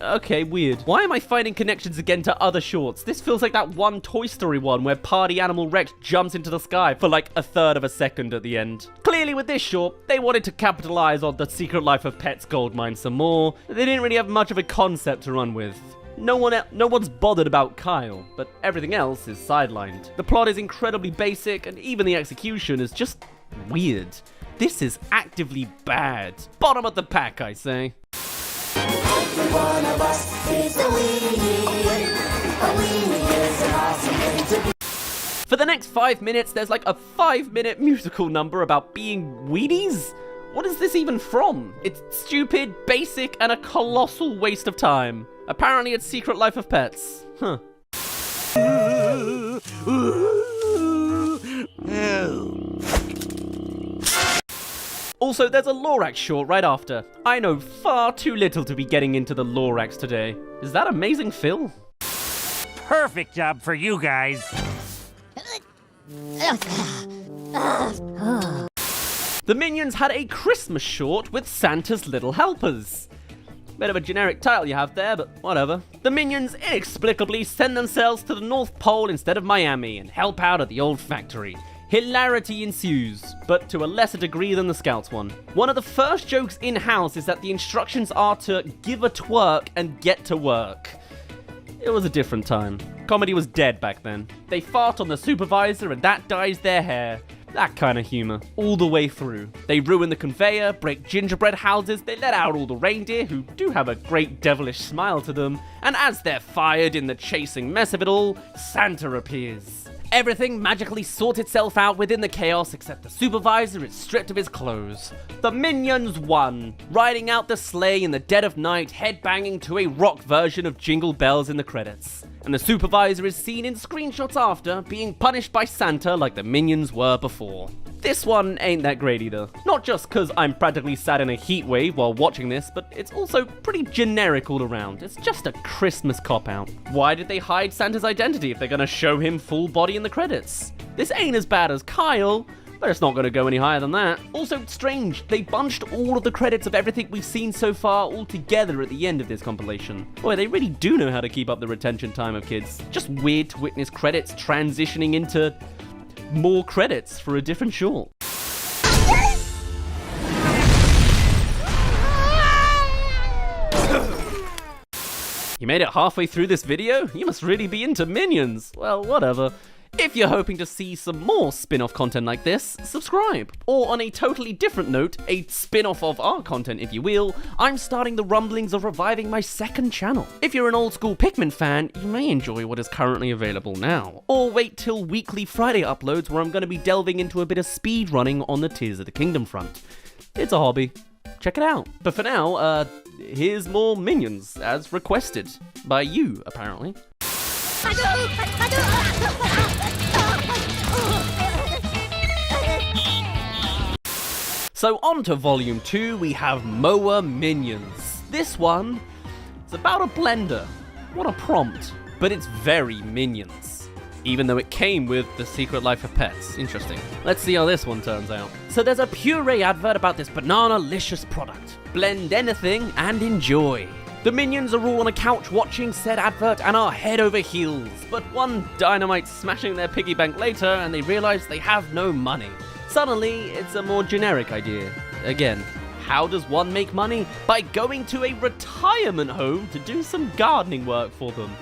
Okay, weird. Why am I finding connections again to other shorts? This feels like that one Toy Story one where Party Animal Rex jumps into the sky for like a third of a second at the end. Clearly with this short, they wanted to capitalize on the Secret Life of Pets goldmine some more. They didn't really have much of a concept to run with. No one's bothered about Kyle, but everything else is sidelined. The plot is incredibly basic, and even the execution is just weird. This is actively bad. Bottom of the pack, I say. Every one of us is a weenie. A weenie is an awesome thing to be. For the next 5 minutes, there's like a 5-minute musical number about being weenies? What is this even from? It's stupid, basic, and a colossal waste of time. Apparently it's Secret Life of Pets. Huh. Also, there's a Lorax short right after. I know far too little to be getting into the Lorax today. Is that amazing, Phil? Perfect job for you guys. The Minions had a Christmas short with Santa's Little Helpers. Bit of a generic title you have there, but whatever. The Minions inexplicably send themselves to the North Pole instead of Miami and help out at the old factory. Hilarity ensues, but to a lesser degree than the Scouts one. One of the first jokes in-house is that the instructions are to give a twerk and get to work. It was a different time. Comedy was dead back then. They fart on the supervisor and that dyes their hair. That kind of humor, all the way through. They ruin the conveyor, break gingerbread houses, they let out all the reindeer, who do have a great devilish smile to them, and as they're fired in the chasing mess of it all, Santa appears. Everything magically sorts itself out within the chaos except the supervisor is stripped of his clothes. The Minions won, riding out the sleigh in the dead of night, headbanging to a rock version of Jingle Bells in the credits. And the supervisor is seen in screenshots after, being punished by Santa like the Minions were before. This one ain't that great either. Not just because I'm practically sat in a heat wave while watching this, but it's also pretty generic all around. It's just a Christmas cop-out. Why did they hide Santa's identity if they're gonna show him full body in the credits? This ain't as bad as Kyle, but it's not gonna go any higher than that. Also, strange, they bunched all of the credits of everything we've seen so far all together at the end of this compilation. Boy, they really do know how to keep up the retention time of kids. Just weird to witness credits transitioning into more credits for a different short. You made it halfway through this video? You must really be into Minions. Well, whatever. If you're hoping to see some more spin-off content like this, subscribe. Or on a totally different note, a spin-off of our content if you will, I'm starting the rumblings of reviving my second channel. If you're an old school Pikmin fan, you may enjoy what is currently available now. Or wait till weekly Friday uploads where I'm going to be delving into a bit of speed running on the Tears of the Kingdom front. It's a hobby. Check it out. But for now, here's more Minions, as requested. By you, apparently. So on to Volume 2, we have Moa Minions. This one, it's about a blender. What a prompt. But it's very Minions. Even though it came with The Secret Life of Pets. Interesting. Let's see how this one turns out. So there's a puree advert about this banana-licious product. Blend anything and enjoy. The Minions are all on a couch watching said advert and are head over heels, but one dynamite's smashing their piggy bank later and they realize they have no money. Suddenly, it's a more generic idea. Again, how does one make money? By going to a retirement home to do some gardening work for them.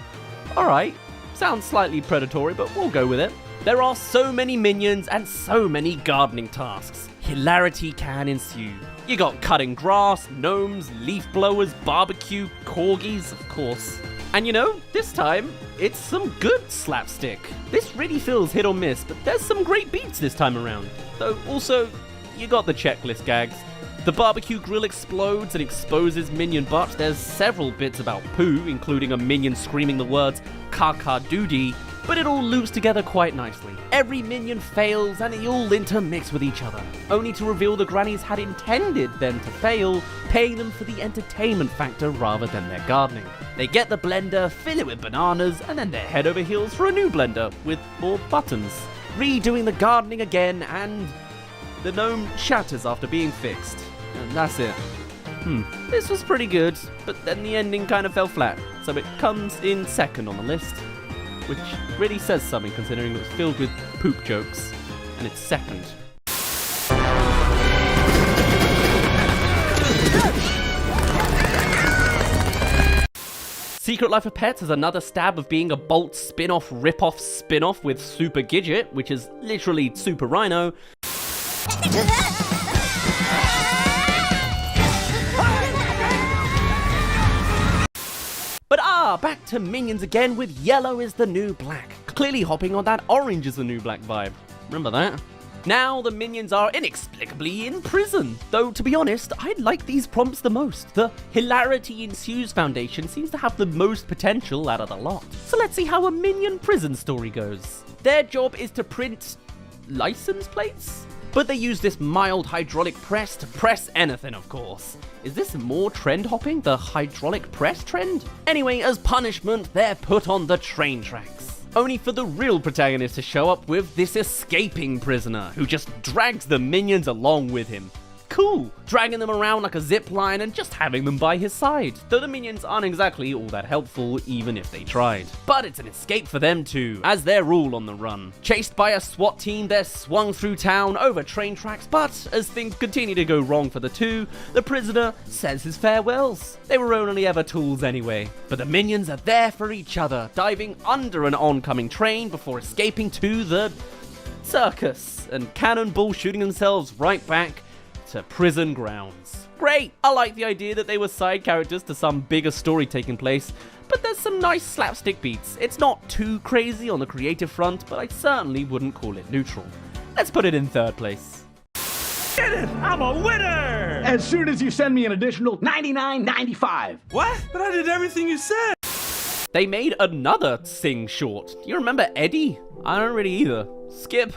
Alright, sounds slightly predatory, but we'll go with it. There are so many Minions and so many gardening tasks. Hilarity can ensue. You got cutting grass, gnomes, leaf blowers, barbecue, corgis, of course. And you know, this time, it's some good slapstick. This really feels hit or miss, but there's some great beats this time around. Though also, you got the checklist gags. The barbecue grill explodes and exposes Minion butt. There's several bits about poo, including a Minion screaming the words "caca-doody," but it all loops together quite nicely. Every minion fails and they all intermix with each other, only to reveal the grannies had intended them to fail, paying them for the entertainment factor rather than their gardening. They get the blender, fill it with bananas, and then they're head over heels for a new blender with more buttons, redoing the gardening again, and the gnome shatters after being fixed. And that's it. This was pretty good, but then the ending kind of fell flat, so it comes in second on the list, which really says something considering it was filled with poop jokes, and it's second. Secret Life of Pets is another stab of being a Bolt spin-off rip-off spin-off with Super Gidget, which is literally Super Rhino. But back to Minions again with yellow is the new black. Clearly hopping on that orange is the new black vibe. Remember that? Now the Minions are inexplicably in prison. Though, to be honest, I like these prompts the most. The Hilarity Ensues Foundation seems to have the most potential out of the lot. So let's see how a Minion prison story goes. Their job is to print license plates? But they use this mild hydraulic press to press anything, of course. Is this more trend hopping, the hydraulic press trend? Anyway, as punishment, they're put on the train tracks, only for the real protagonist to show up with this escaping prisoner, who just drags the minions along with him. Cool, dragging them around like a zip line and just having them by his side, though the minions aren't exactly all that helpful even if they tried. But it's an escape for them too, as they're all on the run. Chased by a SWAT team, they're swung through town over train tracks, but as things continue to go wrong for the two, the prisoner says his farewells. They were only ever tools anyway, but the minions are there for each other, diving under an oncoming train before escaping to the circus and cannonball shooting themselves right back to prison grounds. Great! I like the idea that they were side characters to some bigger story taking place, but there's some nice slapstick beats. It's not too crazy on the creative front, but I certainly wouldn't call it neutral. Let's put it in third place. Get it! I'm a winner! As soon as you send me an additional $99.95. What? But I did everything you said! They made another Sing short. Do you remember Eddie? I don't really either. Skip.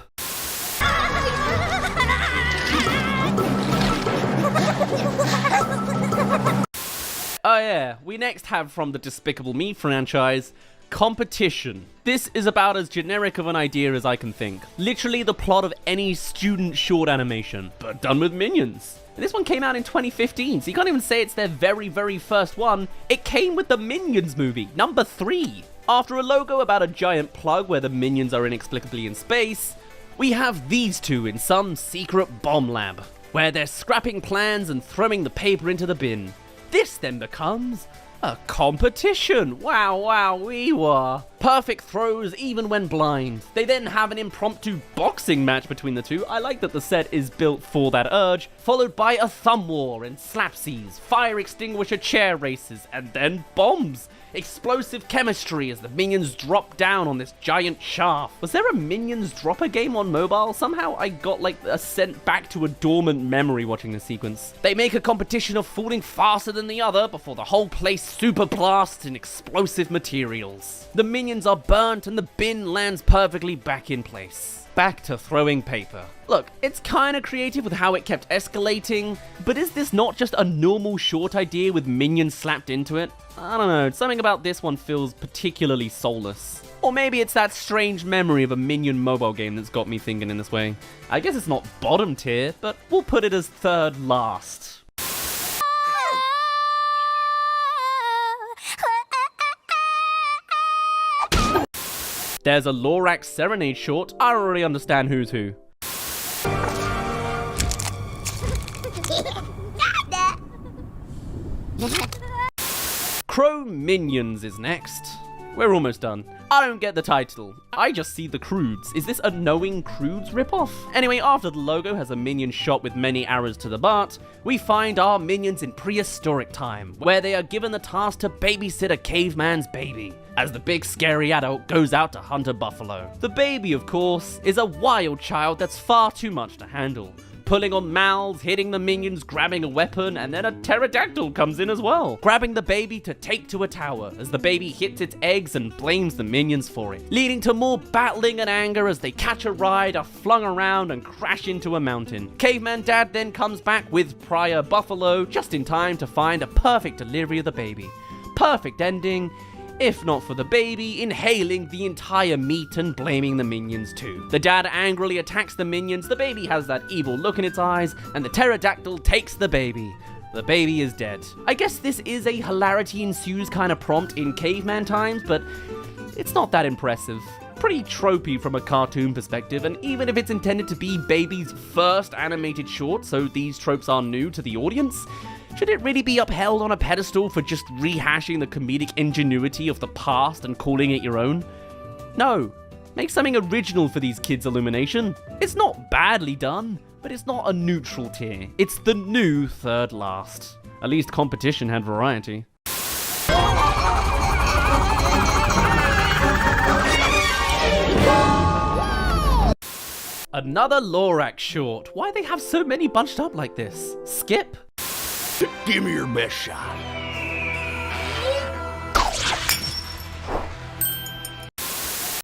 Oh yeah, we next have from the Despicable Me franchise, Competition. This is about as generic of an idea as I can think. Literally the plot of any student short animation, but done with minions. And this one came out in 2015, so you can't even say it's their very first one. It came with the Minions movie, number 3. After a logo about a giant plug where the minions are inexplicably in space, we have these two in some secret bomb lab, where they're scrapping plans and throwing the paper into the bin. This then becomes a competition. Wow. Perfect throws even when blind. They then have an impromptu boxing match between the two. I like that the set is built for that urge, followed by a thumb war and slapsies, fire extinguisher chair races, and then bombs. Explosive chemistry as the minions drop down on this giant shaft. Was there a Minions Dropper game on mobile? Somehow I got like a sent back to a dormant memory watching this sequence. They make a competition of falling faster than the other before the whole place super blasts in explosive materials. The minions are burnt and the bin lands perfectly back in place. Back to throwing paper. Look, it's kind of creative with how it kept escalating, but is this not just a normal short idea with minions slapped into it? I don't know, something about this one feels particularly soulless. Or maybe it's that strange memory of a Minion mobile game that's got me thinking in this way. I guess it's not bottom tier, but we'll put it as third last. There's a Lorax Serenade short. I don't really understand who's who. Crow Minions is next. We're almost done. I don't get the title. I just see the Croods. Is this a Knowing Croods ripoff? Anyway, after the logo has a minion shot with many arrows to the butt, we find our minions in prehistoric time, where they are given the task to babysit a caveman's baby, as the big scary adult goes out to hunt a buffalo. The baby, of course, is a wild child that's far too much to handle, pulling on mouths, hitting the minions, grabbing a weapon, and then a pterodactyl comes in as well, grabbing the baby to take to a tower as the baby hits its eggs and blames the minions for it, leading to more battling and anger as they catch a ride, are flung around, and crash into a mountain. Caveman Dad then comes back with Prior Buffalo just in time to find a perfect delivery of the baby. Perfect ending, if not for the baby inhaling the entire meat and blaming the minions too. The dad angrily attacks the minions, the baby has that evil look in its eyes, and the pterodactyl takes the baby. The baby is dead. I guess this is a hilarity ensues kind of prompt in caveman times, but it's not that impressive. Pretty tropey from a cartoon perspective, and even if it's intended to be baby's first animated short, so these tropes are new to the audience, should it really be upheld on a pedestal for just rehashing the comedic ingenuity of the past and calling it your own? No. Make something original for these kids, Illumination. It's not badly done, but it's not a neutral tier. It's the new third last. At least competition had variety. Another Lorax short. Why they have so many bunched up like this? Skip? Give me your best shot.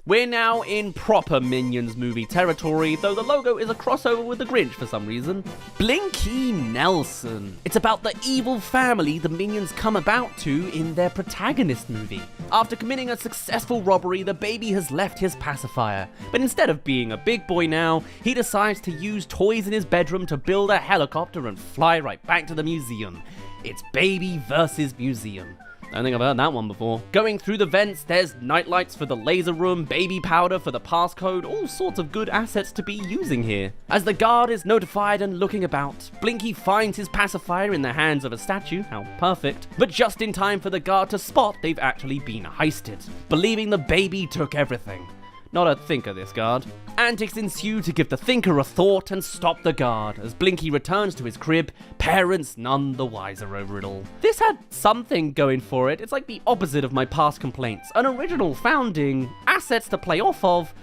We're now in proper Minions movie territory, though the logo is a crossover with the Grinch for some reason. Blinky Nelson. It's about the evil family the Minions come about to in their protagonist movie. After committing a successful robbery, the baby has left his pacifier, but instead of being a big boy now, he decides to use toys in his bedroom to build a helicopter and fly right back to the museum. It's Baby versus Museum. I don't think I've heard that one before. Going through the vents, there's nightlights for the laser room, baby powder for the passcode, all sorts of good assets to be using here. As the guard is notified and looking about, Blinky finds his pacifier in the hands of a statue, how perfect, but just in time for the guard to spot they've actually been heisted, believing the baby took everything. Not a thinker, this guard. Antics ensue to give the thinker a thought and stop the guard. As Blinky returns to his crib, parents none the wiser over it all. This had something going for it. It's like the opposite of my past complaints. An original founding, assets to play off of,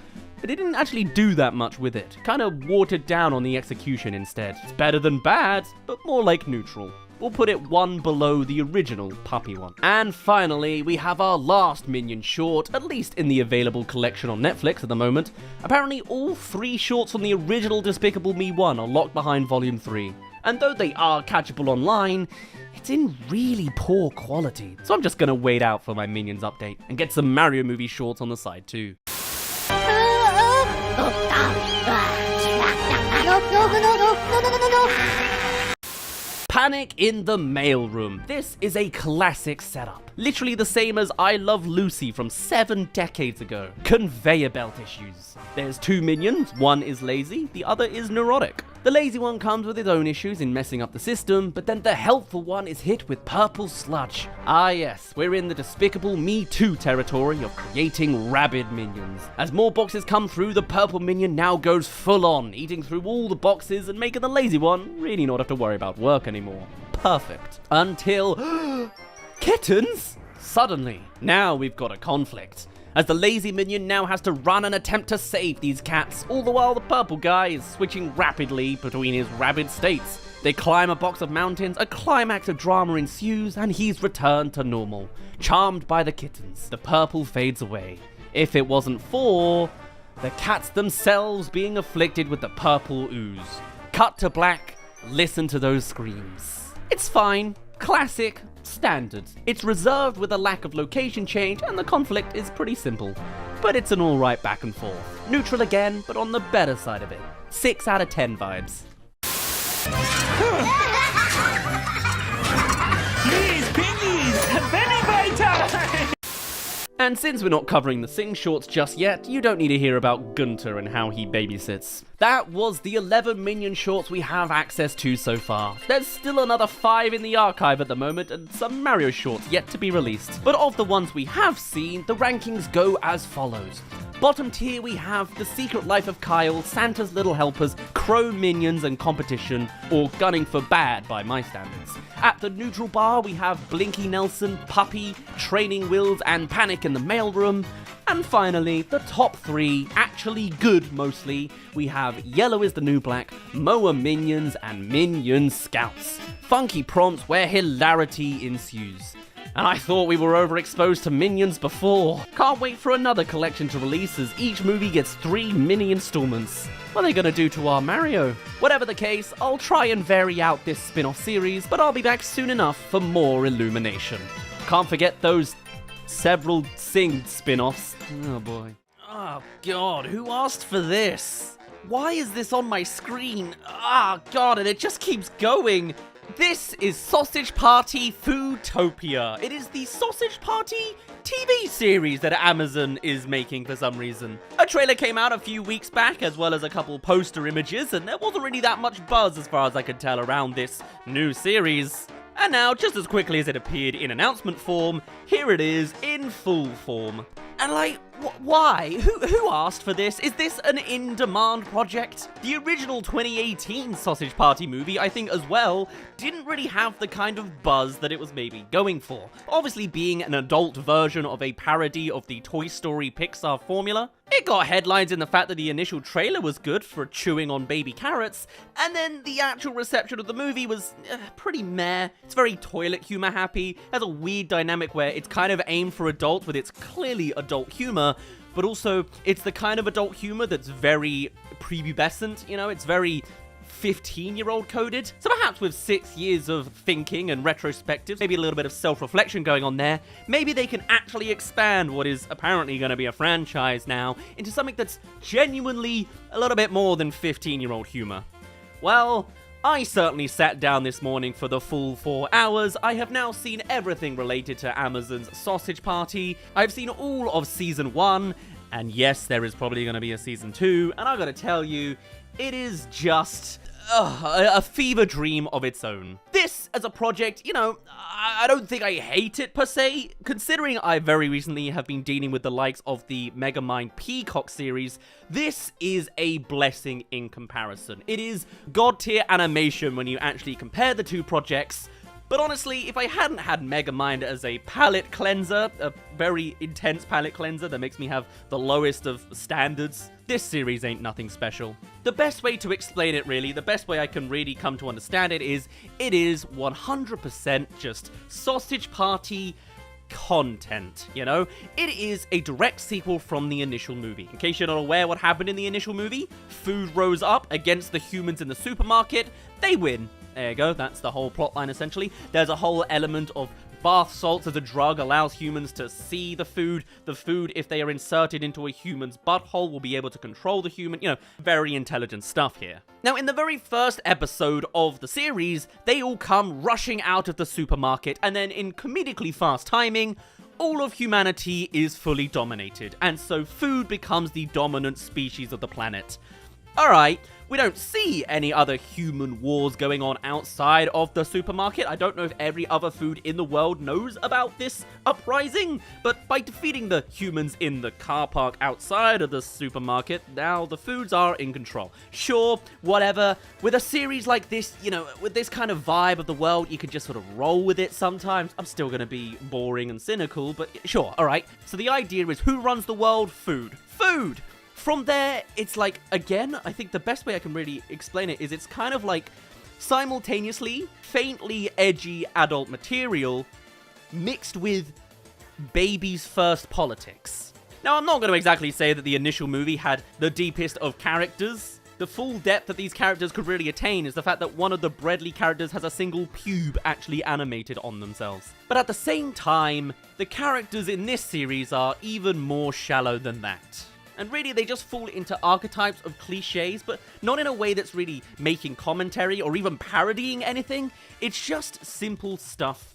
but it didn't actually do that much with it. Kind of watered down on the execution instead. It's better than bad, but more like neutral. We'll put it one below the original puppy one. And finally, we have our last Minion short, at least in the available collection on Netflix at the moment. Apparently all 3 shorts from the original Despicable Me 1 are locked behind Volume 3. And though they are catchable online, it's in really poor quality. So I'm just gonna wait out for my Minions update and get some Mario movie shorts on the side too. Panic in the mailroom. This is a classic setup. Literally the same as I Love Lucy from 7 decades ago. Conveyor belt issues. There's 2 minions, one is lazy, the other is neurotic. The lazy one comes with its own issues in messing up the system, but then the helpful one is hit with purple sludge. Ah yes, we're in the Despicable Me 2 territory of creating rabid minions. As more boxes come through, the purple minion now goes full on, eating through all the boxes and making the lazy one really not have to worry about work anymore. Perfect. Until... kittens? Suddenly, now we've got a conflict, as the lazy minion now has to run and attempt to save these cats, all the while the purple guy is switching rapidly between his rabid states. They climb a box of mountains, a climax of drama ensues, and he's returned to normal. Charmed by the kittens, the purple fades away. If it wasn't for the cats themselves being afflicted with the purple ooze. Cut to black, listen to those screams. It's fine, classic, standard. It's reserved with a lack of location change, and the conflict is pretty simple. But it's an alright back and forth. Neutral again, but on the better side of it. 6 out of 10 vibes. Please, piggies! Benny Bite time! And since we're not covering the Sing shorts just yet, you don't need to hear about Gunter and how he babysits. That was the 11 Minion shorts we have access to so far. There's still another 5 in the archive at the moment and some Mario shorts yet to be released. But of the ones we have seen, the rankings go as follows. Bottom tier, we have The Secret Life of Kyle, Santa's Little Helpers, Crow Minions and Competition, or Gunning for Bad by my standards. At the neutral bar, we have Blinky Nelson, Puppy, Training Wheels, and Panic in the Mailroom. And finally, the top 3, actually good mostly, we have Yellow is the New Black, Moa Minions, and Minion Scouts. Funky prompts where hilarity ensues. And I thought we were overexposed to Minions before. Can't wait for another collection to release as each movie gets 3 mini installments. What are they gonna do to our Mario? Whatever the case, I'll try and vary out this spin-off series, but I'll be back soon enough for more illumination. Can't forget those several Sing spin-offs. Oh boy. Oh god, who asked for this? Why is this on my screen? Ah god, and it just keeps going. This is Sausage Party Foodtopia. It is the Sausage Party TV series that Amazon is making for some reason. A trailer came out a few weeks back, as well as a couple poster images, and there wasn't really that much buzz as far as I could tell around this new series. And now, just as quickly as it appeared in announcement form, here it is in full form. And like, why? Who asked for this? Is this an in-demand project? The original 2018 Sausage Party movie, I think as well, didn't really have the kind of buzz that it was maybe going for. Obviously being an adult version of a parody of the Toy Story Pixar formula. It got headlines in the fact that the initial trailer was good for chewing on baby carrots, and then the actual reception of the movie was pretty meh. It's very toilet humor happy, has a weird dynamic where it's kind of aimed for adults with its clearly adult humor, but also it's the kind of adult humor that's very prepubescent, you know, it's very 15-year-old coded. So perhaps with 6 years of thinking and retrospective, maybe a little bit of self-reflection going on there, maybe they can actually expand what is apparently going to be a franchise now into something that's genuinely a little bit more than 15-year-old humor. Well, I certainly sat down this morning for the full 4 hours. I have now seen everything related to Amazon's Sausage Party. I've seen all of Season 1, and yes, there is probably going to be a Season 2, and I gotta tell you, it is just a fever dream of its own. This, as a project, you know, I don't think I hate it per se, considering I very recently have been dealing with the likes of the Megamind Peacock series. This is a blessing in comparison. It is god-tier animation when you actually compare the two projects. But honestly, if I hadn't had Megamind as a palate cleanser, a very intense palate cleanser that makes me have the lowest of standards, this series ain't nothing special. The best way to explain it really, the best way I can really come to understand it is 100% just Sausage Party content, you know? It is a direct sequel from the initial movie. In case you're not aware what happened in the initial movie, food rose up against the humans in the supermarket, they win. There you go, that's the whole plotline essentially. There's a whole element of bath salts as a drug allows humans to see the food. The food, if they are inserted into a human's butthole, will be able to control the human. You know, very intelligent stuff here. Now, in the very first episode of the series, they all come rushing out of the supermarket, and then in comedically fast timing, all of humanity is fully dominated, and so food becomes the dominant species of the planet. Alright, we don't see any other human wars going on outside of the supermarket. I don't know if every other food in the world knows about this uprising, but by defeating the humans in the car park outside of the supermarket, now the foods are in control. Sure, whatever. With a series like this, you know, with this kind of vibe of the world, you can just sort of roll with it sometimes. I'm still gonna be boring and cynical, but sure, alright. So the idea is, who runs the world? Food. Food! From there, it's like, again, I think the best way I can really explain it is it's kind of like simultaneously faintly edgy adult material mixed with baby's first politics. Now, I'm not going to exactly say that the initial movie had the deepest of characters. The full depth that these characters could really attain is the fact that one of the Bradley characters has a single pube actually animated on themselves. But at the same time, the characters in this series are even more shallow than that. And really, they just fall into archetypes of cliches, but not in a way that's really making commentary or even parodying anything. It's just simple stuff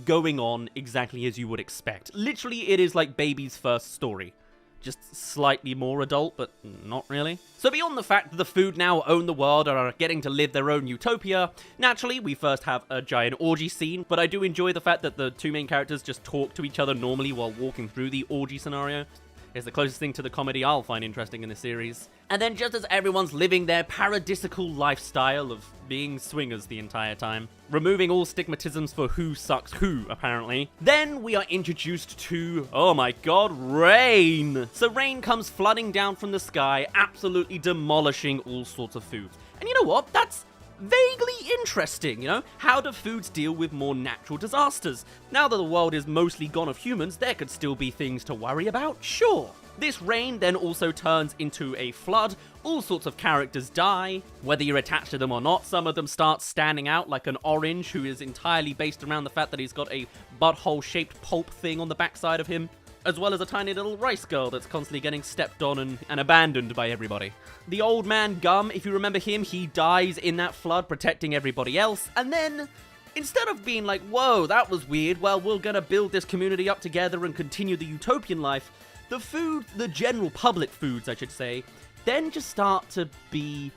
going on exactly as you would expect. Literally, it is like baby's first story. Just slightly more adult, but not really. So beyond the fact that the food now own the world and are getting to live their own utopia, naturally, we first have a giant orgy scene, but I do enjoy the fact that the two main characters just talk to each other normally while walking through the orgy scenario. It's the closest thing to the comedy I'll find interesting in this series. And then just as everyone's living their paradisical lifestyle of being swingers the entire time, removing all stigmatisms for who sucks who, apparently, then we are introduced to, oh my god, rain! So rain comes flooding down from the sky, absolutely demolishing all sorts of food. And you know what? That's vaguely interesting, you know? How do foods deal with more natural disasters? Now that the world is mostly gone of humans, there could still be things to worry about, sure. This rain then also turns into a flood, all sorts of characters die, whether you're attached to them or not. Some of them start standing out, like an orange who is entirely based around the fact that he's got a butthole-shaped pulp thing on the backside of him, as well as a tiny little rice girl that's constantly getting stepped on and abandoned by everybody. The old man Gum, if you remember him, he dies in that flood protecting everybody else, and then instead of being like, whoa, that was weird, well, we're gonna build this community up together and continue the utopian life, the food, the general public foods, I should say, then just start to be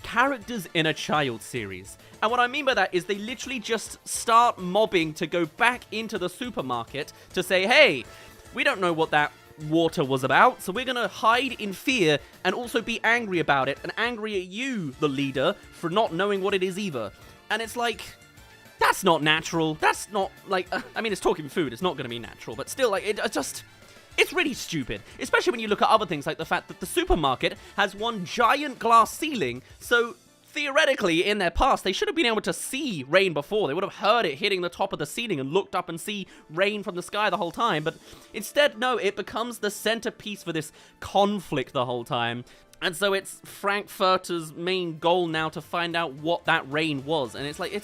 characters in a child series. And what I mean by that is they literally just start mobbing to go back into the supermarket to say, hey, we don't know what that water was about, so we're gonna hide in fear and also be angry about it, and angry at you, the leader, for not knowing what it is either. And it's like, that's not natural. That's not, like, I mean, it's talking food, it's not gonna be natural, but still, like, it's really stupid, especially when you look at other things like the fact that the supermarket has one giant glass ceiling, so theoretically, in their past, they should have been able to see rain before. They would have heard it hitting the top of the ceiling and looked up and see rain from the sky the whole time, but instead, no, it becomes the centerpiece for this conflict the whole time. And so it's Frankfurter's main goal now to find out what that rain was, and it's like,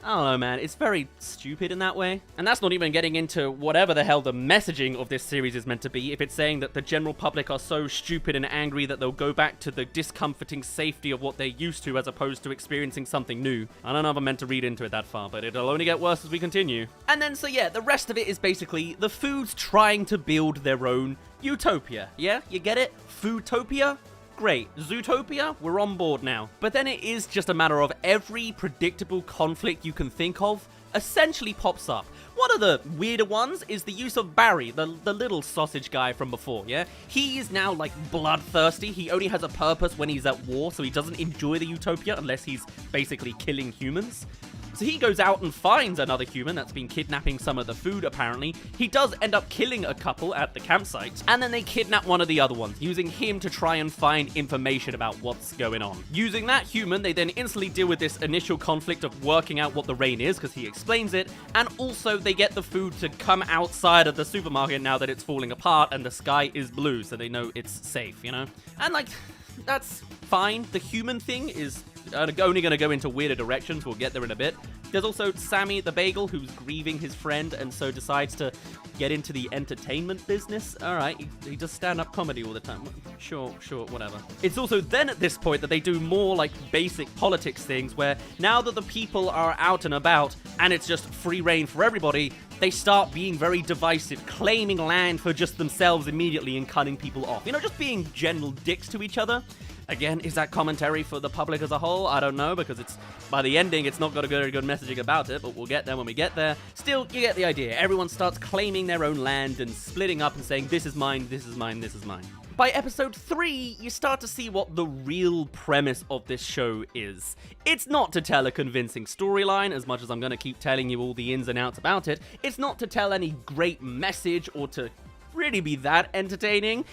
I don't know, man. It's very stupid in that way. And that's not even getting into whatever the hell the messaging of this series is meant to be. If it's saying that the general public are so stupid and angry that they'll go back to the discomforting safety of what they're used to as opposed to experiencing something new. I don't know if I'm meant to read into it that far, but it'll only get worse as we continue. And then, so yeah, the rest of it is basically the foods trying to build their own utopia. Yeah? You get it? Foodtopia? Great. Zootopia? We're on board now. But then it is just a matter of every predictable conflict you can think of essentially pops up. One of the weirder ones is the use of Barry, the little sausage guy from before, yeah? He is now, like, bloodthirsty. He only has a purpose when he's at war, so he doesn't enjoy the utopia unless he's basically killing humans. So he goes out and finds another human that's been kidnapping some of the food, apparently. He does end up killing a couple at the campsite, and then they kidnap one of the other ones, using him to try and find information about what's going on. Using that human, they then instantly deal with this initial conflict of working out what the rain is, because he explains it, and also they get the food to come outside of the supermarket now that it's falling apart and the sky is blue, so they know it's safe, you know? And, like, that's fine. The human thing is only going to go into weirder directions. We'll get there in a bit. There's also Sammy the Bagel, who's grieving his friend and so decides to get into the entertainment business. All right, he does stand-up comedy all the time. Sure, whatever. It's also then at this point that they do more like basic politics things where now that the people are out and about and it's just free reign for everybody, they start being very divisive, claiming land for just themselves immediately and cutting people off. You know, just being general dicks to each other. Again, is that commentary for the public as a whole? I don't know, because it's by the ending, it's not got a very good messaging about it, but we'll get there when we get there. Still, you get the idea. Everyone starts claiming their own land and splitting up and saying, this is mine, this is mine, this is mine. By episode 3, you start to see what the real premise of this show is. It's not to tell a convincing storyline, as much as I'm going to keep telling you all the ins and outs about it. It's not to tell any great message or to really be that entertaining.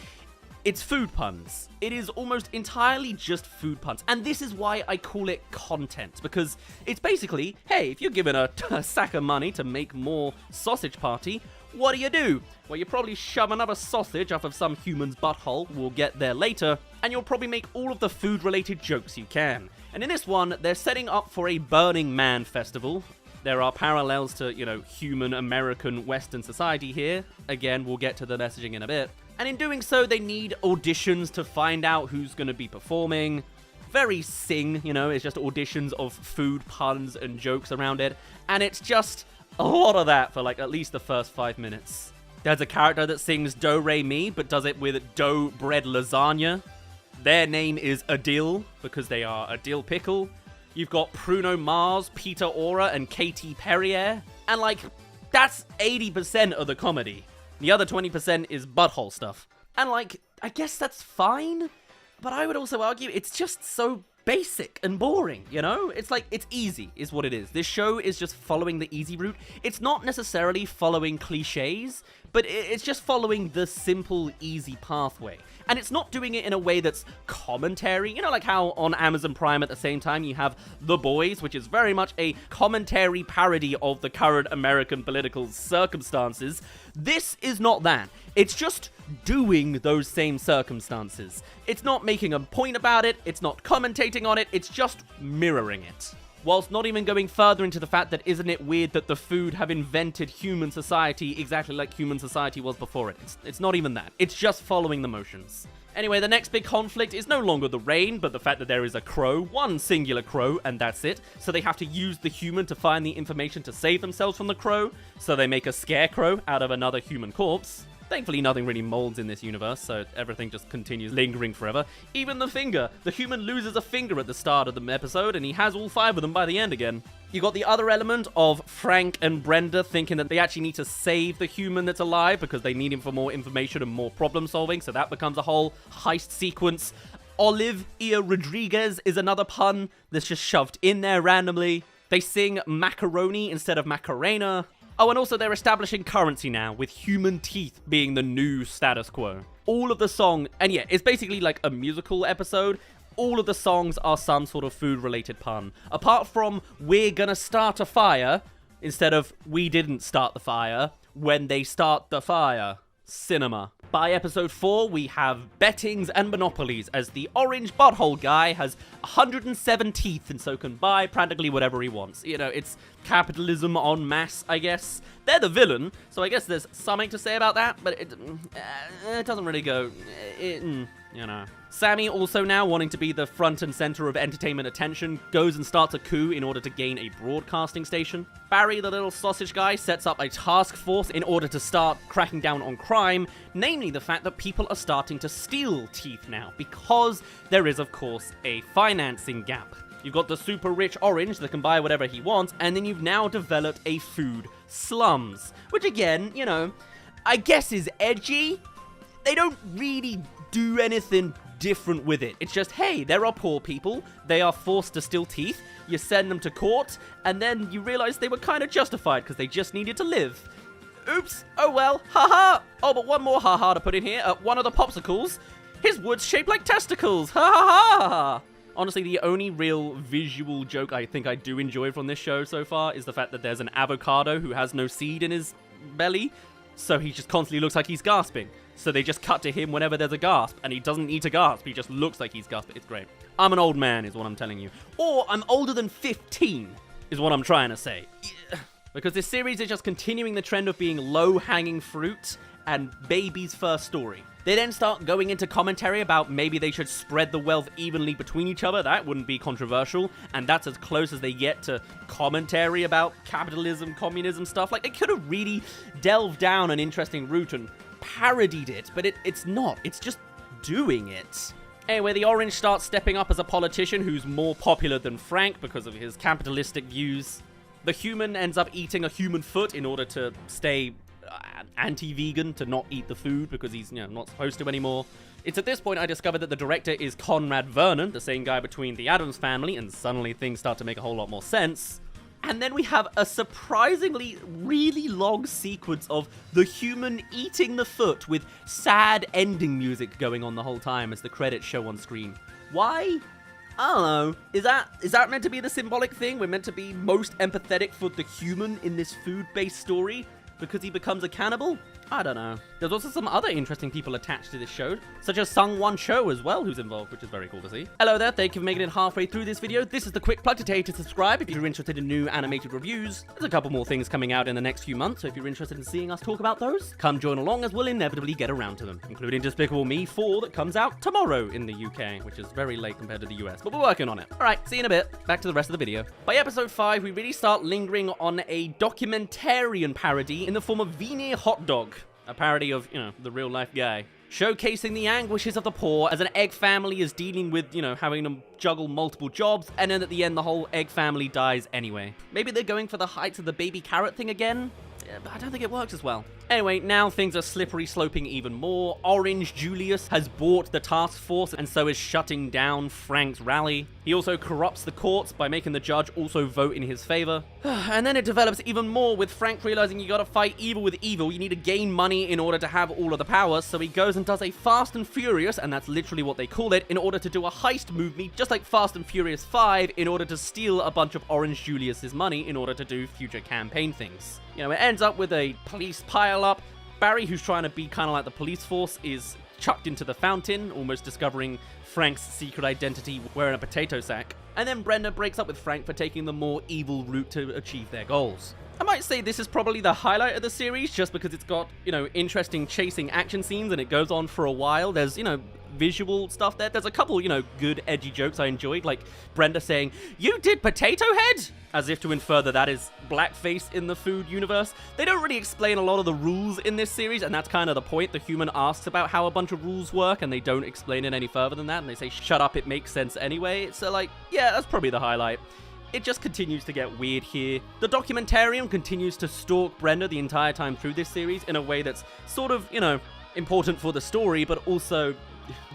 It's food puns. It is almost entirely just food puns. And this is why I call it content. Because it's basically, hey, if you're given a sack of money to make more sausage party, what do? Well, you probably shove another sausage off of some human's butthole. We'll get there later. And you'll probably make all of the food-related jokes you can. And in this one, they're setting up for a Burning Man festival. There are parallels to, you know, human American Western society here. Again, we'll get to the messaging in a bit. And in doing so, they need auditions to find out who's going to be performing. Very Sing, you know, it's just auditions of food puns and jokes around it. And it's just a lot of that for like at least the first 5 minutes. There's a character that sings Do Re Mi, but does it with dough bread lasagna. Their name is Adil, because they are a dill pickle. You've got Bruno Mars, Peter Ora, and Katy Perrier. And like, that's 80% of the comedy. The other 20% is butthole stuff. And like, I guess that's fine, but I would also argue it's just so basic and boring, you know? It's like, it's easy, is what it is. This show is just following the easy route. It's not necessarily following cliches, but it's just following the simple, easy pathway. And it's not doing it in a way that's commentary. You know, like how on Amazon Prime at the same time you have The Boys, which is very much a commentary parody of the current American political circumstances. This is not that. It's just doing those same circumstances. It's not making a point about it, it's not commentating on it, it's just mirroring it. Whilst not even going further into the fact that isn't it weird that the food have invented human society exactly like human society was before it. It's not even that. It's just following the motions. Anyway, the next big conflict is no longer the rain, but the fact that there is a crow, one singular crow, and that's it. So they have to use the human to find the information to save themselves from the crow, so they make a scarecrow out of another human corpse. Thankfully, nothing really molds in this universe, so everything just continues lingering forever. Even the finger. The human loses a finger at the start of the episode, and he has all 5 of them by the end again. You got the other element of Frank and Brenda thinking that they actually need to save the human that's alive because they need him for more information and more problem solving, so that becomes a whole heist sequence. Olivia Rodriguez is another pun that's just shoved in there randomly. They sing macaroni instead of Macarena. Oh, and also they're establishing currency now, with human teeth being the new status quo. All of the song, and yeah, it's basically like a musical episode. All of the songs are some sort of food-related pun. Apart from, we're gonna start a fire, instead of, we didn't start the fire, when they start the fire. Cinema. By episode 4, we have bettings and monopolies, as the orange butthole guy has 107 teeth and so can buy practically whatever he wants. You know, it's capitalism en masse, I guess. They're the villain, so I guess there's something to say about that, but it doesn't really go, you know. Sammy, also now wanting to be the front and center of entertainment attention, goes and starts a coup in order to gain a broadcasting station. Barry, the little sausage guy, sets up a task force in order to start cracking down on crime, namely the fact that people are starting to steal teeth now, because there is, of course, a financing gap. You've got the super rich orange that can buy whatever he wants, and then you've now developed a food slums, which again, you know, I guess is edgy. They don't really do anything different with it. It's just, hey, there are poor people, they are forced to steal teeth, you send them to court, and then you realize they were kind of justified because they just needed to live. Oops, oh well, haha. Oh, but one more haha to put in here. One of the popsicles, his wood's shaped like testicles, ha ha ha. Honestly, the only real visual joke I think I do enjoy from this show so far is the fact that there's an avocado who has no seed in his belly, so he just constantly looks like he's gasping. So they just cut to him whenever there's a gasp, and he doesn't need to gasp, he just looks like he's gasping. It's great. I'm an old man, is what I'm telling you. Or I'm older than 15, is what I'm trying to say. Because this series is just continuing the trend of being low-hanging fruit and baby's first story. They then start going into commentary about maybe they should spread the wealth evenly between each other. That wouldn't be controversial, and that's as close as they get to commentary about capitalism, communism stuff. Like, they could have really delved down an interesting route and parodied it, but it's not. It's just doing it. Anyway, the orange starts stepping up as a politician who's more popular than Frank because of his capitalistic views. The human ends up eating a human foot in order to stay anti-vegan, to not eat the food because he's, you know, not supposed to anymore. It's at this point I discovered that the director is Conrad Vernon, the same guy between The Addams Family, and suddenly things start to make a whole lot more sense. And then we have a surprisingly really long sequence of the human eating the foot with sad ending music going on the whole time as the credits show on screen. Why? I don't know. Is that meant to be the symbolic thing? We're meant to be most empathetic for the human in this food-based story because he becomes a cannibal? I don't know. There's also some other interesting people attached to this show, such as Sung-Won Cho as well, who's involved, which is very cool to see. Hello there, thank you for making it halfway through this video. This is the quick plug to tell you to subscribe if you're interested in new animated reviews. There's a couple more things coming out in the next few months, so if you're interested in seeing us talk about those, come join along as we'll inevitably get around to them, including Despicable Me 4 that comes out tomorrow in the UK, which is very late compared to the US, but we're working on it. Alright, see you in a bit. Back to the rest of the video. By episode 5, we really start lingering on a documentarian parody in the form of Vini Hot Dog. A parody of, you know, the real-life guy. Showcasing the anguishes of the poor as an egg family is dealing with, you know, having to juggle multiple jobs, and then at the end the whole egg family dies anyway. Maybe they're going for the heights of the baby carrot thing again? but I don't think it works as well. Anyway, now things are slippery sloping even more. Orange Julius has bought the task force and so is shutting down Frank's rally. He also corrupts the courts by making the judge also vote in his favor. And then it develops even more with Frank realizing you gotta fight evil with evil. You need to gain money in order to have all of the powers. So he goes and does a Fast and Furious, and that's literally what they call it, in order to do a heist movie, just like Fast and Furious 5, in order to steal a bunch of Orange Julius's money in order to do future campaign things. You know, it ends up with a police pile-up. Barry, who's trying to be kind of like the police force, is chucked into the fountain, almost discovering Frank's secret identity wearing a potato sack. And then Brenda breaks up with Frank for taking the more evil route to achieve their goals. I might say this is probably the highlight of the series, just because it's got, you know, interesting chasing action scenes and it goes on for a while. There's, you know, visual stuff there. There's a couple, you know, good edgy jokes I enjoyed, like Brenda saying, "You did Potato Head?" As if to infer that is blackface in the food universe. They don't really explain a lot of the rules in this series, and that's kind of the point. The human asks about how a bunch of rules work, and they don't explain it any further than that, and they say, "Shut up, it makes sense anyway." So, like, yeah, that's probably the highlight. It just continues to get weird here. The documentarian continues to stalk Brenda the entire time through this series in a way that's sort of, you know, important for the story, but also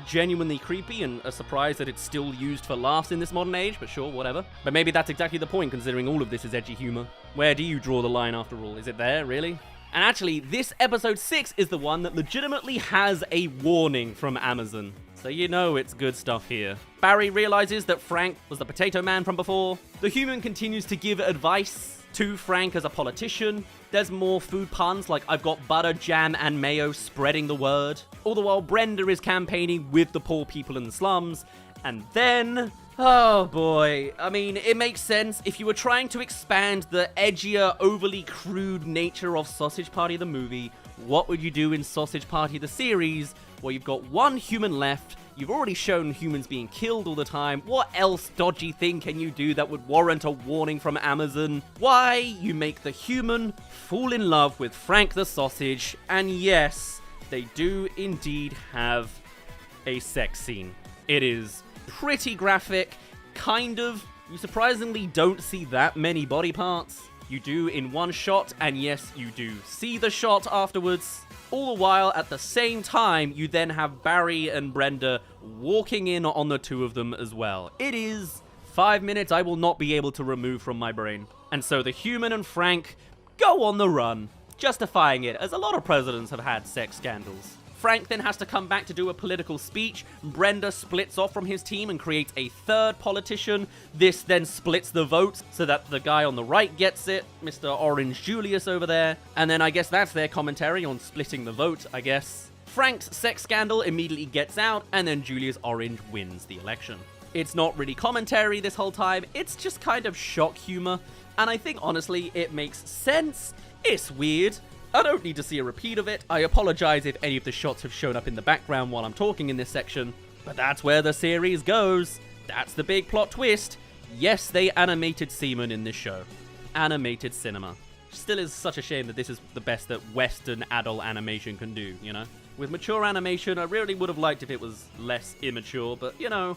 genuinely creepy and a surprise that it's still used for laughs in this modern age, but sure, whatever. But maybe that's exactly the point, considering all of this is edgy humor. Where do you draw the line after all? Is it there, really? And actually, this episode 6 is the one that legitimately has a warning from Amazon. So you know it's good stuff here. Barry realizes that Frank was the potato man from before. The human continues to give advice to Frank as a politician. There's more food puns like "I've got butter, jam, and mayo," spreading the word. All the while Brenda is campaigning with the poor people in the slums. And then, oh boy, I mean, it makes sense. If you were trying to expand the edgier, overly crude nature of Sausage Party the movie, what would you do in Sausage Party the series, where you've got one human left? You've already shown humans being killed all the time. What else dodgy thing can you do that would warrant a warning from Amazon? Why, you make the human fall in love with Frank the Sausage, and yes, they do indeed have a sex scene. It is pretty graphic, kind of. You surprisingly don't see that many body parts. You do in one shot, and yes, you do see the shot afterwards. All the while, at the same time, you then have Barry and Brenda walking in on the two of them as well. It is 5 minutes I will not be able to remove from my brain. And so the human and Frank go on the run, justifying it, as a lot of presidents have had sex scandals. Frank then has to come back to do a political speech. Brenda splits off from his team and creates a third politician. This then splits the vote so that the guy on the right gets it, Mr. Orange Julius over there. And then I guess that's their commentary on splitting the vote, I guess. Frank's sex scandal immediately gets out, and then Julius Orange wins the election. It's not really commentary this whole time, it's just kind of shock humor. And I think, honestly, it makes sense. It's weird. I don't need to see a repeat of it. I apologize if any of the shots have shown up in the background while I'm talking in this section, but that's where the series goes. That's the big plot twist. Yes, they animated semen in this show. Animated cinema. Still is such a shame that this is the best that Western adult animation can do, you know? With mature animation, I really would have liked if it was less immature, but, you know,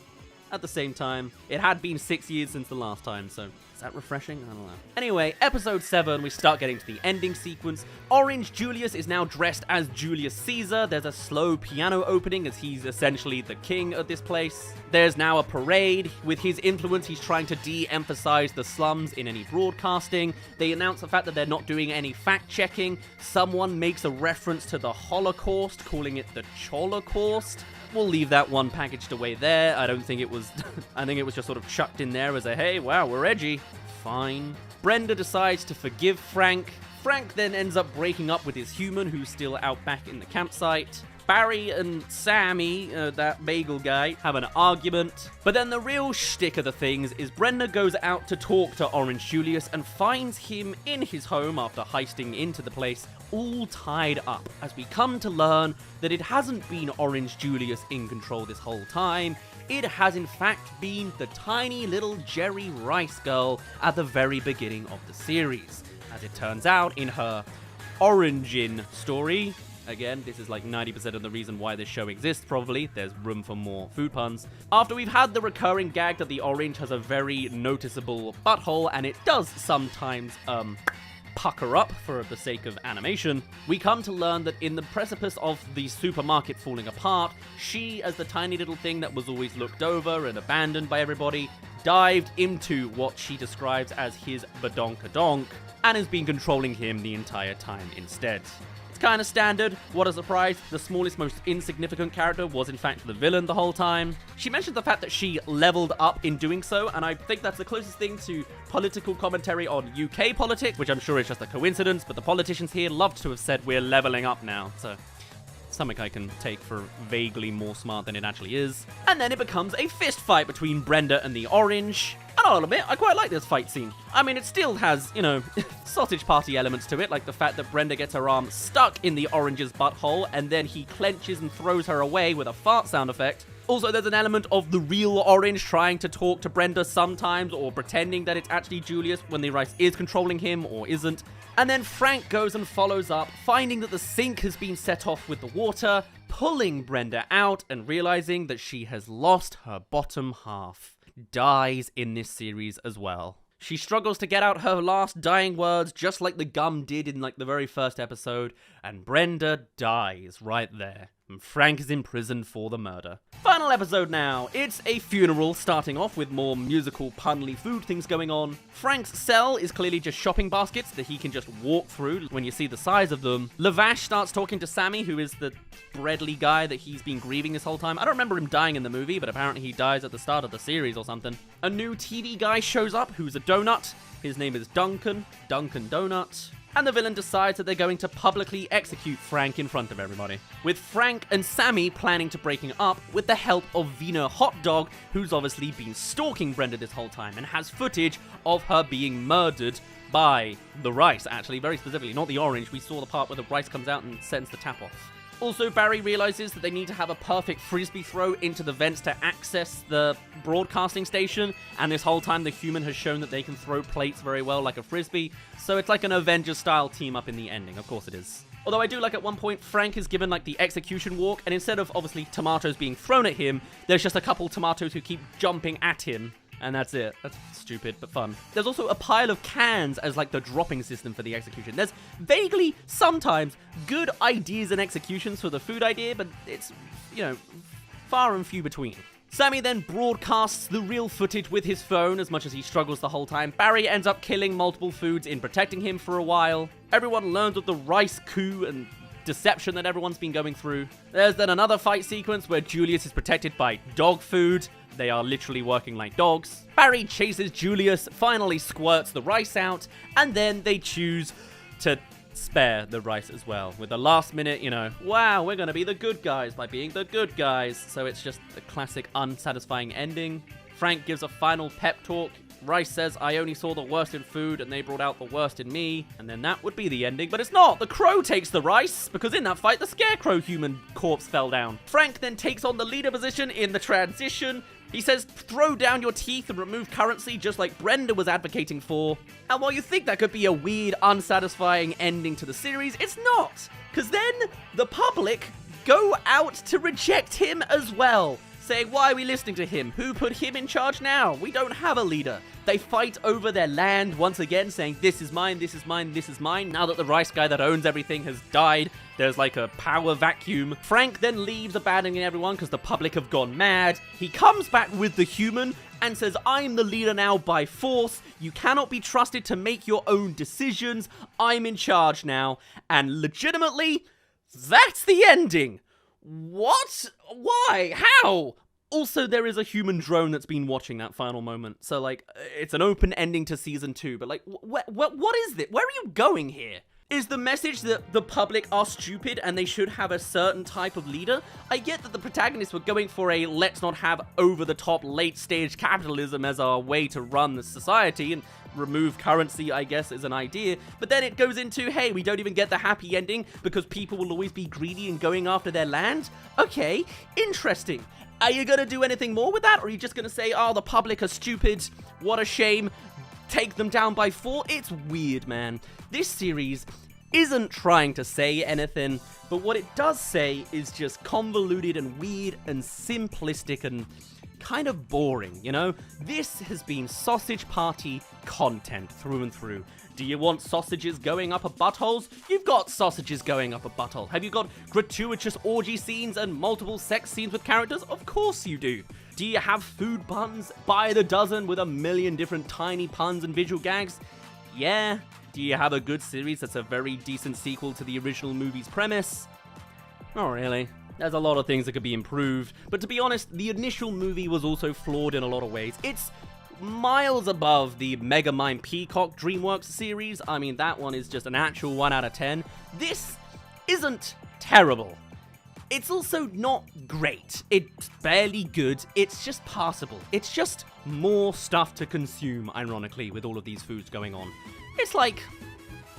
at the same time, it had been 6 years since the last time, so is that refreshing? I don't know. Anyway, episode 7, we start getting to the ending sequence. Orange Julius is now dressed as Julius Caesar. There's a slow piano opening as he's essentially the king of this place. There's now a parade. With his influence, he's trying to de-emphasize the slums in any broadcasting. They announce the fact that they're not doing any fact-checking. Someone makes a reference to the Holocaust, calling it the Cholocaust. We'll leave that one packaged away there. I don't think it was... I think it was just sort of chucked in there as a, hey, wow, we're edgy. Fine. Brenda decides to forgive Frank. Frank then ends up breaking up with his human, who's still out back in the campsite. Barry and Sammy, that bagel guy, have an argument. But then the real shtick of the things is Brenda goes out to talk to Orange Julius and finds him in his home after heisting into the place, all tied up, as we come to learn that it hasn't been Orange Julius in control this whole time. It has in fact been the tiny little Jerry Rice girl at the very beginning of the series. As it turns out, in her origin story, again, this is like 90% of the reason why this show exists, probably. There's room for more food puns. After we've had the recurring gag that the orange has a very noticeable butthole, and it does sometimes, pucker up for the sake of animation, we come to learn that in the precipice of the supermarket falling apart, she, as the tiny little thing that was always looked over and abandoned by everybody, dived into what she describes as his badonkadonk, and has been controlling him the entire time instead. It's kind of standard. What a surprise. The smallest, most insignificant character was in fact the villain the whole time. She mentioned the fact that she leveled up in doing so, and I think that's the closest thing to political commentary on UK politics, which I'm sure is just a coincidence, but the politicians here loved to have said we're leveling up now, so something I can take for vaguely more smart than it actually is. And then it becomes a fist fight between Brenda and the Orange. And I'll admit, I quite like this fight scene. I mean, it still has, you know, sausage party elements to it, like the fact that Brenda gets her arm stuck in the Orange's butthole, and then he clenches and throws her away with a fart sound effect. Also, there's an element of the real Orange trying to talk to Brenda sometimes, or pretending that it's actually Julius when the rice is controlling him, or isn't. And then Frank goes and follows up, finding that the sink has been set off with the water, pulling Brenda out, and realizing that she has lost her bottom half. Dies in this series as well. She struggles to get out her last dying words, just like the gum did in like the very first episode, and Brenda dies right there. And Frank is imprisoned for the murder. Final episode now. It's a funeral, starting off with more musical, punly food things going on. Frank's cell is clearly just shopping baskets that he can just walk through when you see the size of them. Lavash starts talking to Sammy, who is the breadly guy that he's been grieving this whole time. I don't remember him dying in the movie, but apparently he dies at the start of the series or something. A new TV guy shows up, who's a donut. His name is Duncan Donut. And the villain decides that they're going to publicly execute Frank in front of everybody. With Frank and Sammy planning to breaking up with the help of Wiener Hot Dog, who's obviously been stalking Brenda this whole time and has footage of her being murdered by the rice, actually, very specifically, not the Orange. We saw the part where the rice comes out and sends the tap off. Also, Barry realizes that they need to have a perfect frisbee throw into the vents to access the broadcasting station, and this whole time the human has shown that they can throw plates very well like a frisbee, so it's like an Avengers-style team-up in the ending. Of course it is. Although I do like at one point, Frank is given like the execution walk, and instead of obviously tomatoes being thrown at him, there's just a couple tomatoes who keep jumping at him. And that's it. That's stupid, but fun. There's also a pile of cans as like the dropping system for the execution. There's vaguely, sometimes, good ideas and executions for the food idea, but it's, you know, far and few between. Sammy then broadcasts the real footage with his phone as much as he struggles the whole time. Barry ends up killing multiple foods in protecting him for a while. Everyone learns of the rice coup and deception that everyone's been going through. There's then another fight sequence where Julius is protected by dog food. They are literally working like dogs. Barry chases Julius, finally squirts the rice out, and then they choose to spare the rice as well. With the last minute, you know, wow, we're gonna be the good guys by being the good guys. So it's just the classic unsatisfying ending. Frank gives a final pep talk. Rice says, I only saw the worst in food and they brought out the worst in me. And then that would be the ending, but it's not. The crow takes the rice because in that fight, the scarecrow human corpse fell down. Frank then takes on the leader position in the transition. He says, throw down your teeth and remove currency just like Brenda was advocating for. And while you think that could be a weird, unsatisfying ending to the series, it's not. Because then the public go out to reject him as well. Saying, why are we listening to him? Who put him in charge now? We don't have a leader. They fight over their land once again, saying, this is mine, this is mine, this is mine. Now that the rice guy that owns everything has died, there's like a power vacuum. Frank then leaves, abandoning everyone because the public have gone mad. He comes back with the human and says, I'm the leader now by force. You cannot be trusted to make your own decisions. I'm in charge now. And legitimately, that's the ending. What? Why? How? Also, there is a human drone that's been watching that final moment. So, like, it's an open ending to season 2. But, like, what is this? Where are you going here? Is the message that the public are stupid and they should have a certain type of leader? I get that the protagonists were going for a let's not have over-the-top late-stage capitalism as our way to run the society, and remove currency, I guess, is an idea. But then it goes into, hey, we don't even get the happy ending because people will always be greedy and going after their land? Okay, interesting. Are you going to do anything more with that? Or are you just going to say, oh, the public are stupid, what a shame, take them down by 4? It's weird, man. This series isn't trying to say anything, but what it does say is just convoluted and weird and simplistic and kind of boring, you know? This has been Sausage Party content through and through. Do you want sausages going up a buttholes? You've got sausages going up a butthole. Have you got gratuitous orgy scenes and multiple sex scenes with characters? Of course you do. Do you have food puns by the dozen with a million different tiny puns and visual gags? Yeah. Do you have a good series that's a very decent sequel to the original movie's premise? Not really. There's a lot of things that could be improved, but to be honest, the initial movie was also flawed in a lot of ways. It's miles above the Megamind Peacock DreamWorks series. I mean, that one is just an actual 1 out of 10. This isn't terrible. It's also not great. It's barely good. It's just passable. It's just more stuff to consume, ironically, with all of these foods going on. It's like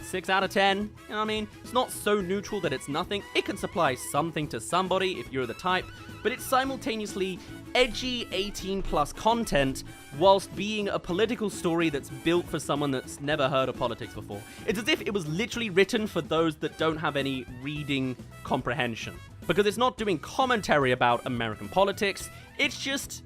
6 out of 10, you know what I mean? It's not so neutral that it's nothing. It can supply something to somebody if you're the type, but it's simultaneously edgy 18+ content whilst being a political story that's built for someone that's never heard of politics before. It's as if it was literally written for those that don't have any reading comprehension. Because it's not doing commentary about American politics, it's just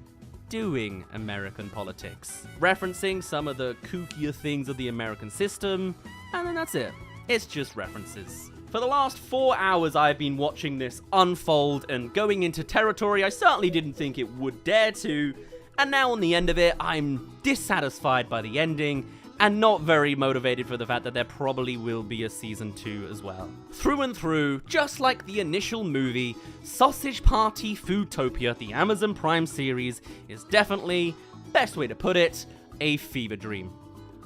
doing American politics. Referencing some of the kookier things of the American system, and then that's it. It's just references. For the last 4 hours, I've been watching this unfold and going into territory I certainly didn't think it would dare to, and now on the end of it, I'm dissatisfied by the ending, and not very motivated for the fact that there probably will be a season 2 as well. Through and through, just like the initial movie, Sausage Party Foodtopia, the Amazon Prime series, is definitely, best way to put it, a fever dream.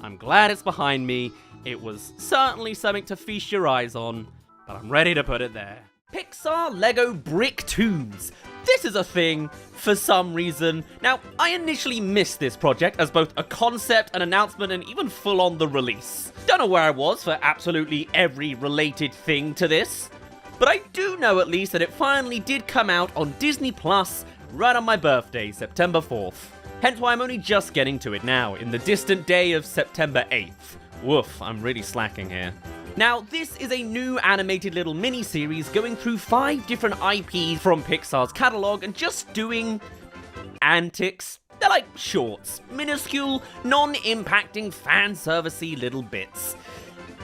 I'm glad it's behind me. It was certainly something to feast your eyes on, but I'm ready to put it there. Pixar Lego Brick Toons. This is a thing for some reason. Now, I initially missed this project as both a concept, an announcement, and even full on the release. Don't know where I was for absolutely every related thing to this, but I do know at least that it finally did come out on Disney Plus right on my birthday, September 4th. Hence why I'm only just getting to it now, in the distant day of September 8th. Woof, I'm really slacking here. Now, this is a new animated little mini-series going through 5 different IPs from Pixar's catalog and just doing antics. They're like shorts, minuscule, non-impacting, fan-servicey little bits.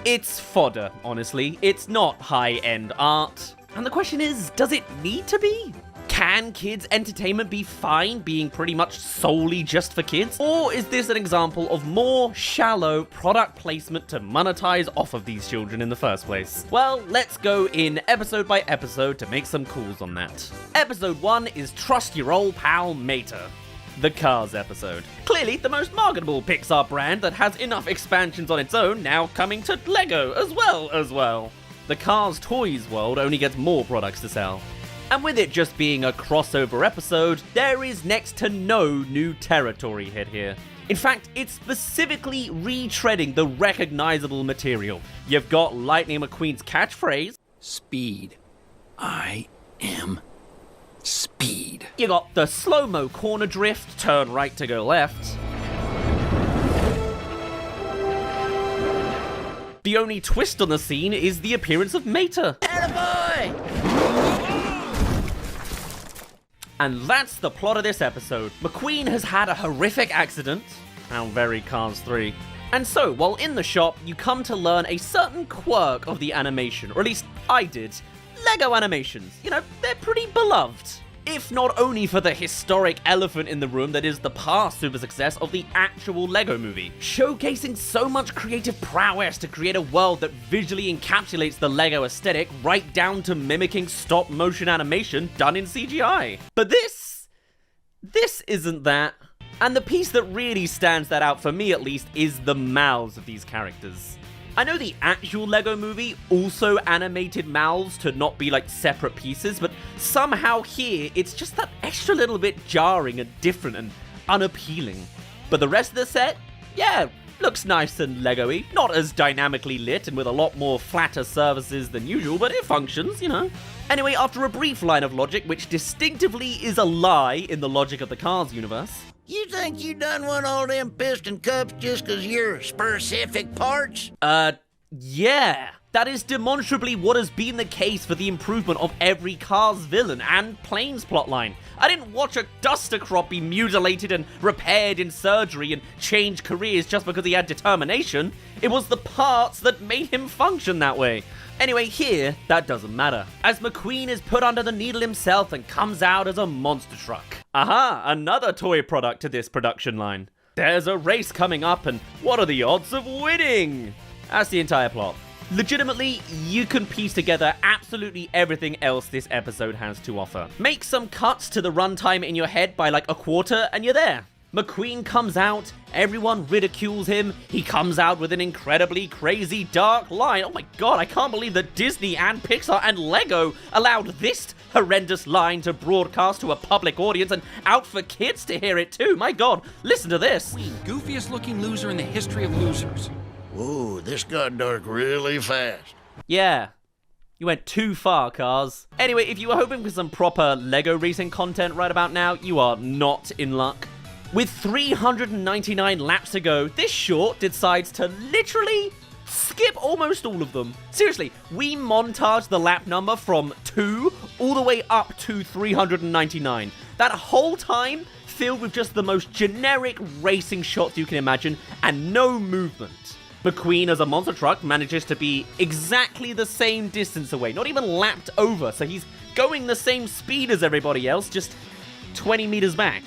It's fodder, honestly. It's not high-end art. And the question is, does it need to be? Can kids' entertainment be fine being pretty much solely just for kids? Or is this an example of more shallow product placement to monetize off of these children in the first place? Well, let's go in episode by episode to make some calls on that. Episode 1 is Trust Your Old Pal Mater, the Cars episode. Clearly the most marketable Pixar brand that has enough expansions on its own, now coming to Lego as well. The Cars Toys world only gets more products to sell. And with it just being a crossover episode, there is next to no new territory hit here. In fact, it's specifically retreading the recognizable material. You've got Lightning McQueen's catchphrase, "Speed. I am speed." You got the slow-mo corner drift, turn right to go left. The only twist on the scene is the appearance of Mater. Attaboy! And that's the plot of this episode. McQueen has had a horrific accident. How very Cars 3. And so, while in the shop, you come to learn a certain quirk of the animation, or at least I did. Lego animations. You know, they're pretty beloved. If not only for the historic elephant in the room that is the past super success of the actual Lego movie, showcasing so much creative prowess to create a world that visually encapsulates the Lego aesthetic right down to mimicking stop motion animation done in CGI. But this isn't that. And the piece that really stands that out for me at least is the mouths of these characters. I know the actual Lego movie also animated mouths to not be like separate pieces, but somehow here it's just that extra little bit jarring and different and unappealing. But the rest of the set, yeah, looks nice and Lego-y. Not as dynamically lit and with a lot more flatter surfaces than usual, but it functions, you know. Anyway, after a brief line of logic, which distinctively is a lie in the logic of the Cars universe. You think you done won all them piston cups just 'cause you're specific parts? Yeah. That is demonstrably what has been the case for the improvement of every Cars villain and Planes plotline. I didn't watch a duster crop be mutilated and repaired in surgery and change careers just because he had determination. It was the parts that made him function that way. Anyway, here, that doesn't matter, as McQueen is put under the needle himself and comes out as a monster truck. Aha, another toy product to this production line. There's a race coming up, and what are the odds of winning? That's the entire plot. Legitimately, you can piece together absolutely everything else this episode has to offer. Make some cuts to the runtime in your head by like a quarter, and you're there. McQueen comes out, everyone ridicules him, he comes out with an incredibly crazy dark line. Oh my god, I can't believe that Disney and Pixar and Lego allowed this horrendous line to broadcast to a public audience and out for kids to hear it too. My god, listen to this. Goofiest looking loser in the history of losers. Whoa, this got dark really fast. Yeah. You went too far, Cars. Anyway, if you were hoping for some proper Lego racing content right about now, you are not in luck. With 399 laps to go, this short decides to literally skip almost all of them. Seriously, we montage the lap number from 2 all the way up to 399. That whole time filled with just the most generic racing shots you can imagine and no movement. McQueen as a monster truck manages to be exactly the same distance away, not even lapped over, so he's going the same speed as everybody else, just 20 meters back.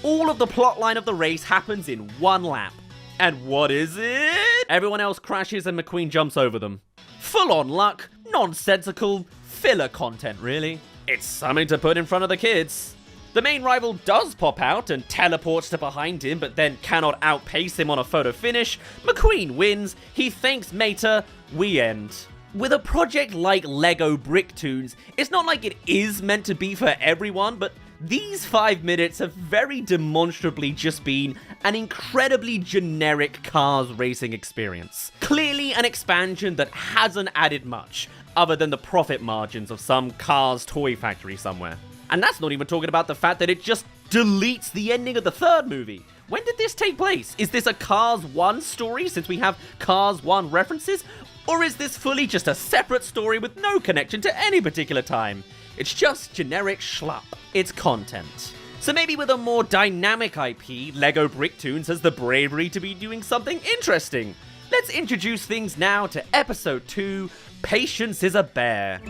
All of the plotline of the race happens in one lap. And what is it? Everyone else crashes and McQueen jumps over them. Full on luck, nonsensical, filler content, really. It's something to put in front of the kids. The main rival does pop out and teleports to behind him, but then cannot outpace him on a photo finish. McQueen wins, he thanks Mater, we end. With a project like Lego Bricktoons, it's not like it is meant to be for everyone, but these 5 minutes have very demonstrably just been an incredibly generic Cars racing experience. Clearly an expansion that hasn't added much, other than the profit margins of some Cars toy factory somewhere. And that's not even talking about the fact that it just deletes the ending of the third movie. When did this take place? Is this a Cars 1 story since we have Cars 1 references? Or is this fully just a separate story with no connection to any particular time? It's just generic schlup. It's content. So maybe with a more dynamic IP, Lego Bricktoons has the bravery to be doing something interesting. Let's introduce things now to Episode 2, Patience is a Bear.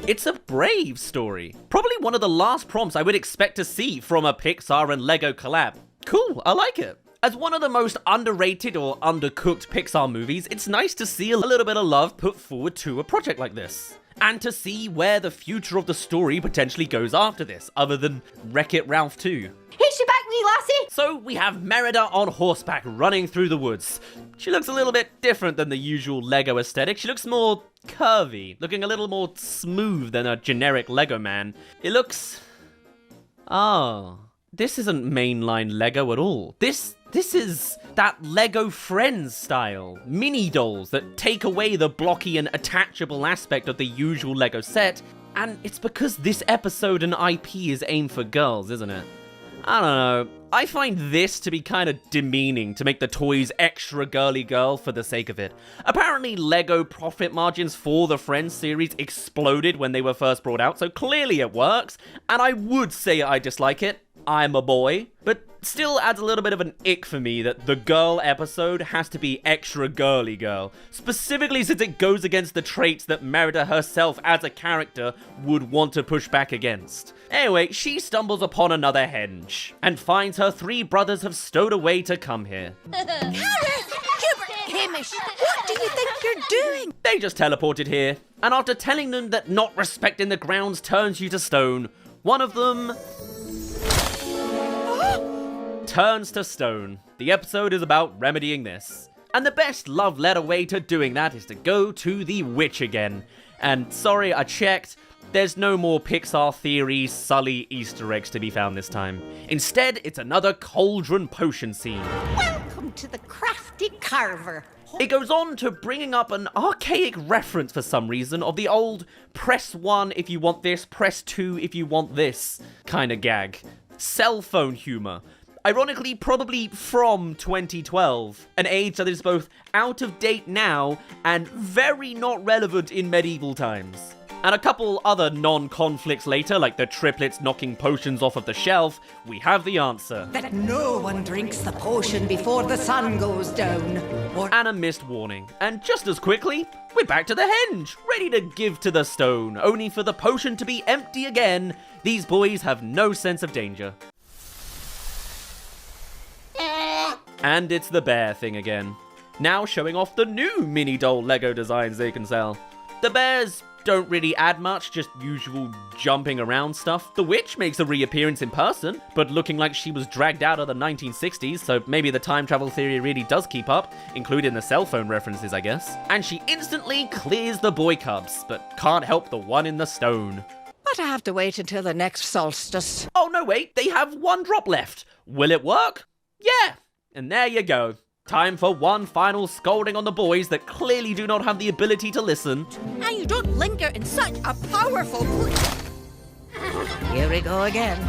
It's a brave story. Probably one of the last prompts I would expect to see from a Pixar and Lego collab. Cool, I like it. As one of the most underrated or undercooked Pixar movies, it's nice to see a little bit of love put forward to a project like this. And to see where the future of the story potentially goes after this, other than Wreck-It Ralph 2. Hitch you back, me lassie! So we have Merida on horseback running through the woods. She looks a little bit different than the usual Lego aesthetic. She looks more curvy, looking a little more smooth than a generic Lego man. It looks... Oh, this isn't mainline Lego at all. This is that Lego Friends style. Mini dolls that take away the blocky and attachable aspect of the usual Lego set. And it's because this episode and IP is aimed for girls, isn't it? I don't know. I find this to be kind of demeaning to make the toys extra girly girl for the sake of it. Apparently Lego profit margins for the Friends series exploded when they were first brought out, so clearly it works. And I would say I dislike it. I'm a boy, but still adds a little bit of an ick for me that the girl episode has to be extra girly girl, specifically since it goes against the traits that Merida herself as a character would want to push back against. Anyway, she stumbles upon another henge, and finds her 3 brothers have stowed away to come here. Hamish, what do you think you're doing? They just teleported here, and after telling them that not respecting the grounds turns you to stone, one of them... turns to stone. The episode is about remedying this. And the best love letter way to doing that is to go to the witch again. And sorry, I checked. There's no more Pixar theory, Sully Easter eggs to be found this time. Instead, it's another cauldron potion scene. Welcome to the crafty carver. It goes on to bringing up an archaic reference for some reason of the old press 1 if you want this, press 2 if you want this kind of gag. Cell phone humor. Ironically, probably from 2012, an age that is both out of date now and very not relevant in medieval times. And a couple other non-conflicts later, like the triplets knocking potions off of the shelf, we have the answer. That no one drinks the potion before the sun goes down. And a missed warning. And just as quickly, we're back to the henge, ready to give to the stone, only for the potion to be empty again. These boys have no sense of danger. And it's the bear thing again. Now showing off the new mini doll Lego designs they can sell. The bears don't really add much, just usual jumping around stuff. The witch makes a reappearance in person, but looking like she was dragged out of the 1960s, so maybe the time travel theory really does keep up, including the cell phone references, I guess. And she instantly clears the boy cubs, but can't help the one in the stone. But I have to wait until the next solstice. Oh no, wait, they have one drop left. Will it work? Yeah, and there you go. Time for one final scolding on the boys that clearly do not have the ability to listen. Now you don't linger in such a powerful place. Here we go again.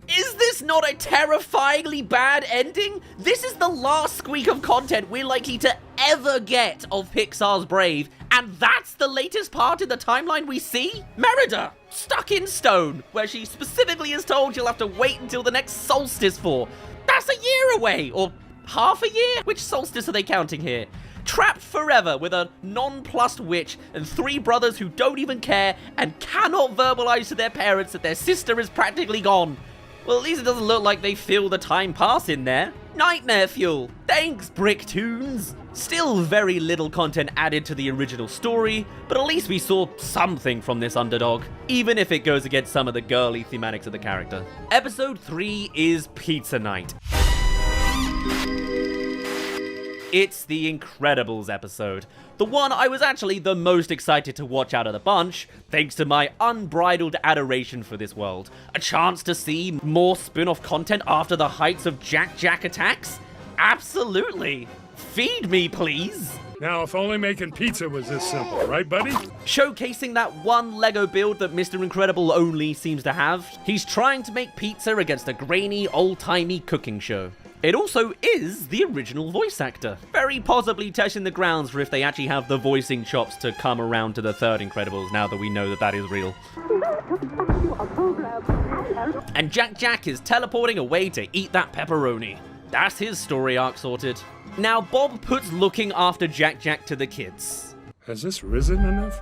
Is this not a terrifyingly bad ending? This is the last squeak of content we're likely to ever get of Pixar's Brave, and that's the latest part in the timeline we see? Merida, stuck in stone, where she specifically is told she'll have to wait until the next solstice for. That's a year away, or half a year? Which solstice are they counting here? Trapped forever with a nonplussed witch and 3 brothers who don't even care and cannot verbalize to their parents that their sister is practically gone. Well, at least it doesn't look like they feel the time pass in there. Nightmare fuel. Thanks, Bricktoons. Still very little content added to the original story, but at least we saw something from this underdog, even if it goes against some of the girly thematics of the character. Episode 3 is Pizza Night. It's the Incredibles episode. The one I was actually the most excited to watch out of the bunch, thanks to my unbridled adoration for this world. A chance to see more spin-off content after the heights of Jack attacks? Absolutely. Feed me, please. Now, if only making pizza was this simple, right, buddy? Showcasing that one Lego build that Mr. Incredible only seems to have, he's trying to make pizza against a grainy, old-timey cooking show. It also is the original voice actor, very possibly testing the grounds for if they actually have the voicing chops to come around to the third Incredibles now that we know that that is real. And Jack is teleporting away to eat that pepperoni. That's his story arc sorted. Now Bob puts looking after Jack to the kids. Has this risen enough?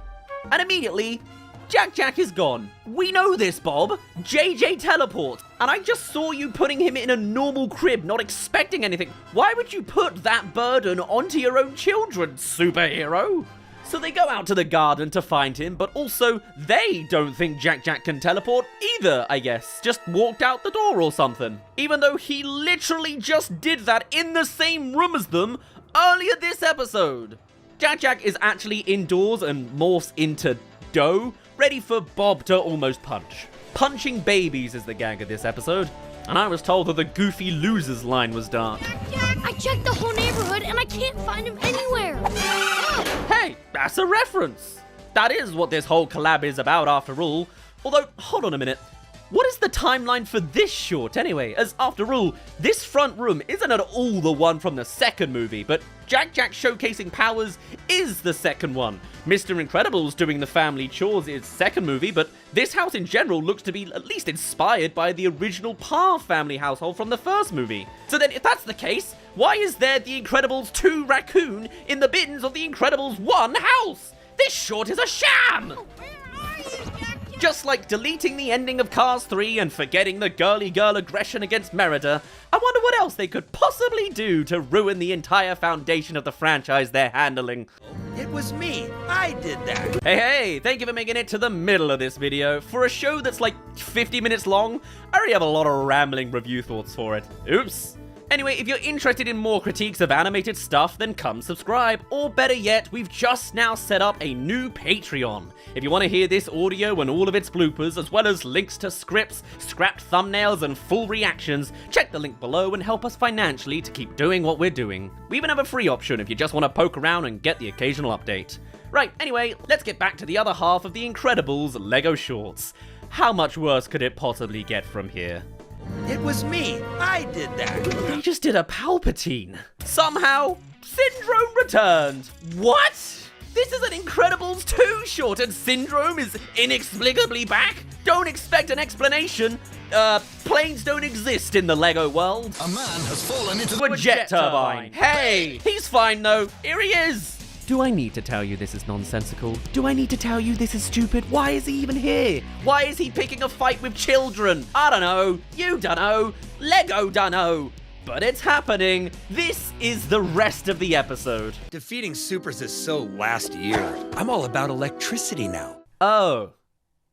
And immediately, Jack is gone. We know this, Bob. JJ teleport. And I just saw you putting him in a normal crib, not expecting anything. Why would you put that burden onto your own children, superhero? So they go out to the garden to find him, but also they don't think Jack can teleport either, I guess. Just walked out the door or something. Even though he literally just did that in the same room as them earlier this episode. Jack is actually indoors and morphs into dough, ready for Bob to almost punch. Punching babies is the gag of this episode, and I was told that the Goofy Losers line was dark. Jack, I checked the whole neighborhood and I can't find him anywhere. Hey, that's a reference. That is what this whole collab is about after all. Although, hold on a minute. What is the timeline for this short anyway? As after all, this front room isn't at all the one from the second movie, but Jack showcasing powers is the second one. Mr. Incredible's doing the family chores is second movie, but this house in general looks to be at least inspired by the original Parr family household from the first movie. So then if that's the case, why is there the Incredibles 2 raccoon in the bins of the Incredibles 1 house? This short is a sham! Just like deleting the ending of Cars 3 and forgetting the girly girl aggression against Merida, I wonder what else they could possibly do to ruin the entire foundation of the franchise they're handling. It was me. I did that. Hey, thank you for making it to the middle of this video. For a show that's like 50 minutes long, I already have a lot of rambling review thoughts for it. Oops. Anyway, if you're interested in more critiques of animated stuff, then come subscribe. Or better yet, we've just now set up a new Patreon. If you want to hear this audio and all of its bloopers, as well as links to scripts, scrapped thumbnails, and full reactions, check the link below and help us financially to keep doing what we're doing. We even have a free option if you just want to poke around and get the occasional update. Right, anyway, let's get back to the other half of the Incredibles Lego shorts. how much worse could it possibly get from here? It was me. I did that. They just did a Palpatine. Somehow, Syndrome returned. What? This is an Incredibles 2 short and Syndrome is inexplicably back? Don't expect an explanation. Planes don't exist in the Lego world. A man has fallen into the jet turbine. Hey, he's fine though. Here he is. Do I need to tell you this is nonsensical? Do I need to tell you this is stupid? Why is he even here? Why is he picking a fight with children? I don't know. You don't know. Lego don't know. But it's happening. This is the rest of the episode. Defeating supers is so last year. I'm all about electricity now. Oh,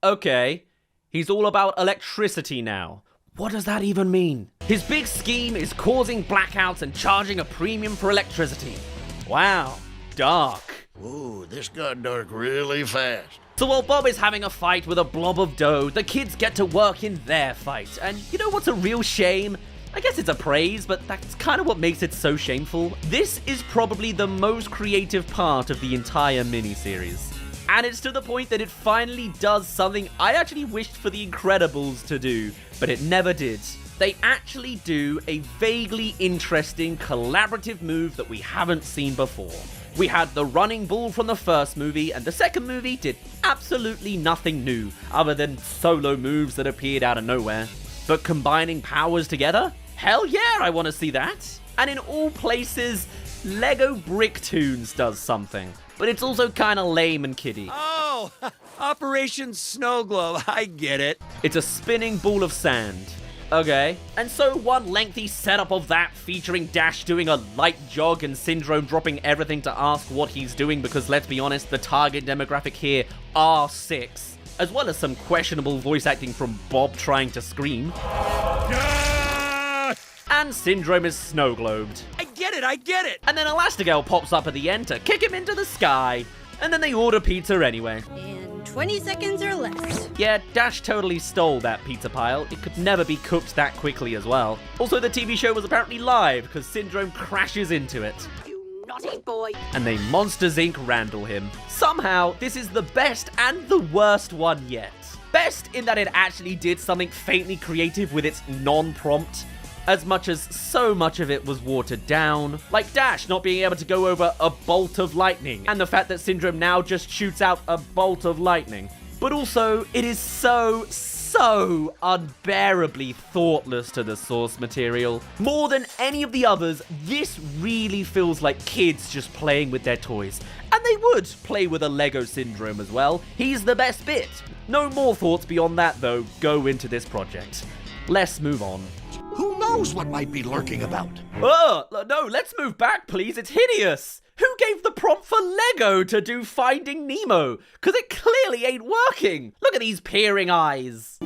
okay. He's all about electricity now. What does that even mean? His big scheme is causing blackouts and charging a premium for electricity. Wow, dark. Ooh, this got dark really fast. So while Bob is having a fight with a blob of dough, the kids get to work in their fight. And you know what's a real shame? I guess it's a praise, but that's kind of what makes it so shameful. This is probably the most creative part of the entire miniseries. And it's to the point that it finally does something I actually wished for the Incredibles to do, but it never did. They actually do a vaguely interesting collaborative move that we haven't seen before. We had the running ball from the first movie, and the second movie did absolutely nothing new, other than solo moves that appeared out of nowhere. But combining powers together? Hell yeah, I want to see that. And in all places, Lego Bricktoons does something. But it's also kind of lame and kiddie. Oh, Operation Snow Globe, I get it. It's a spinning ball of sand. Okay. And so one lengthy setup of that featuring Dash doing a light jog and Syndrome dropping everything to ask what he's doing because let's be honest, the target demographic here are 6. As well as some questionable voice acting from Bob trying to scream. And Syndrome is snow globed. I get it! And then Elastigirl pops up at the end to kick him into the sky. And then they order pizza anyway. In 20 seconds or less. Yeah, Dash totally stole that pizza pile. It could never be cooked that quickly as well. Also, the TV show was apparently live because Syndrome crashes into it. Naughty boy. And they Monsters Inc. Randall him. Somehow, this is the best and the worst one yet. Best in that it actually did something faintly creative with its non-prompt, as much as so much of it was watered down. Like Dash not being able to go over a bolt of lightning, and the fact that Syndrome now just shoots out a bolt of lightning. But also, it is so unbearably thoughtless to the source material. More than any of the others, this really feels like kids just playing with their toys. And they would play with a Lego Syndrome as well. He's the best bit. No more thoughts beyond that, though, go into this project. Let's move on. Who knows what might be lurking about? No, let's move back, please. It's hideous. Who gave the prompt for Lego to do Finding Nemo? Because it clearly ain't working. Look at these peering eyes.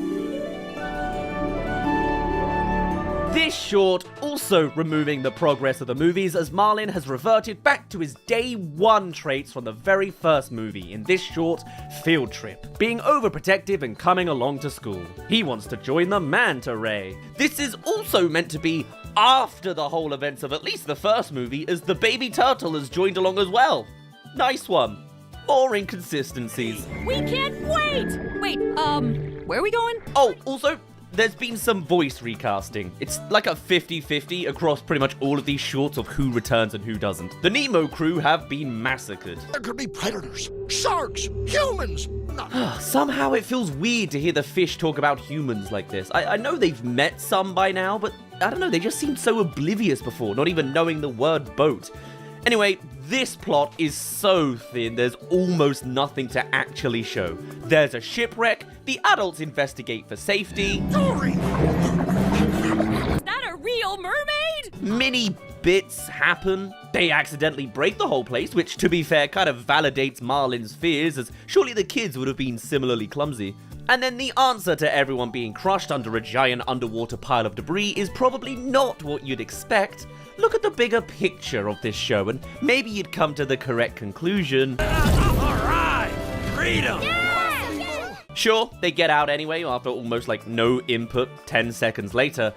This short also removing the progress of the movies as Marlin has reverted back to his day one traits from the very first movie in this short, Field Trip, being overprotective and coming along to school. He wants to join the Manta Ray. This is also meant to be after the whole events of at least the first movie as the baby turtle has joined along as well. Nice one. More inconsistencies. We can't wait! Wait, where are we going? Oh, also, there's been some voice recasting. It's like a 50-50 across pretty much all of these shorts of who returns and who doesn't. The Nemo crew have been massacred. There could be predators, sharks, humans. Somehow it feels weird to hear the fish talk about humans like this. I know they've met some by now, but I don't know, they just seemed so oblivious before, not even knowing the word boat. Anyway, this plot is so thin, there's almost nothing to actually show. There's a shipwreck, the adults investigate for safety. Dory! Is that a real mermaid? Many bits happen. They accidentally break the whole place, which, to be fair, kind of validates Marlin's fears, as surely the kids would have been similarly clumsy. And then the answer to everyone being crushed under a giant underwater pile of debris is probably not what you'd expect. Look at the bigger picture of this show, and maybe you'd come to the correct conclusion. Alright! Freedom! Yeah! Sure, they get out anyway after almost like no input 10 seconds later.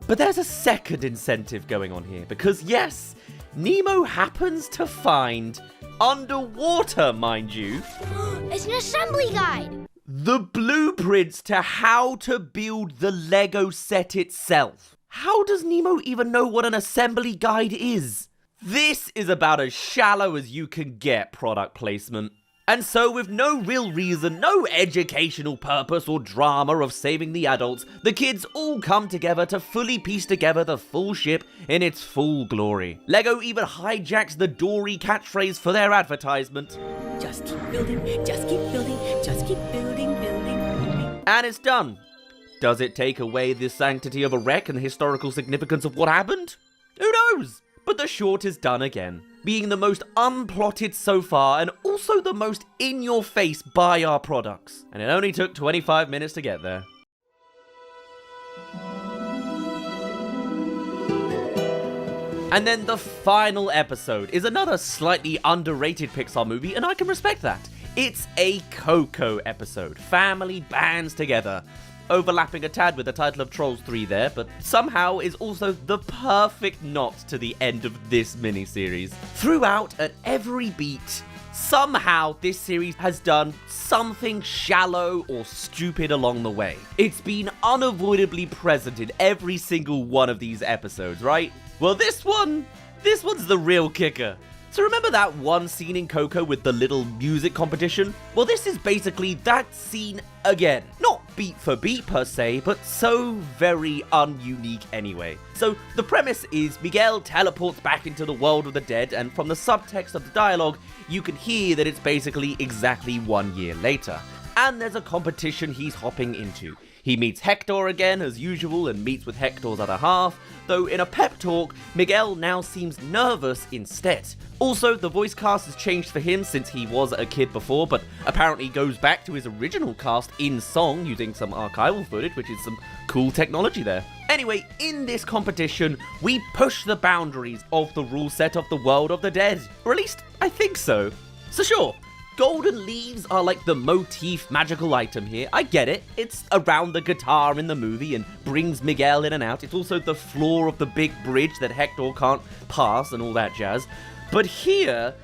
But there's a second incentive going on here, because yes, Nemo happens to find underwater, mind you. It's an assembly guide. The blueprints to how to build the Lego set itself. How does Nemo even know what an assembly guide is? This is about as shallow as you can get product placement. And so, with no real reason, no educational purpose or drama of saving the adults, the kids all come together to fully piece together the full ship in its full glory. Lego even hijacks the Dory catchphrase for their advertisement. Just keep building, just keep building, just keep building, building. And it's done. Does it take away the sanctity of a wreck and the historical significance of what happened? Who knows? But the short is done again, being the most unplotted so far and also the most in-your-face by our products. And it only took 25 minutes to get there. And then the final episode is another slightly underrated Pixar movie, and I can respect that. It's a Coco episode. Family bands together. Overlapping a tad with the title of Trolls 3 there, but somehow is also the perfect knot to the end of this miniseries. Throughout, at every beat, somehow this series has done something shallow or stupid along the way. It's been unavoidably present in every single one of these episodes, right? Well, this one's the real kicker. So remember that one scene in Coco with the little music competition? Well, this is basically that scene again. Not beat for beat per se, but so very ununique anyway. So the premise is Miguel teleports back into the world of the dead, and from the subtext of the dialogue, you can hear that it's basically exactly 1 year later. And there's a competition he's hopping into. He meets Hector again, as usual, and meets with Hector's other half, though in a pep talk, Miguel now seems nervous instead. Also, the voice cast has changed for him since he was a kid before, but apparently goes back to his original cast in song using some archival footage, which is some cool technology there. Anyway, in this competition, we push the boundaries of the rule set of the world of the dead. Or at least, I think so. So sure, golden leaves are like the motif magical item here. I get it. It's around the guitar in the movie and brings Miguel in and out. It's also the floor of the big bridge that Hector can't pass and all that jazz. But here,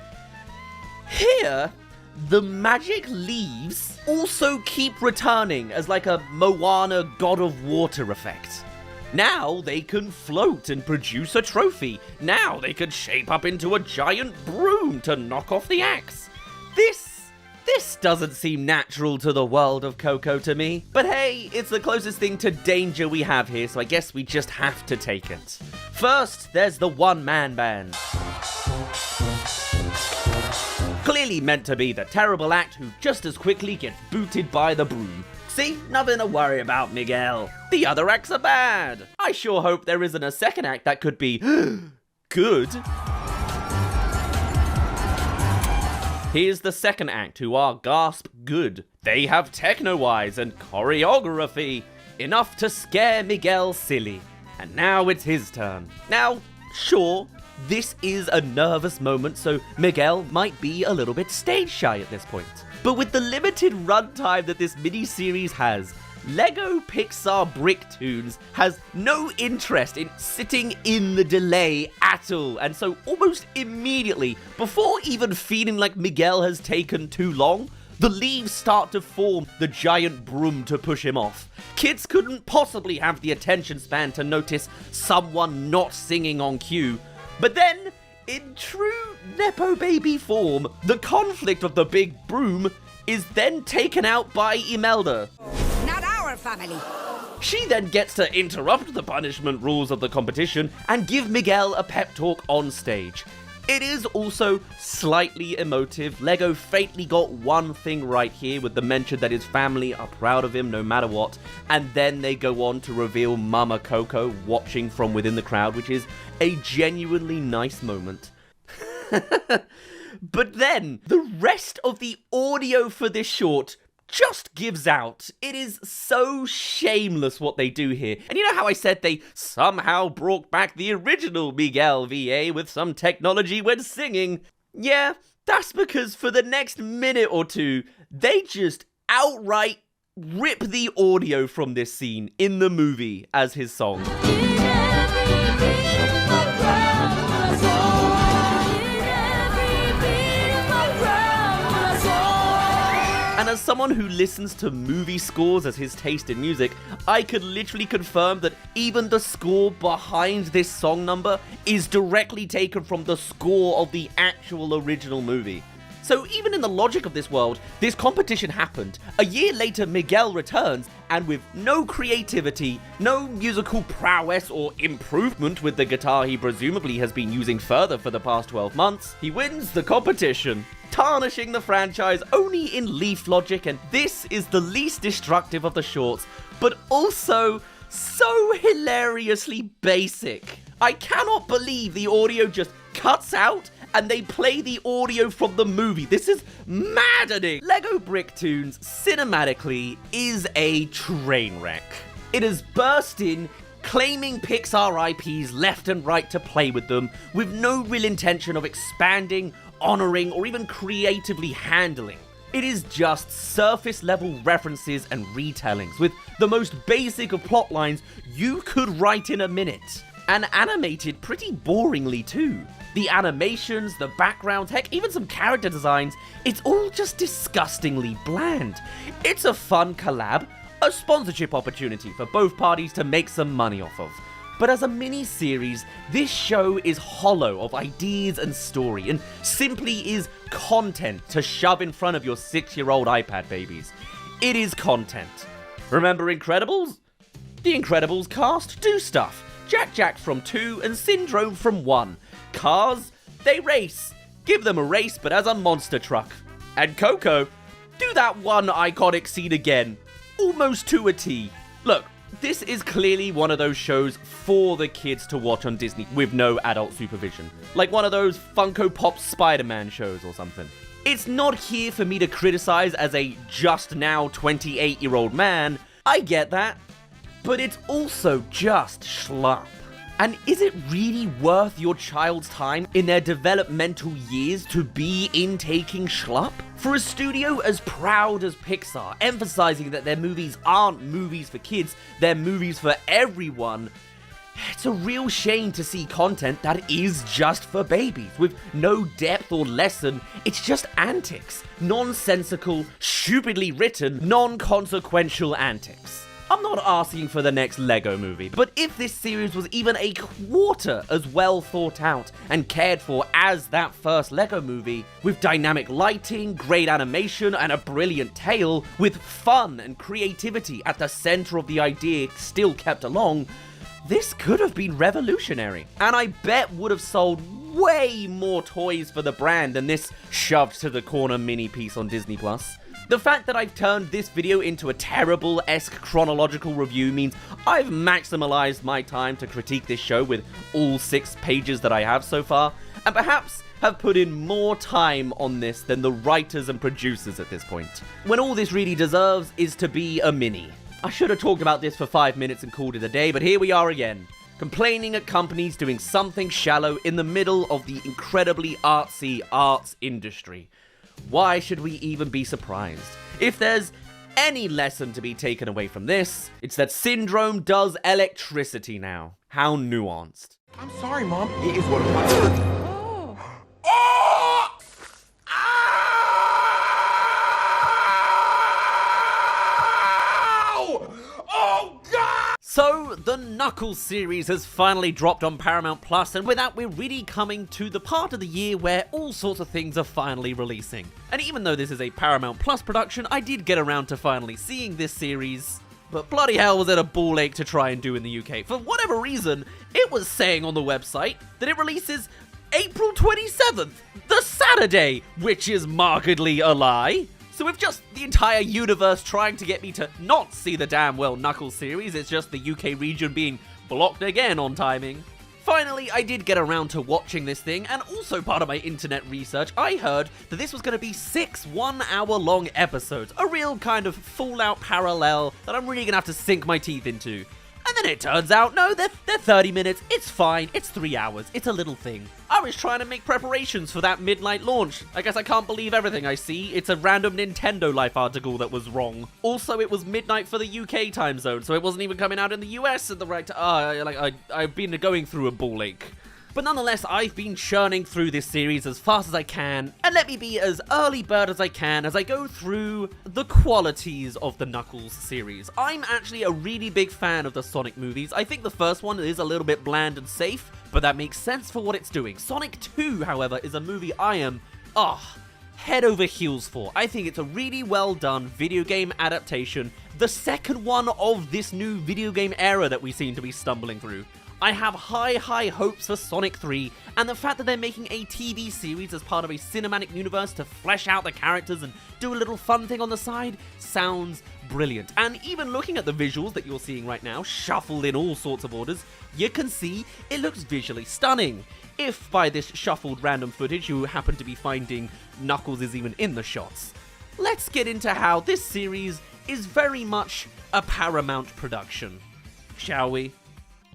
the magic leaves also keep returning as like a Moana God of Water effect. Now they can float and produce a trophy. Now they can shape up into a giant broom to knock off the axe. This doesn't seem natural to the world of Coco to me. But hey, it's the closest thing to danger we have here, so I guess we just have to take it. First, there's the one-man band. Clearly meant to be the terrible act who just as quickly gets booted by the broom. See, nothing to worry about, Miguel. The other acts are bad. I sure hope there isn't a second act that could be good. Here's the second act, who are gasp good. They have techno-wise and choreography, enough to scare Miguel silly. And now it's his turn. Now, sure, this is a nervous moment, so Miguel might be a little bit stage shy at this point. But with the limited runtime that this mini-series has, Lego Pixar Bricktoons has no interest in sitting in the delay at all, and so almost immediately, before even feeling like Miguel has taken too long, the leaves start to form the giant broom to push him off. Kids couldn't possibly have the attention span to notice someone not singing on cue, but then, in true Nepo Baby form, the conflict of the big broom is then taken out by Imelda. Not our family. She then gets to interrupt the punishment rules of the competition and give Miguel a pep talk on stage. It is also slightly emotive. Lego faintly got one thing right here with the mention that his family are proud of him no matter what, and then they go on to reveal Mama Coco watching from within the crowd, which is a genuinely nice moment. But then, the rest of the audio for this short just gives out. It is so shameless what they do here. And you know how I said they somehow brought back the original Miguel VA with some technology when singing? Yeah, that's because for the next minute or two, they just outright rip the audio from this scene in the movie as his song. And as someone who listens to movie scores as his taste in music, I could literally confirm that even the score behind this song number is directly taken from the score of the actual original movie. So even in the logic of this world, this competition happened. A year later, Miguel returns, and with no creativity, no musical prowess or improvement with the guitar he presumably has been using further for the past 12 months, he wins the competition, tarnishing the franchise only in leaf logic, and this is the least destructive of the shorts, but also so hilariously basic. I cannot believe the audio just cuts out and they play the audio from the movie. This is maddening. Lego Bricktoons, cinematically, is a train wreck. It has burst in, claiming Pixar IPs left and right to play with them, with no real intention of expanding, honoring, or even creatively handling. It is just surface-level references and retellings, with the most basic of plot lines you could write in a minute. And animated pretty boringly too. The animations, the backgrounds, heck, even some character designs, it's all just disgustingly bland. It's a fun collab, a sponsorship opportunity for both parties to make some money off of. But as a mini-series, this show is hollow of ideas and story, and simply is content to shove in front of your 6-year-old iPad babies. It is content. Remember Incredibles? The Incredibles cast do stuff. Jack from 2 and Syndrome from 1. Cars, they race. Give them a race, but as a monster truck. And Coco, do that one iconic scene again. Almost to a T. Look, this is clearly one of those shows for the kids to watch on Disney with no adult supervision. Like one of those Funko Pop Spider-Man shows or something. It's not here for me to criticize as a just now 28-year-old man. I get that. But it's also just schlump. And is it really worth your child's time in their developmental years to be intaking schlup? For a studio as proud as Pixar, emphasizing that their movies aren't movies for kids, they're movies for everyone, it's a real shame to see content that is just for babies, with no depth or lesson. It's just antics. Nonsensical, stupidly written, non-consequential antics. I'm not asking for the next Lego movie, but if this series was even a quarter as well thought out and cared for as that first Lego movie, with dynamic lighting, great animation, and a brilliant tale, with fun and creativity at the center of the idea still kept along, this could have been revolutionary, and I bet would have sold way more toys for the brand than this shoved to the corner mini piece on Disney+. The fact that I've turned this video into a terrible-esque chronological review means I've maximalized my time to critique this show with all 6 pages that I have so far, and perhaps have put in more time on this than the writers and producers at this point. When all this really deserves is to be a mini. I should have talked about this for 5 minutes and called it a day, but here we are again, complaining at companies doing something shallow in the middle of the incredibly artsy arts industry. Why should we even be surprised? If there's any lesson to be taken away from this, it's that Syndrome does electricity now. How nuanced. I'm sorry, Mom. It is one of my... So, the Knuckles series has finally dropped on Paramount Plus, and with that, we're really coming to the part of the year where all sorts of things are finally releasing. And even though this is a Paramount Plus production, I did get around to finally seeing this series, but bloody hell was it a ball ache to try and do in the UK. For whatever reason, it was saying on the website that it releases April 27th, the Saturday, which is markedly a lie. So with just the entire universe trying to get me to not see the damn well Knuckles series, it's just the UK region being blocked again on timing. Finally, I did get around to watching this thing, and also part of my internet research, I heard that this was going to be 6 one-hour-long episodes, a real kind of Fallout parallel that I'm really going to have to sink my teeth into. And then it turns out, no, they're 30 minutes, it's fine, it's 3 hours, it's a little thing. I was trying to make preparations for that midnight launch. I guess I can't believe everything I see. It's a random Nintendo Life article that was wrong. Also, it was midnight for the UK time zone, so it wasn't even coming out in the US at the right time. I've been going through a ball ache. But nonetheless, I've been churning through this series as fast as I can, and let me be as early bird as I can as I go through the qualities of the Knuckles series. I'm actually a really big fan of the Sonic movies. I think the first one is a little bit bland and safe, but that makes sense for what it's doing. Sonic 2, however, is a movie I am, head over heels for. I think it's a really well done video game adaptation, the second one of this new video game era that we seem to be stumbling through. I have high hopes for Sonic 3, and the fact that they're making a TV series as part of a cinematic universe to flesh out the characters and do a little fun thing on the side sounds brilliant. And even looking at the visuals that you're seeing right now, shuffled in all sorts of orders, you can see it looks visually stunning. If by this shuffled random footage you happen to be finding Knuckles is even in the shots. Let's get into how this series is very much a Paramount production, shall we?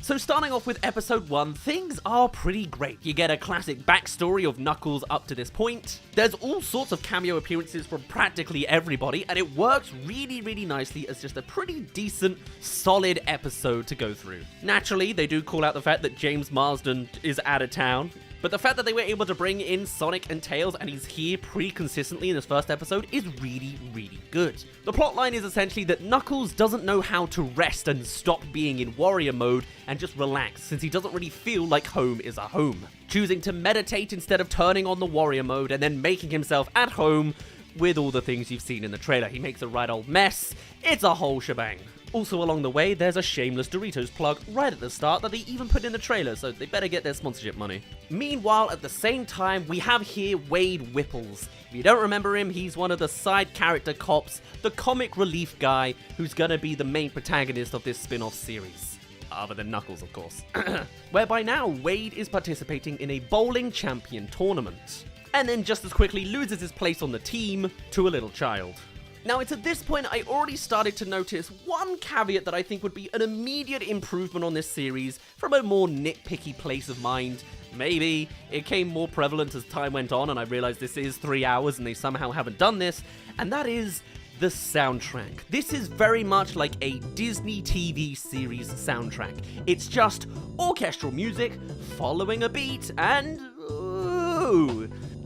So starting off with episode 1, things are pretty great. You get a classic backstory of Knuckles up to this point. There's all sorts of cameo appearances from practically everybody, and it works really nicely as just a pretty decent, solid episode to go through. Naturally, they do call out the fact that James Marsden is out of town, but the fact that they were able to bring in Sonic and Tails and he's here pretty consistently in this first episode is really good. The plotline is essentially that Knuckles doesn't know how to rest and stop being in warrior mode and just relax, since he doesn't really feel like home is a home. Choosing to meditate instead of turning on the warrior mode and then making himself at home with all the things you've seen in the trailer. He makes a right old mess. It's a whole shebang. Also along the way, there's a shameless Doritos plug right at the start that they even put in the trailer, so they better get their sponsorship money. Meanwhile, at the same time, we have here Wade Whipples. If you don't remember him, he's one of the side character cops, the comic relief guy who's gonna be the main protagonist of this spin-off series. Other than Knuckles, of course. Whereby now, Wade is participating in a bowling champion tournament, and then just as quickly loses his place on the team to a little child. Now, it's at this point I already started to notice one caveat that I think would be an immediate improvement on this series from a more nitpicky place of mind. Maybe it came more prevalent as time went on and I realized this is 3 hours and they somehow haven't done this, and that is the soundtrack. This is very much like a Disney TV series soundtrack. It's just orchestral music following a beat and...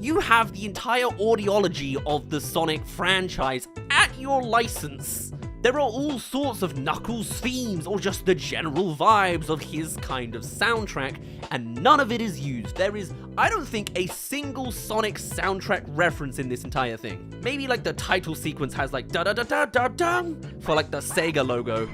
you have the entire audiology of the Sonic franchise at your license. There are all sorts of Knuckles themes or just the general vibes of his kind of soundtrack, and none of it is used. There is, I don't think, a single Sonic soundtrack reference in this entire thing. Maybe like the title sequence has like da-da-da-da-da-da for like the Sega logo.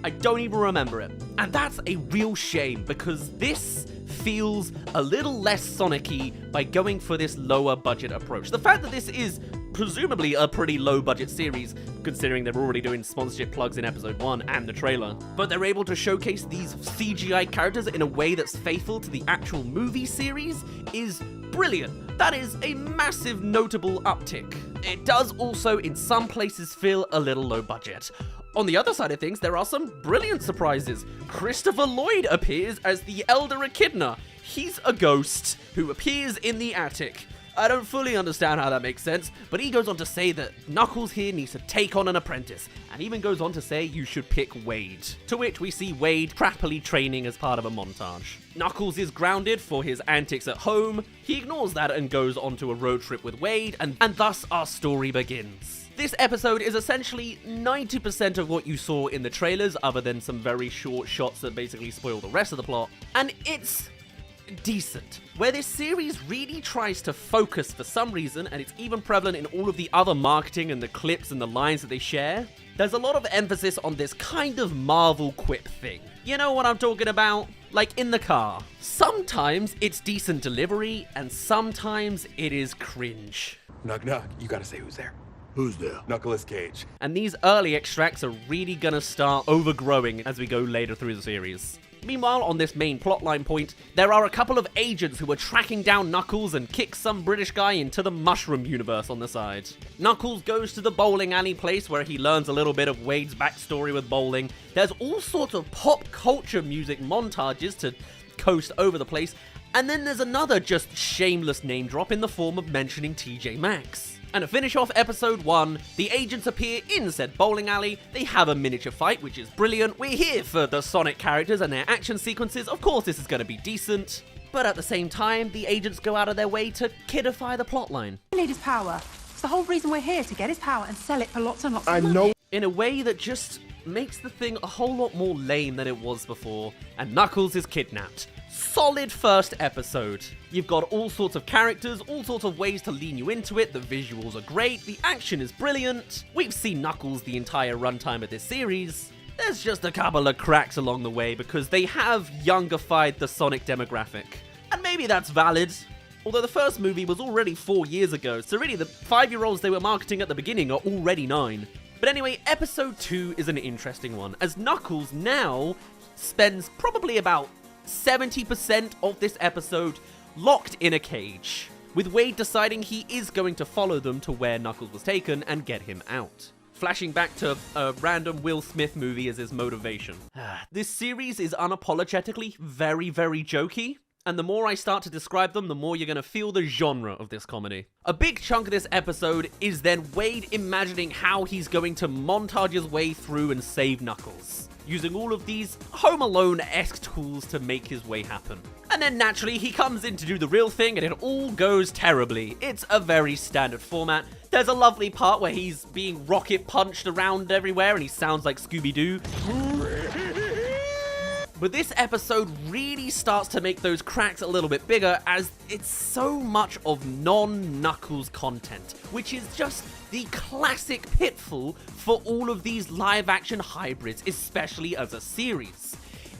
I don't even remember it. And that's a real shame because this feels a little less Sonic-y by going for this lower budget approach. The fact that this is presumably a pretty low budget series, considering they're already doing sponsorship plugs in episode 1 and the trailer, but they're able to showcase these CGI characters in a way that's faithful to the actual movie series is brilliant. That is a massive notable uptick. It does also in some places feel a little low budget. On the other side of things, there are some brilliant surprises. Christopher Lloyd appears as the Elder Echidna. He's a ghost who appears in the attic. I don't fully understand how that makes sense, but he goes on to say that Knuckles here needs to take on an apprentice, and even goes on to say you should pick Wade. To which we see Wade crappily training as part of a montage. Knuckles is grounded for his antics at home. He ignores that and goes onto a road trip with Wade, and thus our story begins. This episode is essentially 90% of what you saw in the trailers, other than some very short shots that basically spoil the rest of the plot, and it's decent. Where this series really tries to focus for some reason, and it's even prevalent in all of the other marketing and the clips and the lines that they share, there's a lot of emphasis on this kind of Marvel quip thing. You know what I'm talking about? Like in the car. Sometimes it's decent delivery, and sometimes it is cringe. Knock knock, you gotta say who's there. Who's there? Nicolas Cage. And these early extracts are really gonna start overgrowing as we go later through the series. Meanwhile, on this main plotline point, there are a couple of agents who are tracking down Knuckles and kick some British guy into the mushroom universe on the side. Knuckles goes to the bowling alley place where he learns a little bit of Wade's backstory with bowling. There's all sorts of pop culture music montages to coast over the place, and then there's another just shameless name drop in the form of mentioning TJ Maxx. And to finish off episode 1, the agents appear in said bowling alley, they have a miniature fight, which is brilliant. We're here for the Sonic characters and their action sequences, of course this is going to be decent. But at the same time, the agents go out of their way to kidify the plotline. We need his power. It's the whole reason we're here, to get his power and sell it for lots and lots of money. In a way that just makes the thing a whole lot more lame than it was before, and Knuckles is kidnapped. Solid first episode. You've got all sorts of characters, all sorts of ways to lean you into it, the visuals are great, the action is brilliant. We've seen Knuckles the entire runtime of this series. There's just a couple of cracks along the way because they have youngified the Sonic demographic. And maybe that's valid. Although the first movie was already 4 years ago, so really the 5-year-olds they were marketing at the beginning are already 9. But anyway, episode 2 is an interesting one, as Knuckles now spends probably about 70% of this episode locked in a cage, with Wade deciding he is going to follow them to where Knuckles was taken and get him out. Flashing back to a random Will Smith movie as his motivation. This series is unapologetically very, very jokey. And the more I start to describe them, the more you're going to feel the genre of this comedy. A big chunk of this episode is then Wade imagining how he's going to montage his way through and save Knuckles, using all of these Home Alone-esque tools to make his way happen. And then naturally, he comes in to do the real thing and it all goes terribly. It's a very standard format. There's a lovely part where he's being rocket punched around everywhere and he sounds like Scooby-Doo. But this episode really starts to make those cracks a little bit bigger as it's so much of non-Knuckles content, which is just the classic pitfall for all of these live-action hybrids, especially as a series.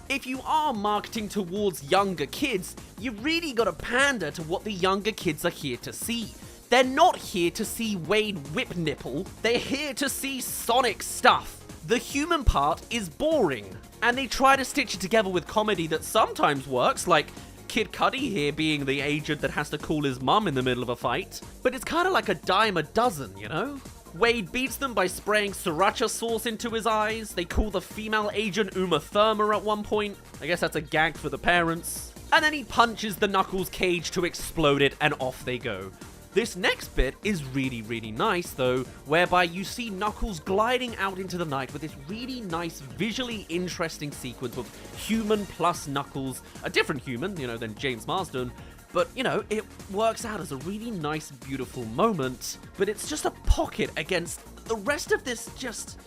If you are marketing towards younger kids, you really gotta pander to what the younger kids are here to see. They're not here to see Wade whip nipple, they're here to see Sonic stuff. The human part is boring, and they try to stitch it together with comedy that sometimes works, like Kid Cudi here being the agent that has to call his mum in the middle of a fight, but it's kind of like a dime a dozen, you know? Wade beats them by spraying sriracha sauce into his eyes, they call the female agent Uma Thurman at one point, I guess that's a gag for the parents, and then he punches the Knuckles cage to explode it and off they go. This next bit is really, really nice though, whereby you see Knuckles gliding out into the night with this really nice, visually interesting sequence of human plus Knuckles, a different human, you know, than James Marsden, but, you know, it works out as a really nice, beautiful moment, but it's just a pocket against the rest of this just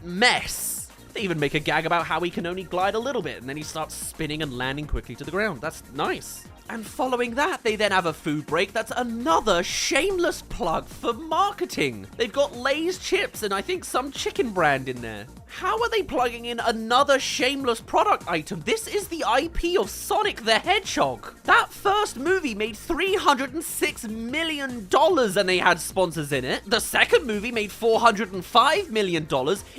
mess. They even make a gag about how he can only glide a little bit, and then he starts spinning and landing quickly to the ground. That's nice. And following that, they then have a food break that's another shameless plug for marketing. They've got Lay's chips and I think some chicken brand in there. How are they plugging in another shameless product item? This is the IP of Sonic the Hedgehog. That first movie made $306 million and they had sponsors in it. The second movie made $405 million.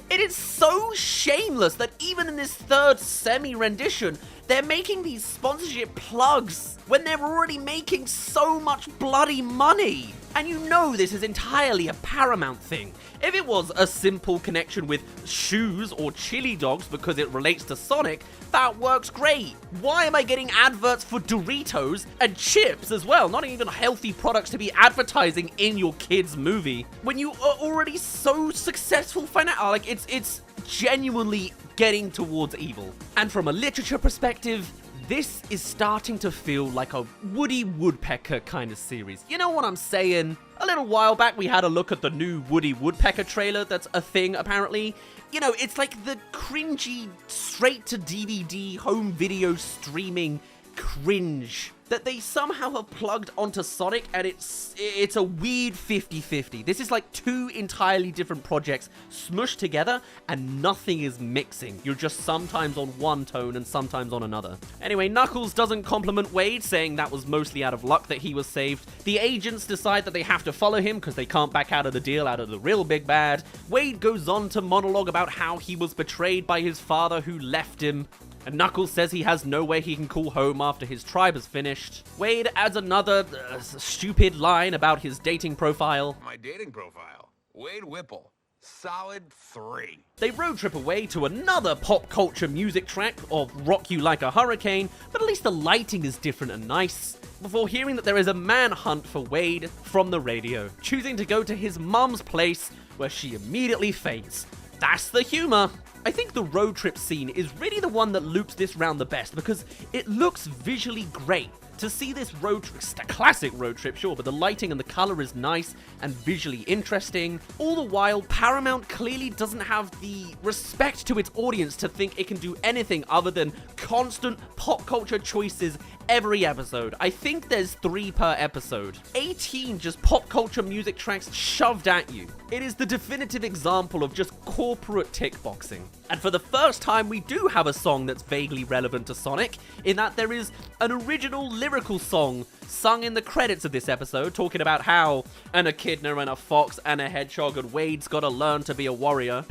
It is so shameless that even in this third semi-rendition, they're making these sponsorship plugs when they're already making so much bloody money. And you know this is entirely a Paramount thing. If it was a simple connection with shoes or chili dogs because it relates to Sonic, that works great. Why am I getting adverts for Doritos and chips as well? Not even healthy products to be advertising in your kid's movie when you are already so successful financially. Like, it's genuinely getting towards evil. And from a literature perspective, this is starting to feel like a Woody Woodpecker kind of series. You know what I'm saying? A little while back, we had a look at the new Woody Woodpecker trailer that's a thing, apparently. You know, it's like the cringy, straight-to-DVD home video streaming cringe that they somehow have plugged onto Sonic, and it's a weird 50-50. This is like two entirely different projects smushed together, and nothing is mixing. You're just sometimes on one tone and sometimes on another. Anyway, Knuckles doesn't compliment Wade, saying that was mostly out of luck that he was saved. The agents decide that they have to follow him because they can't back out of the deal out of the real big bad. Wade goes on to monologue about how he was betrayed by his father who left him. And Knuckles says he has no way he can call home after his tribe is finished. Wade adds another stupid line about his dating profile. My dating profile? Wade Whipple. Solid 3. They road trip away to another pop culture music track of Rock You Like a Hurricane, but at least the lighting is different and nice, before hearing that there is a manhunt for Wade from the radio, choosing to go to his mum's place where she immediately faints. That's the humor. I think the road trip scene is really the one that loops this round the best because it looks visually great. To see this road trip, it's a classic road trip, sure, but the lighting and the color is nice and visually interesting. All the while, Paramount clearly doesn't have the respect to its audience to think it can do anything other than constant pop culture choices every episode. I think there's 3 per episode. 18 just pop culture music tracks shoved at you. It is the definitive example of just corporate tick boxing. And for the first time, we do have a song that's vaguely relevant to Sonic, in that there is an original lyrical song sung in the credits of this episode, talking about how an echidna and a fox and a hedgehog and Wade's gotta learn to be a warrior.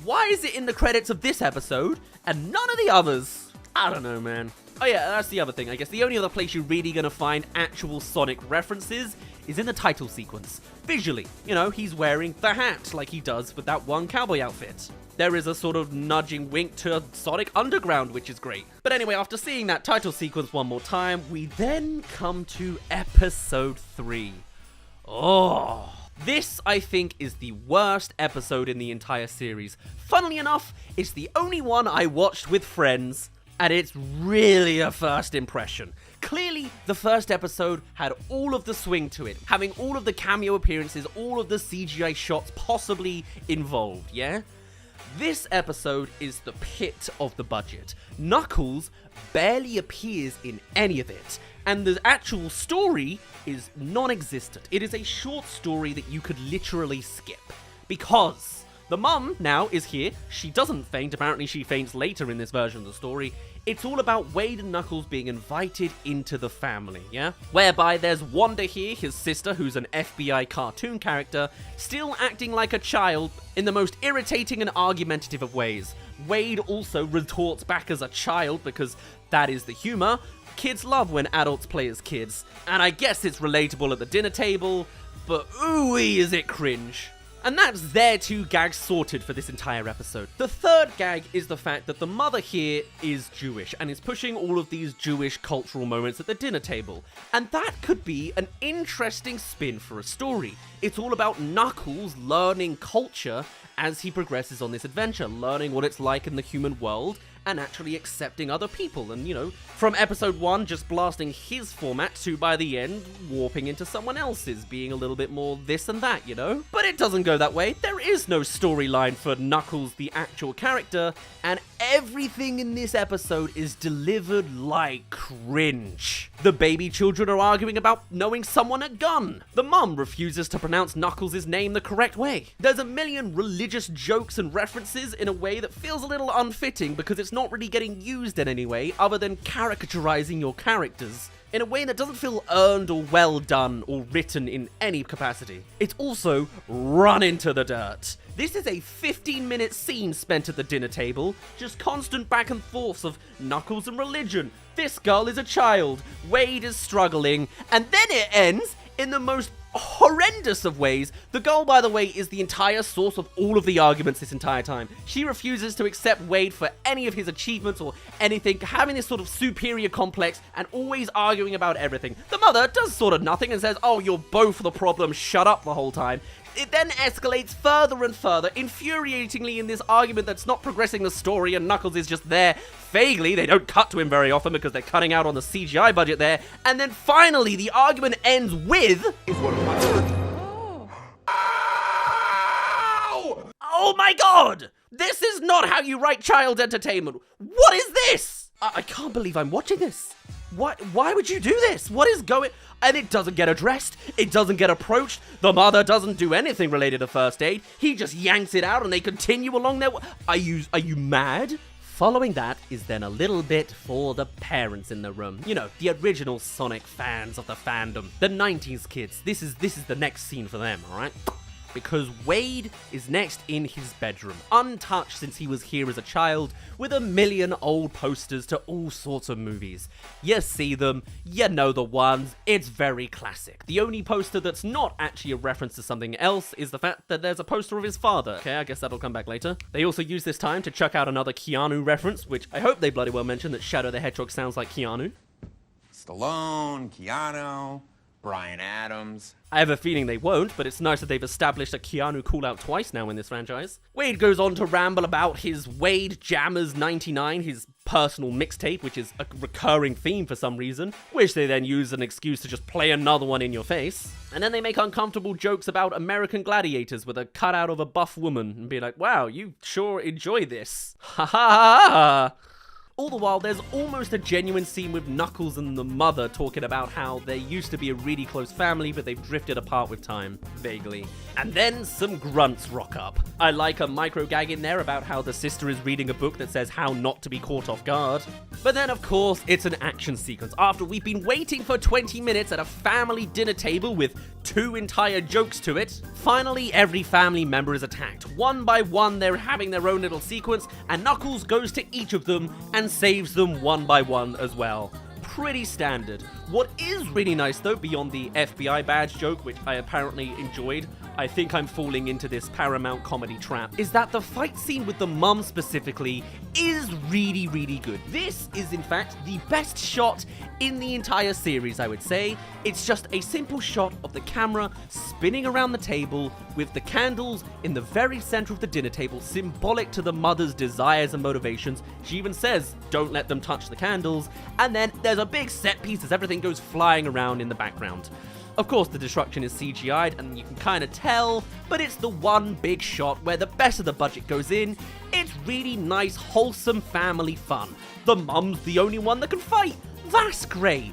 Why is it in the credits of this episode and none of the others? I don't know, man. Oh yeah, that's the other thing. I guess the only other place you're really gonna find actual Sonic references is in the title sequence. Visually, you know, he's wearing the hat like he does with that one cowboy outfit. There is a sort of nudging wink to Sonic Underground, which is great. But anyway, after seeing that title sequence one more time, we then come to episode 3. Oh. This, I think, is the worst episode in the entire series. Funnily enough, it's the only one I watched with friends, and it's really a first impression. Clearly, the first episode had all of the swing to it, having all of the cameo appearances, all of the CGI shots possibly involved, yeah? This episode is the pit of the budget. Knuckles barely appears in any of it, and the actual story is non-existent. It is a short story that you could literally skip, because the mum now is here. She doesn't faint. Apparently she faints later in this version of the story. It's all about Wade and Knuckles being invited into the family, yeah? Whereby there's Wanda here, his sister, who's an FBI cartoon character, still acting like a child in the most irritating and argumentative of ways. Wade also retorts back as a child because that is the humor. Kids love when adults play as kids, and I guess it's relatable at the dinner table, but ooh-wee is it cringe. And that's their 2 gags sorted for this entire episode. The third gag is the fact that the mother here is Jewish and is pushing all of these Jewish cultural moments at the dinner table. And that could be an interesting spin for a story. It's all about Knuckles learning culture as he progresses on this adventure, learning what it's like in the human world and actually accepting other people. And, you know, from episode 1 just blasting his format to, by the end, warping into someone else's, being a little bit more this and that, you know? But it doesn't go that way. There is no storyline for Knuckles, the actual character, and everything in this episode is delivered like cringe. The baby children are arguing about knowing someone a gun. The mum refuses to pronounce Knuckles' name the correct way. There's a million religious jokes and references in a way that feels a little unfitting because it's not really getting used in any way other than caricaturizing your characters in a way that doesn't feel earned or well done or written in any capacity. It's also run into the dirt. This is a 15-minute scene spent at the dinner table, just constant back and forths of Knuckles and religion. This girl is a child, Wade is struggling, and then it ends in the most horrendous of ways. The girl, by the way, is the entire source of all of the arguments this entire time. She refuses to accept Wade for any of his achievements or anything, having this sort of superior complex and always arguing about everything. The mother does sort of nothing and says, "Oh, you're both the problem, shut up," the whole time. It then escalates further and further, infuriatingly in this argument that's not progressing the story, and Knuckles is just there vaguely. They don't cut to him very often because they're cutting out on the CGI budget there. And then finally, the argument ends with... Oh my god! This is not how you write child entertainment. What is this? I can't believe I'm watching this. Why would you do this? What is going... And it doesn't get addressed. It doesn't get approached. The mother doesn't do anything related to first aid. He just yanks it out and they continue along their... Are you mad? Following that is then a little bit for the parents in the room. You know, the original Sonic fans of the fandom. The 90s kids. This is the next scene for them, alright? Because Wade is next in his bedroom, untouched since he was here as a child, with a million old posters to all sorts of movies. You see them, you know the ones, it's very classic. The only poster that's not actually a reference to something else is the fact that there's a poster of his father. Okay, I guess that'll come back later. They also use this time to chuck out another Keanu reference, which I hope they bloody well mention that Shadow the Hedgehog sounds like Keanu. Stallone, Keanu, Bryan Adams. I have a feeling they won't, but it's nice that they've established a Keanu call-out twice now in this franchise. Wade goes on to ramble about his Wade Jammers 99, his personal mixtape, which is a recurring theme for some reason, which they then use as an excuse to just play another one in your face. And then they make uncomfortable jokes about American Gladiators with a cutout of a buff woman and be like, wow, you sure enjoy this. Ha ha ha ha. All the while, there's almost a genuine scene with Knuckles and the mother talking about how they used to be a really close family, but they've drifted apart with time, vaguely. And then some grunts rock up. I like a micro gag in there about how the sister is reading a book that says how not to be caught off guard. But then, of course, it's an action sequence. After we've been waiting for 20 minutes at a family dinner table with 2 entire jokes to it, finally every family member is attacked. One by one, they're having their own little sequence, and Knuckles goes to each of them and saves them one by one as well. Pretty standard. What is really nice though, beyond the FBI badge joke, which I apparently enjoyed, I think I'm falling into this Paramount comedy trap, is that the fight scene with the mum specifically is really, really good. This is in fact the best shot in the entire series, I would say. It's just a simple shot of the camera spinning around the table with the candles in the very center of the dinner table, symbolic to the mother's desires and motivations. She even says, don't let them touch the candles. And then there's a big set piece as everything goes flying around in the background. Of course, the destruction is CGI'd, and you can kind of tell, but it's the one big shot where the best of the budget goes in. It's really nice, wholesome family fun. The mum's the only one that can fight. That's great.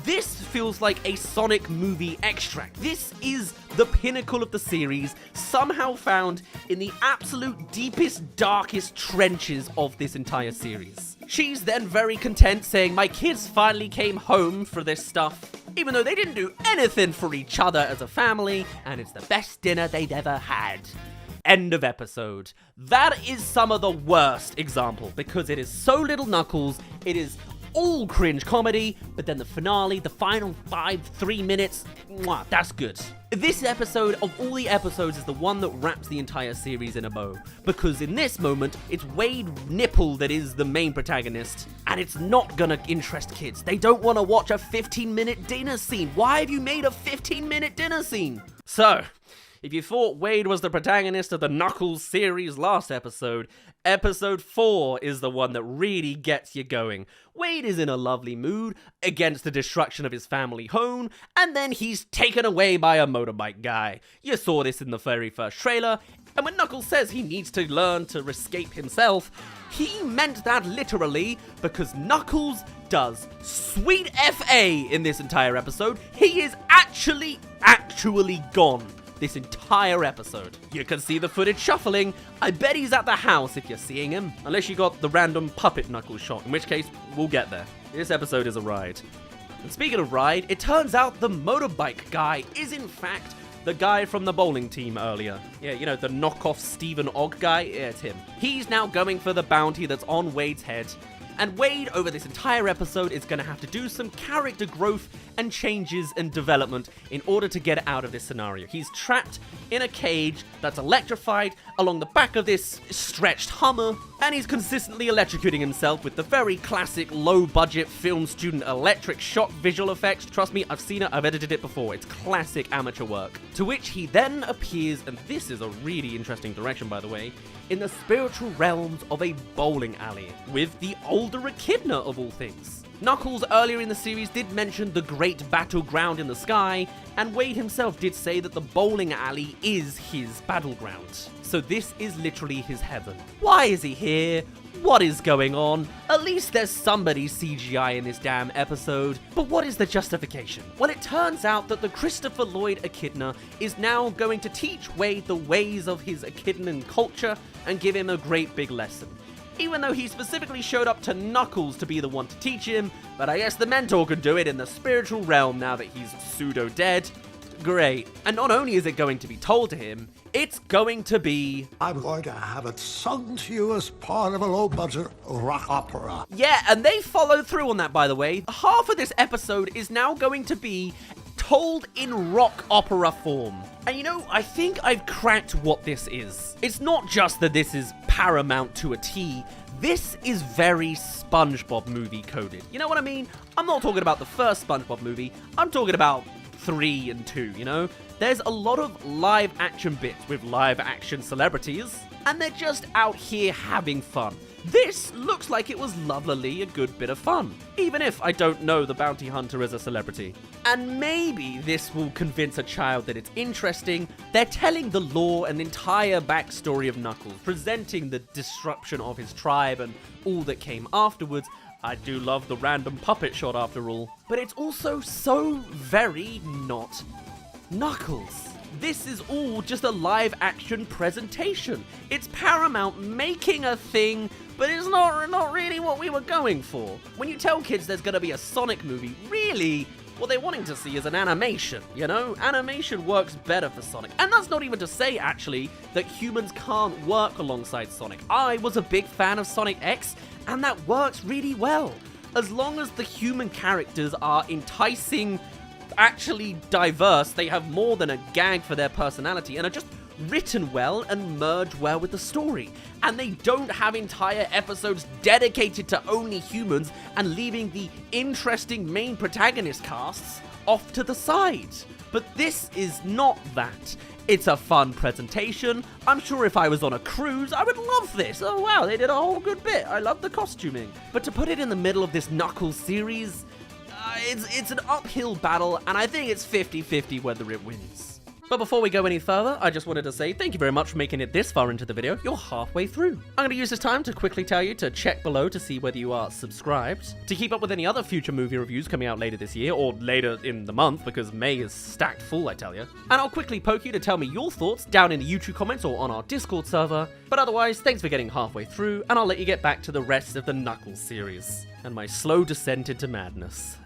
This feels like a Sonic movie extract. This is the pinnacle of the series, somehow found in the absolute deepest, darkest trenches of this entire series. She's then very content, saying, my kids finally came home for this stuff, even though they didn't do anything for each other as a family, and it's the best dinner they'd ever had. End of episode. That is some of the worst example, because it is so little Knuckles, it is all cringe comedy, but then the finale, the final 3 minutes, mwah, that's good. This episode, of all the episodes, is the one that wraps the entire series in a bow, because in this moment, it's Wade Nipple that is the main protagonist, and it's not gonna interest kids. They don't want to watch a 15-minute dinner scene. Why have you made a 15-minute dinner scene? So, if you thought Wade was the protagonist of the Knuckles series last episode, episode 4 is the one that really gets you going. Wade is in a lovely mood against the destruction of his family home, and then he's taken away by a motorbike guy. You saw this in the very first trailer, and when Knuckles says he needs to learn to escape himself, he meant that literally, because Knuckles does sweet FA in this entire episode. He is actually gone this entire episode. You can see the footage shuffling. I bet he's at the house if you're seeing him, unless you got the random puppet Knuckles shot, in which case, we'll get there. This episode is a ride. And speaking of ride, it turns out the motorbike guy is in fact the guy from the bowling team earlier. Yeah, you know, the knockoff Stephen Ogg guy? Yeah, it's him. He's now going for the bounty that's on Wade's head, and Wade, over this entire episode, is going to have to do some character growth and changes and development in order to get out of this scenario. He's trapped in a cage that's electrified along the back of this stretched Hummer, and he's consistently electrocuting himself with the very classic low-budget film student electric shock visual effects. Trust me, I've seen it, I've edited it before. It's classic amateur work. To which he then appears, and this is a really interesting direction, by the way, in the spiritual realms of a bowling alley with the older Echidna of all things. Knuckles earlier in the series did mention the great battleground in the sky, and Wade himself did say that the bowling alley is his battleground. So this is literally his heaven. Why is he here? What is going on? At least there's somebody CGI in this damn episode. But what is the justification? Well, it turns out that the Christopher Lloyd Echidna is now going to teach Wade the ways of his Echidnan culture and give him a great big lesson. Even though he specifically showed up to Knuckles to be the one to teach him, but I guess the mentor could do it in the spiritual realm now that he's pseudo-dead. Great. And not only is it going to be told to him, it's going to be... I'm going to have it sung to you as part of a low-budget rock opera. Yeah, and they followed through on that, by the way. Half of this episode is now going to be told in rock opera form. And you know, I think I've cracked what this is. It's not just that this is Paramount to a T. This is very SpongeBob movie coded. You know what I mean? I'm not talking about the first SpongeBob movie. I'm talking about 3 and 2, you know? There's a lot of live action bits with live action celebrities, and they're just out here having fun. This looks like it was lovelily a good bit of fun, even if I don't know the bounty hunter as a celebrity. And maybe this will convince a child that it's interesting. They're telling the lore and entire backstory of Knuckles, presenting the disruption of his tribe and all that came afterwards. I do love the random puppet shot after all, but it's also so very not Knuckles. This is all just a live action presentation. It's Paramount making a thing, but it's not really what we were going for. When you tell kids there's gonna be a Sonic movie, really, what they're wanting to see is an animation, you know? Animation works better for Sonic. And that's not even to say, actually, that humans can't work alongside Sonic. I was a big fan of Sonic X, and that works really well. As long as the human characters are enticing, actually diverse, they have more than a gag for their personality, and are just written well and merge well with the story. And they don't have entire episodes dedicated to only humans and leaving the interesting main protagonist casts off to the side. But this is not that. It's a fun presentation. I'm sure if I was on a cruise, I would love this. Oh wow, they did a whole good bit. I love the costuming. But to put it in the middle of this Knuckles series, it's an uphill battle, and I think it's 50-50 whether it wins. But before we go any further, I just wanted to say thank you very much for making it this far into the video. You're halfway through. I'm going to use this time to quickly tell you to check below to see whether you are subscribed, to keep up with any other future movie reviews coming out later this year, or later in the month, because May is stacked full, I tell you. And I'll quickly poke you to tell me your thoughts down in the YouTube comments or on our Discord server. But otherwise, thanks for getting halfway through, and I'll let you get back to the rest of the Knuckles series, and my slow descent into madness.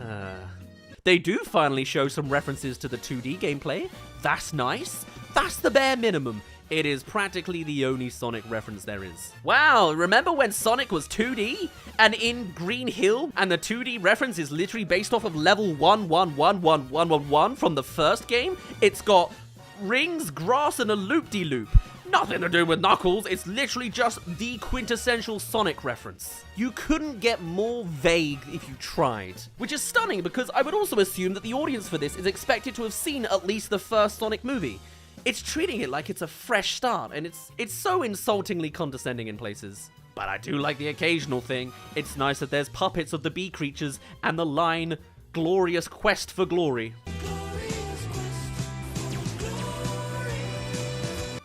They do finally show some references to the 2D gameplay. That's nice. That's the bare minimum. It is practically the only Sonic reference there is. Wow, remember when Sonic was 2D? And in Green Hill, and the 2D reference is literally based off of level 1111111 from the first game? It's got rings, grass, and a loop-de-loop. Nothing to do with Knuckles, it's literally just the quintessential Sonic reference. You couldn't get more vague if you tried. Which is stunning because I would also assume that the audience for this is expected to have seen at least the first Sonic movie. It's treating it like it's a fresh start, and it's so insultingly condescending in places. But I do like the occasional thing. It's nice that there's puppets of the bee creatures and the line, "Glorious quest for glory."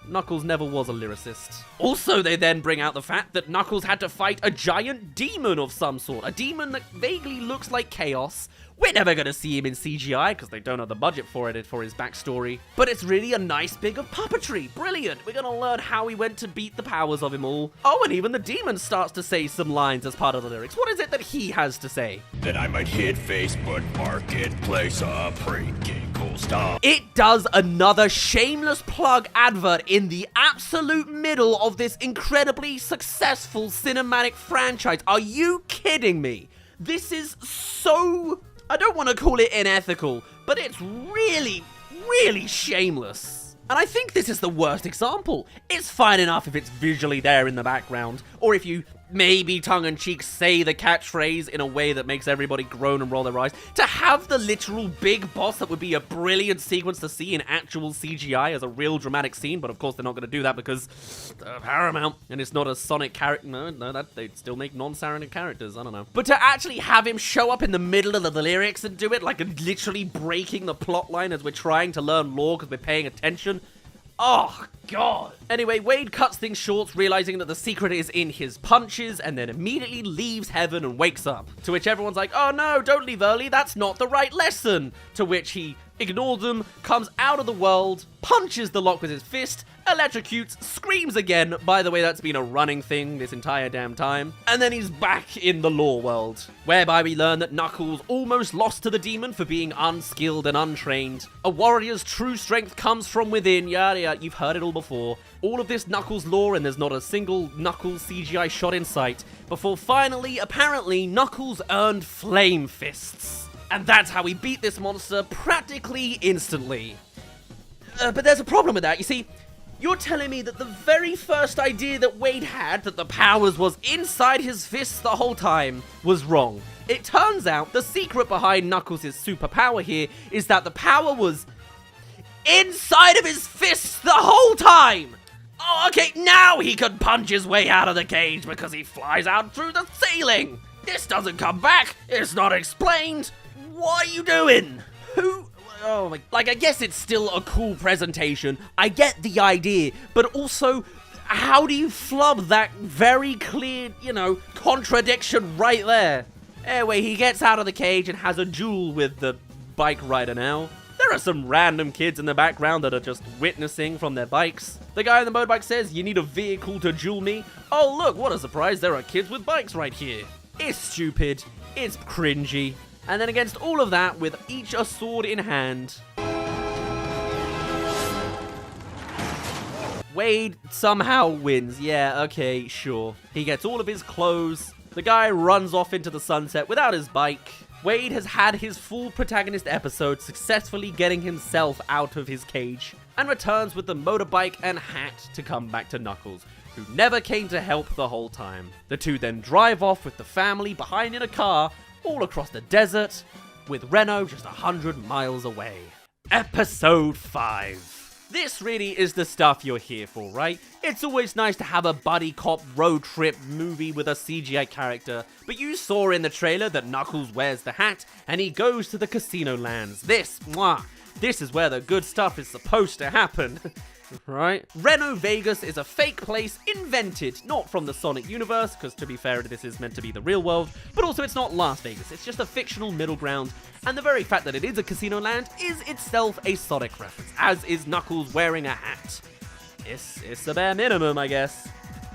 Knuckles never was a lyricist. Also, they then bring out the fact that Knuckles had to fight a giant demon of some sort. A demon that vaguely looks like Chaos. We're never going to see him in CGI because they don't have the budget for it for his backstory. But it's really a nice bit of puppetry. Brilliant. We're going to learn how he went to beat the powers of him all. Oh, and even the demon starts to say some lines as part of the lyrics. What is it that he has to say? That I might hit Facebook Marketplace a freaking cool stuff. It does another shameless plug advert in the absolute middle of this incredibly successful cinematic franchise. Are you kidding me? This is so... I don't want to call it unethical, but it's really, really shameless. And I think this is the worst example. It's fine enough if it's visually there in the background, or if you maybe tongue-in-cheek say the catchphrase in a way that makes everybody groan and roll their eyes. To have the literal big boss that would be a brilliant sequence to see in actual CGI as a real dramatic scene, but of course they're not going to do that because Paramount, and it's not a Sonic character. No, that they'd still make non-Sonic characters. I don't know. But to actually have him show up in the middle of the lyrics and do it, like literally breaking the plot line as we're trying to learn lore because we're paying attention. Oh, God. Anyway, Wade cuts things short, realizing that the secret is in his punches, and then immediately leaves heaven and wakes up. To which everyone's like, oh no, don't leave early, that's not the right lesson. To which he ignores them, comes out of the world, punches the lock with his fist, electrocutes, screams again. By the way, that's been a running thing this entire damn time. And then he's back in the lore world, whereby we learn that Knuckles almost lost to the demon for being unskilled and untrained. A warrior's true strength comes from within, yada yada, you've heard it all before. All of this Knuckles lore, and there's not a single Knuckles CGI shot in sight, before finally, apparently, Knuckles earned flame fists. And that's how we beat this monster practically instantly. But there's a problem with that. You see, You're telling me that the very first idea that Wade had, that the powers was inside his fists the whole time, was wrong. It turns out the secret behind Knuckles' superpower here is that the power was inside of his fists the whole time! Oh, okay, now he can punch his way out of the cage because he flies out through the ceiling! This doesn't come back! It's not explained! What are you doing? Who? Oh my... Like, I guess it's still a cool presentation. I get the idea, but also, how do you flub that very clear, you know, contradiction right there? Anyway, he gets out of the cage and has a duel with the bike rider now. There are some random kids in the background that are just witnessing from their bikes. The guy on the motorbike says, "You need a vehicle to duel me?" Oh look, what a surprise, there are kids with bikes right here. It's stupid, it's cringy. And then against all of that, with each a sword in hand, Wade somehow wins. Yeah, okay, sure. He gets all of his clothes. The guy runs off into the sunset without his bike. Wade has had his full protagonist episode, successfully getting himself out of his cage, and returns with the motorbike and hat to come back to Knuckles, who never came to help the whole time. The two then drive off with the family behind in a car, all across the desert, with Reno just 100 miles away. Episode 5. This really is the stuff you're here for, right? It's always nice to have a buddy cop road trip movie with a CGI character, but you saw in the trailer that Knuckles wears the hat and he goes to the casino lands. This is where the good stuff is supposed to happen. Right? Reno Vegas is a fake place invented, not from the Sonic universe, because to be fair, this is meant to be the real world, but also it's not Las Vegas, it's just a fictional middle ground, and the very fact that it is a casino land is itself a Sonic reference, as is Knuckles wearing a hat. It's the bare minimum, I guess.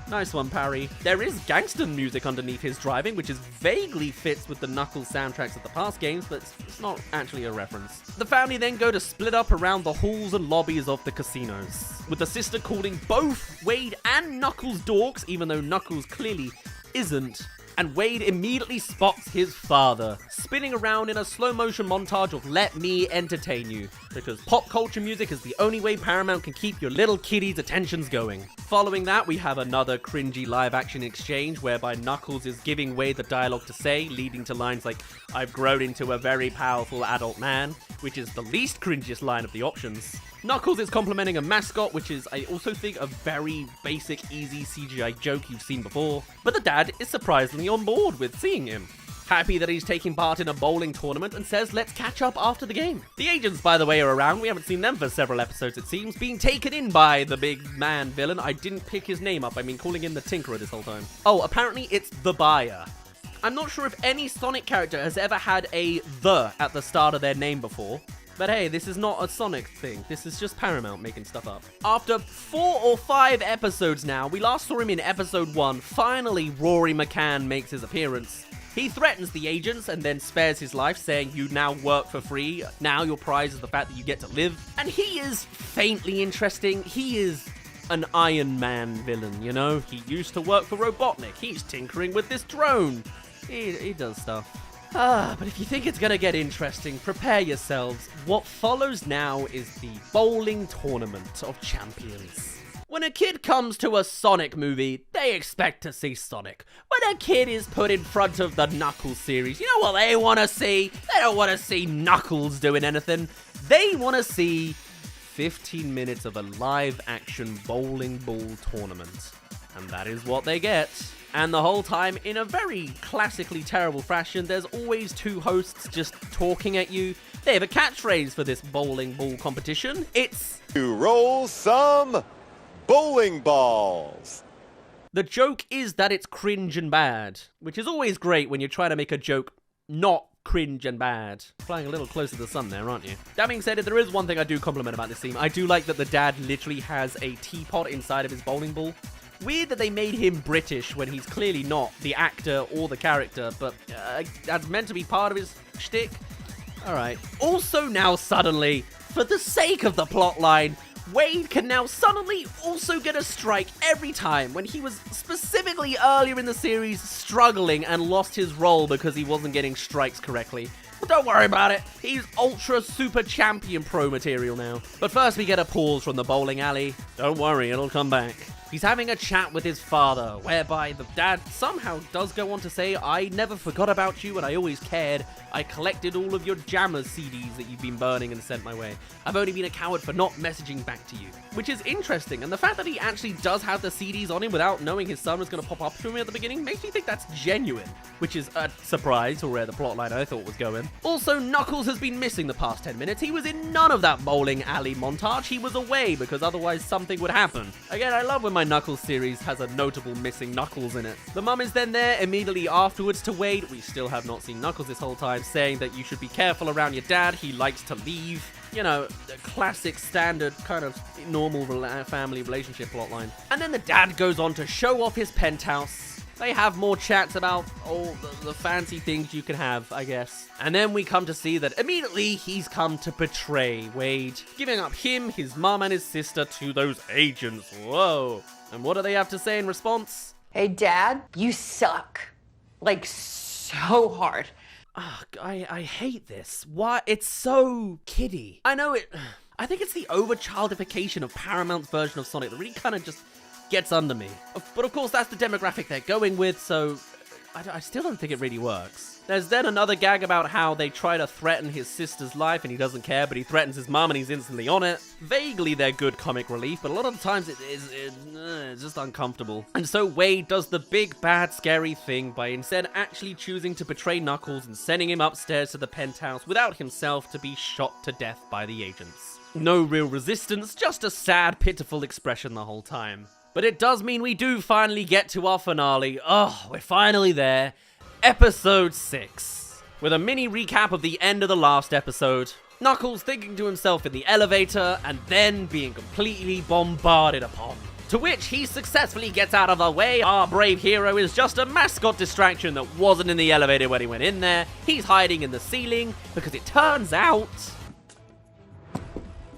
Nice one, Parry. There is gangster music underneath his driving, which is vaguely fits with the Knuckles soundtracks of the past games, but it's not actually a reference. The family then go to split up around the halls and lobbies of the casinos, with the sister calling both Wade and Knuckles dorks, even though Knuckles clearly isn't. And Wade immediately spots his father, spinning around in a slow motion montage of "Let me entertain you," because pop culture music is the only way Paramount can keep your little kiddies' attentions going. Following that, we have another cringy live action exchange whereby Knuckles is giving Wade the dialogue to say, leading to lines like, "I've grown into a very powerful adult man," which is the least cringiest line of the options. Knuckles is complimenting a mascot, which is, I also think, a very basic, easy CGI joke you've seen before. But the dad is surprisingly on board with seeing him. Happy that he's taking part in a bowling tournament and says, "Let's catch up after the game." The agents, by the way, are around. We haven't seen them for several episodes, it seems, being taken in by the big man villain. I didn't pick his name up. I mean, calling him the Tinkerer this whole time. Oh, apparently it's the Buyer. I'm not sure if any Sonic character has ever had a "the" at the start of their name before. But hey, this is not a Sonic thing. This is just Paramount making stuff up. After 4 or 5 episodes now, we last saw him in episode 1. Finally, Rory McCann makes his appearance. He threatens the agents and then spares his life, saying, "You now work for free. Now your prize is the fact that you get to live." And he is faintly interesting. He is an Iron Man villain, you know? He used to work for Robotnik. He's tinkering with this drone. He does stuff. But if you think it's gonna get interesting, prepare yourselves. What follows now is the Bowling Tournament of Champions. When a kid comes to a Sonic movie, they expect to see Sonic. When a kid is put in front of the Knuckles series, you know what they want to see? They don't want to see Knuckles doing anything. They want to see 15 minutes of a live-action bowling ball tournament. And that is what they get. And the whole time, in a very classically terrible fashion, there's always 2 hosts just talking at you. They have a catchphrase for this bowling ball competition. It's, "You roll some bowling balls." The joke is that it's cringe and bad, which is always great when you're trying to make a joke not cringe and bad. Flying a little closer to the sun there, aren't you? That being said, if there is one thing I do compliment about this scene, I do like that the dad literally has a teapot inside of his bowling ball. Weird that they made him British when he's clearly not the actor or the character, but that's meant to be part of his shtick. Alright. Also now suddenly, for the sake of the plotline, Wade can now suddenly also get a strike every time, when he was specifically earlier in the series struggling and lost his role because he wasn't getting strikes correctly. Don't worry about it. He's ultra super champion pro material now. But first we get a pause from the bowling alley. Don't worry, it'll come back. He's having a chat with his father, whereby the dad somehow does go on to say, I never forgot about you and I always cared. I collected all of your Jammers CDs that you've been burning and sent my way. I've only been a coward for not messaging back to you. Which is interesting, and the fact that he actually does have the CDs on him without knowing his son was going to pop up to him at the beginning makes me think that's genuine. Which is a surprise for where the plotline I thought was going. Also, Knuckles has been missing the past 10 minutes. He was in none of that bowling alley montage. He was away because otherwise something would happen. Again, I love when my Knuckles series has a notable missing Knuckles in it. The mum is then there immediately afterwards to Wade. We still have not seen Knuckles this whole time, saying that you should be careful around your dad. He likes to leave. You know, the classic standard kind of normal family relationship plotline. And then the dad goes on to show off his penthouse. They have more chats about all the fancy things you can have, I guess. And then we come to see that immediately he's come to betray Wade, giving up him, his mum, and his sister to those agents. Whoa. And what do they have to say in response? Hey, Dad, you suck. Like, so hard. Oh, I hate this. Why? It's so kiddie. I know it. I think it's the over-childification of Paramount's version of Sonic that really kind of just gets under me. But of course, that's the demographic they're going with, so I still don't think it really works. There's then another gag about how they try to threaten his sister's life and he doesn't care, but he threatens his mum and he's instantly on it. Vaguely, they're good comic relief, but a lot of the times it's just uncomfortable. And so Wade does the big, bad, scary thing by instead actually choosing to betray Knuckles and sending him upstairs to the penthouse without himself to be shot to death by the agents. No real resistance, just a sad, pitiful expression the whole time. But it does mean we do finally get to our finale. Oh, we're finally there. Episode 6. With a mini recap of the end of the last episode. Knuckles thinking to himself in the elevator and then being completely bombarded upon. To which he successfully gets out of the way. Our brave hero is just a mascot distraction that wasn't in the elevator when he went in there. He's hiding in the ceiling because it turns out...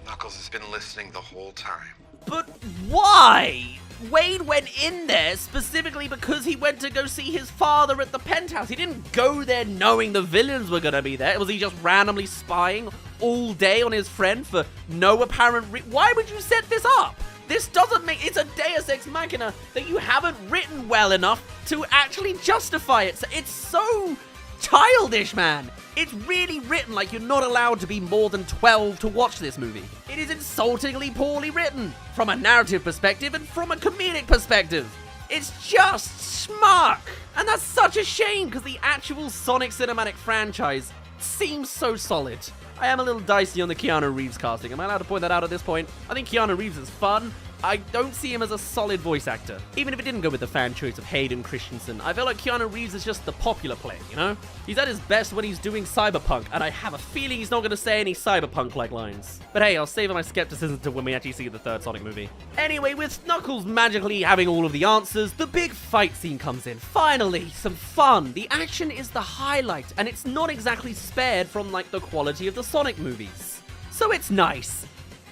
Knuckles has been listening the whole time. But why? Wade went in there specifically because he went to go see his father at the penthouse. He didn't go there knowing the villains were going to be there. Was he just randomly spying all day on his friend for no apparent Why would you set this up? This doesn't make... It's a Deus Ex Machina that you haven't written well enough to actually justify it. So it's so childish, man. It's really written like you're not allowed to be more than 12 to watch this movie. It is insultingly poorly written, from a narrative perspective and from a comedic perspective. It's just schmuck. And that's such a shame, because the actual Sonic cinematic franchise seems so solid. I am a little dicey on the Keanu Reeves casting. Am I allowed to point that out at this point? I think Keanu Reeves is fun. I don't see him as a solid voice actor. Even if it didn't go with the fan choice of Hayden Christensen, I feel like Keanu Reeves is just the popular play, you know? He's at his best when he's doing Cyberpunk, and I have a feeling he's not going to say any Cyberpunk-like lines. But hey, I'll save my skepticism to when we actually see the third Sonic movie. Anyway, with Knuckles magically having all of the answers, the big fight scene comes in. Finally, some fun. The action is the highlight, and it's not exactly spared from, like, the quality of the Sonic movies. So it's nice.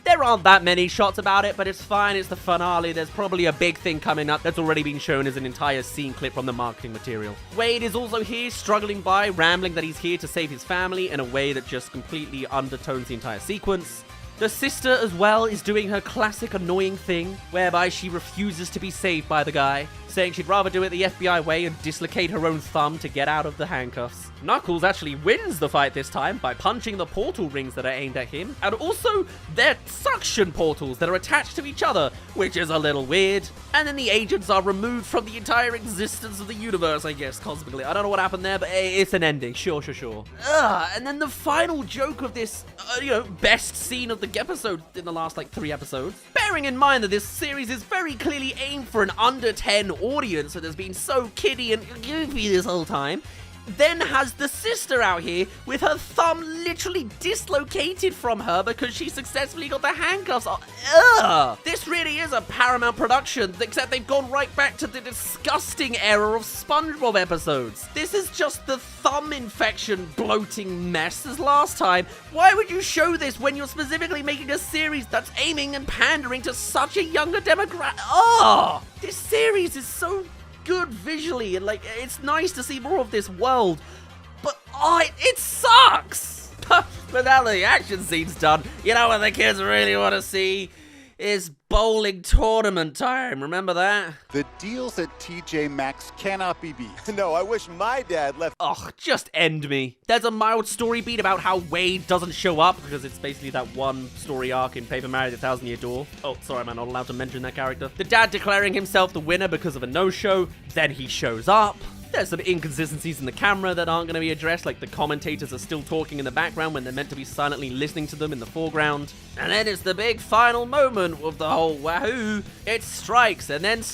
There aren't that many shots about it, but it's fine. It's the finale. There's probably a big thing coming up that's already been shown as an entire scene clip from the marketing material. Wade is also here, struggling by, rambling that he's here to save his family in a way that just completely undertones the entire sequence. The sister, as well, is doing her classic annoying thing, whereby she refuses to be saved by the guy, saying she'd rather do it the FBI way and dislocate her own thumb to get out of the handcuffs. Knuckles actually wins the fight this time by punching the portal rings that are aimed at him, and also they're suction portals that are attached to each other, which is a little weird. And then the agents are removed from the entire existence of the universe, I guess, cosmically. I don't know what happened there, but it's an ending, sure. And then the final joke of this, best scene of the episode in the last, 3 episodes. Bearing in mind that this series is very clearly aimed for an under 10 audience that has been so kiddie and goofy this whole time, then has the sister out here with her thumb literally dislocated from her because she successfully got the handcuffs on. Ugh! This really is a Paramount production, except they've gone right back to the disgusting era of SpongeBob episodes. This is just the thumb infection bloating mess as last time. Why would you show this when you're specifically making a series that's aiming and pandering to such a younger demographic? Oh! This series is so good visually, and it's nice to see more of this world, but Oh, it sucks! But now the action scene's done, you know what the kids really want to see? Is bowling tournament time, remember that? The deals at TJ Maxx cannot be beat. No, I wish my dad left. Ugh, just end me. There's a mild story beat about how Wade doesn't show up, because it's basically that one story arc in Paper Mario the Thousand Year Door. Oh, sorry, am I not allowed to mention that character? The dad declaring himself the winner because of a no-show, then he shows up. There's some inconsistencies in the camera that aren't going to be addressed, like the commentators are still talking in the background when they're meant to be silently listening to them in the foreground. And then it's the big final moment of the whole wahoo. It strikes, and then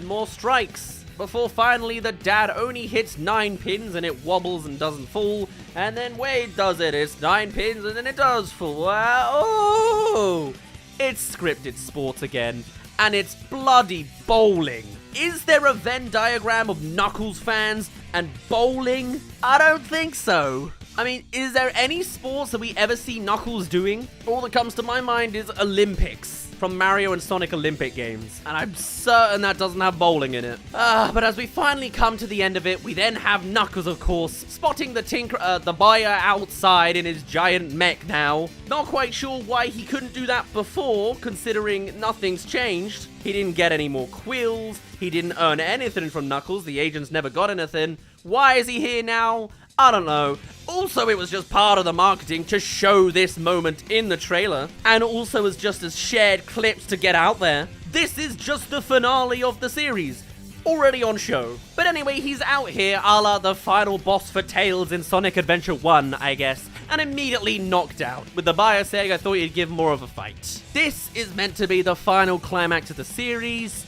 more strikes. Before finally the dad only hits 9 pins and it wobbles and doesn't fall. And then Wade does it. It's 9 pins and then it does fall. Wow. Oh! It's scripted sports again. And it's bloody bowling. Is there a Venn diagram of Knuckles fans and bowling? I don't think so. I mean, is there any sports that we ever see Knuckles doing? All that comes to my mind is Olympics from Mario and Sonic Olympic games. And I'm certain that doesn't have bowling in it. But as we finally come to the end of it, we then have Knuckles, of course, spotting the buyer outside in his giant mech now. Not quite sure why he couldn't do that before, considering nothing's changed. He didn't get any more quills. He didn't earn anything from Knuckles. The agents never got anything. Why is he here now? I don't know. Also, it was just part of the marketing to show this moment in the trailer, and also as just as shared clips to get out there. This is just the finale of the series, already on show. But anyway, he's out here a la the final boss for Tails in Sonic Adventure 1, I guess, and immediately knocked out, with the buyer saying I thought he'd give more of a fight. This is meant to be the final climax of the series.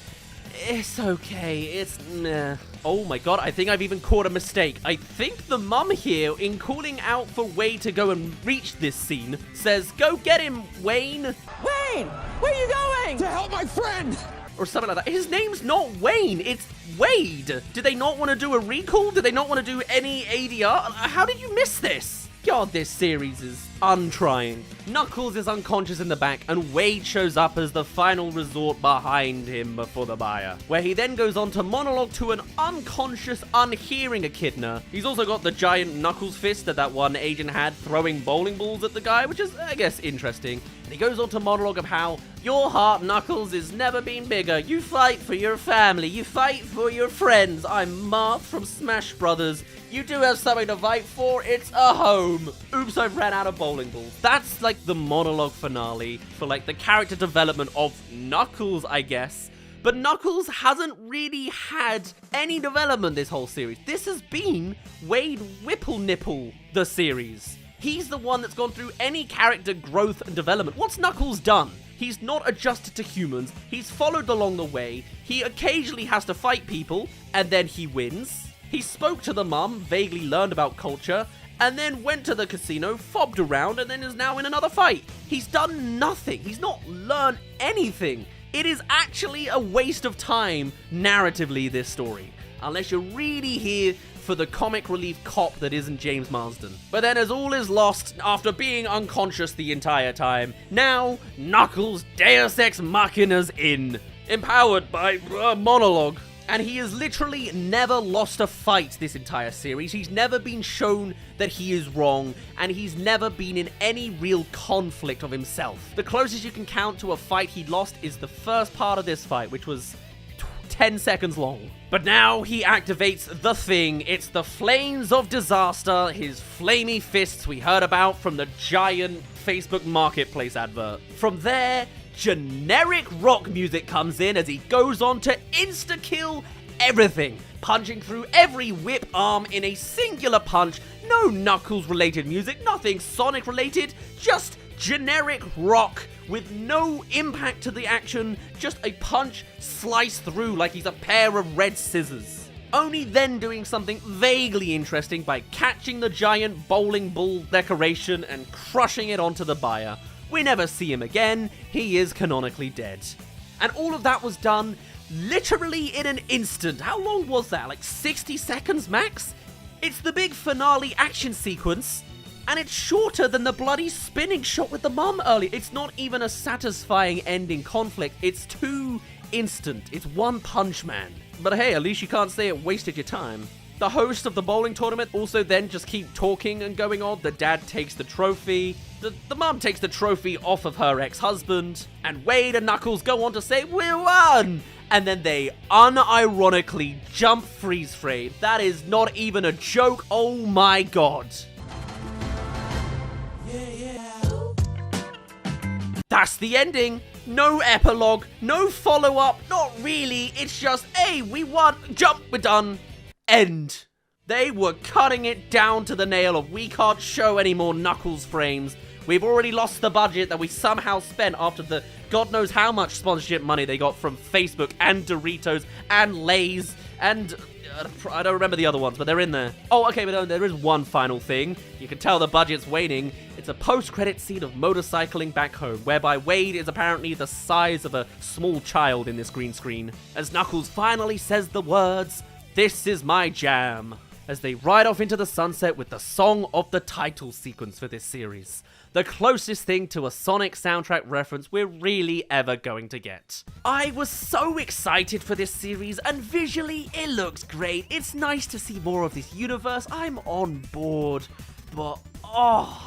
It's okay, it's meh. Oh my god, I think I've even caught a mistake. I think the mum here, in calling out for Wade to go and reach this scene, says, "Go get him, Wayne." Wayne, where are you going? To help my friend. Or something like that. His name's not Wayne, it's Wade. Did they not want to do a recall? Did they not want to do any ADR? How did you miss this? God, this series is untrying. Knuckles is unconscious in the back, and Wade shows up as the final resort behind him before the buyer, where he then goes on to monologue to an unconscious, unhearing echidna. He's also got the giant Knuckles fist that one agent had throwing bowling balls at the guy, which is, I guess, interesting. And he goes on to monologue of how your heart, Knuckles, has never been bigger. You fight for your family. You fight for your friends. I'm Marth from Smash Brothers. You do have something to fight for. It's a home. Oops, I've ran out of bowling balls. That's like the monologue finale for like the character development of Knuckles, I guess. But Knuckles hasn't really had any development this whole series. This has been Wade Whipple-Nipple, the series. He's the one that's gone through any character growth and development. What's Knuckles done? He's not adjusted to humans. He's followed along the way. He occasionally has to fight people, and then he wins. He spoke to the mum, vaguely learned about culture, and then went to the casino, fobbed around, and then is now in another fight. He's done nothing. He's not learned anything. It is actually a waste of time, narratively, this story. Unless you're really here for the comic relief cop that isn't James Marsden. But then as all is lost, after being unconscious the entire time, now Knuckles Deus Ex Machina's in. Empowered by a monologue. And he has literally never lost a fight this entire series. He's never been shown that he is wrong, and he's never been in any real conflict of himself. The closest you can count to a fight he lost is the first part of this fight, which was 10 seconds long. But now he activates the thing. It's the Flames of Disaster, his flamey fists we heard about from the giant Facebook Marketplace advert. From there, generic rock music comes in as he goes on to insta-kill everything, punching through every whip arm in a singular punch. No Knuckles-related music, nothing Sonic-related, just generic rock with no impact to the action, just a punch sliced through like he's a pair of red scissors. Only then doing something vaguely interesting by catching the giant bowling ball decoration and crushing it onto the buyer. We never see him again, he is canonically dead. And all of that was done literally in an instant. How long was that? Like 60 seconds max? It's the big finale action sequence, and it's shorter than the bloody spinning shot with the mum earlier. It's not even a satisfying ending conflict, it's too instant. It's one punch man. But hey, at least you can't say it wasted your time. The hosts of the bowling tournament also then just keep talking and going on. The dad takes the trophy. The mum takes the trophy off of her ex-husband. And Wade and Knuckles go on to say, "We won!" And then they unironically jump freeze frame. That is not even a joke. Oh my god. That's the ending. No epilogue, no follow-up, not really. It's just, hey, we won, jump, we're done. End. They were cutting it down to the nail of we can't show any more Knuckles frames. We've already lost the budget that we somehow spent after the God knows how much sponsorship money they got from Facebook and Doritos and Lay's and I don't remember the other ones, but they're in there. Oh, okay, but there is one final thing. You can tell the budget's waning. It's a post-credit scene of motorcycling back home, whereby Wade is apparently the size of a small child in this green screen. As Knuckles finally says the words, "This is my jam," as they ride off into the sunset with the song of the title sequence for this series. The closest thing to a Sonic soundtrack reference we're really ever going to get. I was so excited for this series, and visually it looks great. It's nice to see more of this universe. I'm on board. But,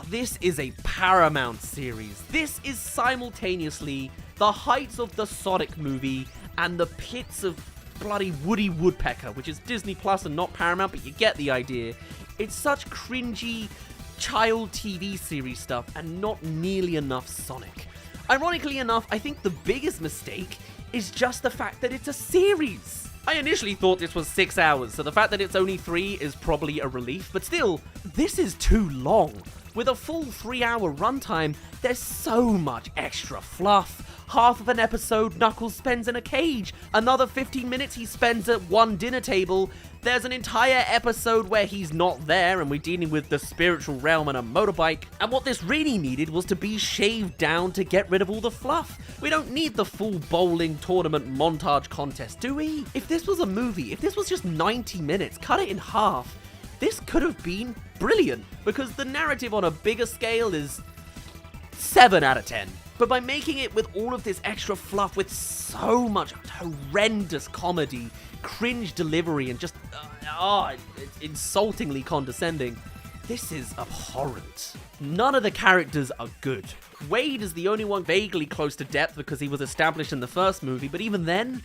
this is a Paramount series. This is simultaneously the heights of the Sonic movie and the pits of bloody Woody Woodpecker, which is Disney Plus and not Paramount, but you get the idea. It's such cringy child TV series stuff and not nearly enough Sonic. Ironically enough, I think the biggest mistake is just the fact that it's a series. I initially thought this was 6 hours, so the fact that it's only 3 is probably a relief, but still, this is too long. With a full 3-hour runtime, there's so much extra fluff. Half of an episode, Knuckles spends in a cage. Another 15 minutes he spends at one dinner table. There's an entire episode where he's not there and we're dealing with the spiritual realm and a motorbike. And what this really needed was to be shaved down to get rid of all the fluff. We don't need the full bowling tournament montage contest, do we? If this was a movie, if this was just 90 minutes, cut it in half. This could have been brilliant, because the narrative on a bigger scale is 7 out of 10. But by making it with all of this extra fluff, with so much horrendous comedy, cringe delivery, and just, it's insultingly condescending, this is abhorrent. None of the characters are good. Wade is the only one vaguely close to depth because he was established in the first movie, but even then,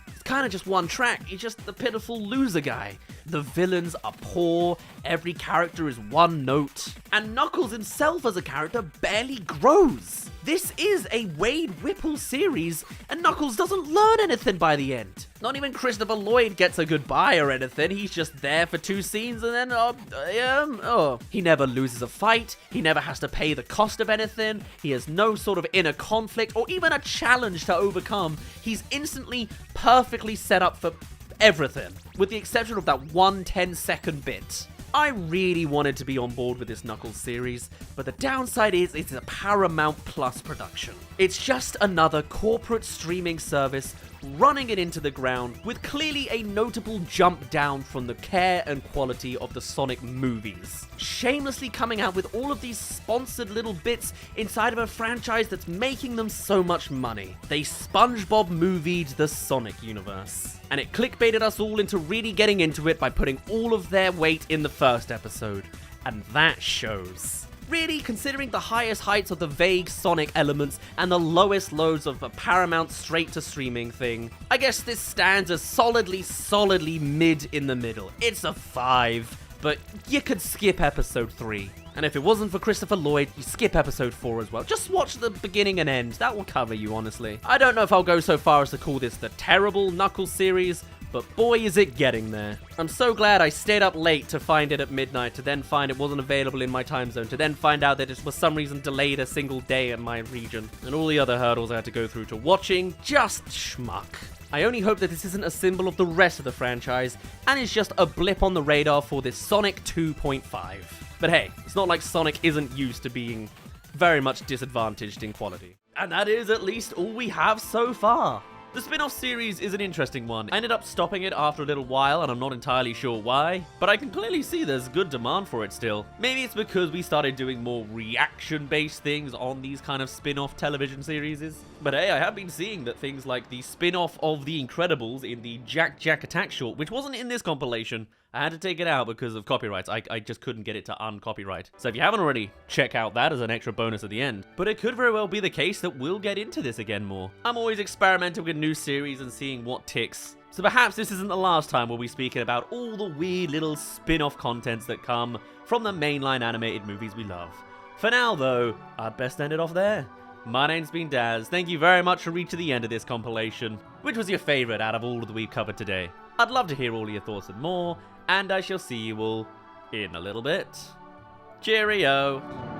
it's kind of just one track. He's just the pitiful loser guy. The villains are poor, every character is one note, and Knuckles himself as a character barely grows. This is a Wade Whipple series, and Knuckles doesn't learn anything by the end. Not even Christopher Lloyd gets a goodbye or anything. He's just there for 2 scenes and then, He never loses a fight. He never has to pay the cost of anything. He has no sort of inner conflict or even a challenge to overcome. He's instantly perfectly set up for everything, with the exception of that one 10-second bit. I really wanted to be on board with this Knuckles series, but the downside is it's a Paramount Plus production. It's just another corporate streaming service running it into the ground, with clearly a notable jump down from the care and quality of the Sonic movies. Shamelessly coming out with all of these sponsored little bits inside of a franchise that's making them so much money. They SpongeBob movied the Sonic universe. And it clickbaited us all into really getting into it by putting all of their weight in the first episode. And that shows. Really, considering the highest heights of the vague Sonic elements and the lowest lows of a Paramount straight-to-streaming thing, I guess this stands as solidly mid in the middle. It's a 5, but you could skip episode 3. And if it wasn't for Christopher Lloyd, you skip episode 4 as well. Just watch the beginning and end. That will cover you, honestly. I don't know if I'll go so far as to call this the terrible Knuckles series, but boy is it getting there. I'm so glad I stayed up late to find it at midnight, to then find it wasn't available in my time zone, to then find out that it was for some reason delayed a single day in my region, and all the other hurdles I had to go through to watching just schmuck. I only hope that this isn't a symbol of the rest of the franchise, and is just a blip on the radar for this Sonic 2.5. But hey, it's not like Sonic isn't used to being very much disadvantaged in quality. And that is at least all we have so far. The spin-off series is an interesting one. I ended up stopping it after a little while, and I'm not entirely sure why, but I can clearly see there's good demand for it still. Maybe it's because we started doing more reaction-based things on these kind of spin-off television series. But hey, I have been seeing that things like the spin-off of The Incredibles in the Jack Attack short, which wasn't in this compilation, I had to take it out because of copyrights. I just couldn't get it to uncopyright. So if you haven't already, check out that as an extra bonus at the end. But it could very well be the case that we'll get into this again more. I'm always experimenting with new series and seeing what ticks. So perhaps this isn't the last time we'll be speaking about all the weird little spin-off contents that come from the mainline animated movies we love. For now though, I'd best end it off there. My name's been Daz. Thank you very much for reaching the end of this compilation. Which was your favourite out of all that we've covered today? I'd love to hear all your thoughts and more, and I shall see you all in a little bit. Cheerio!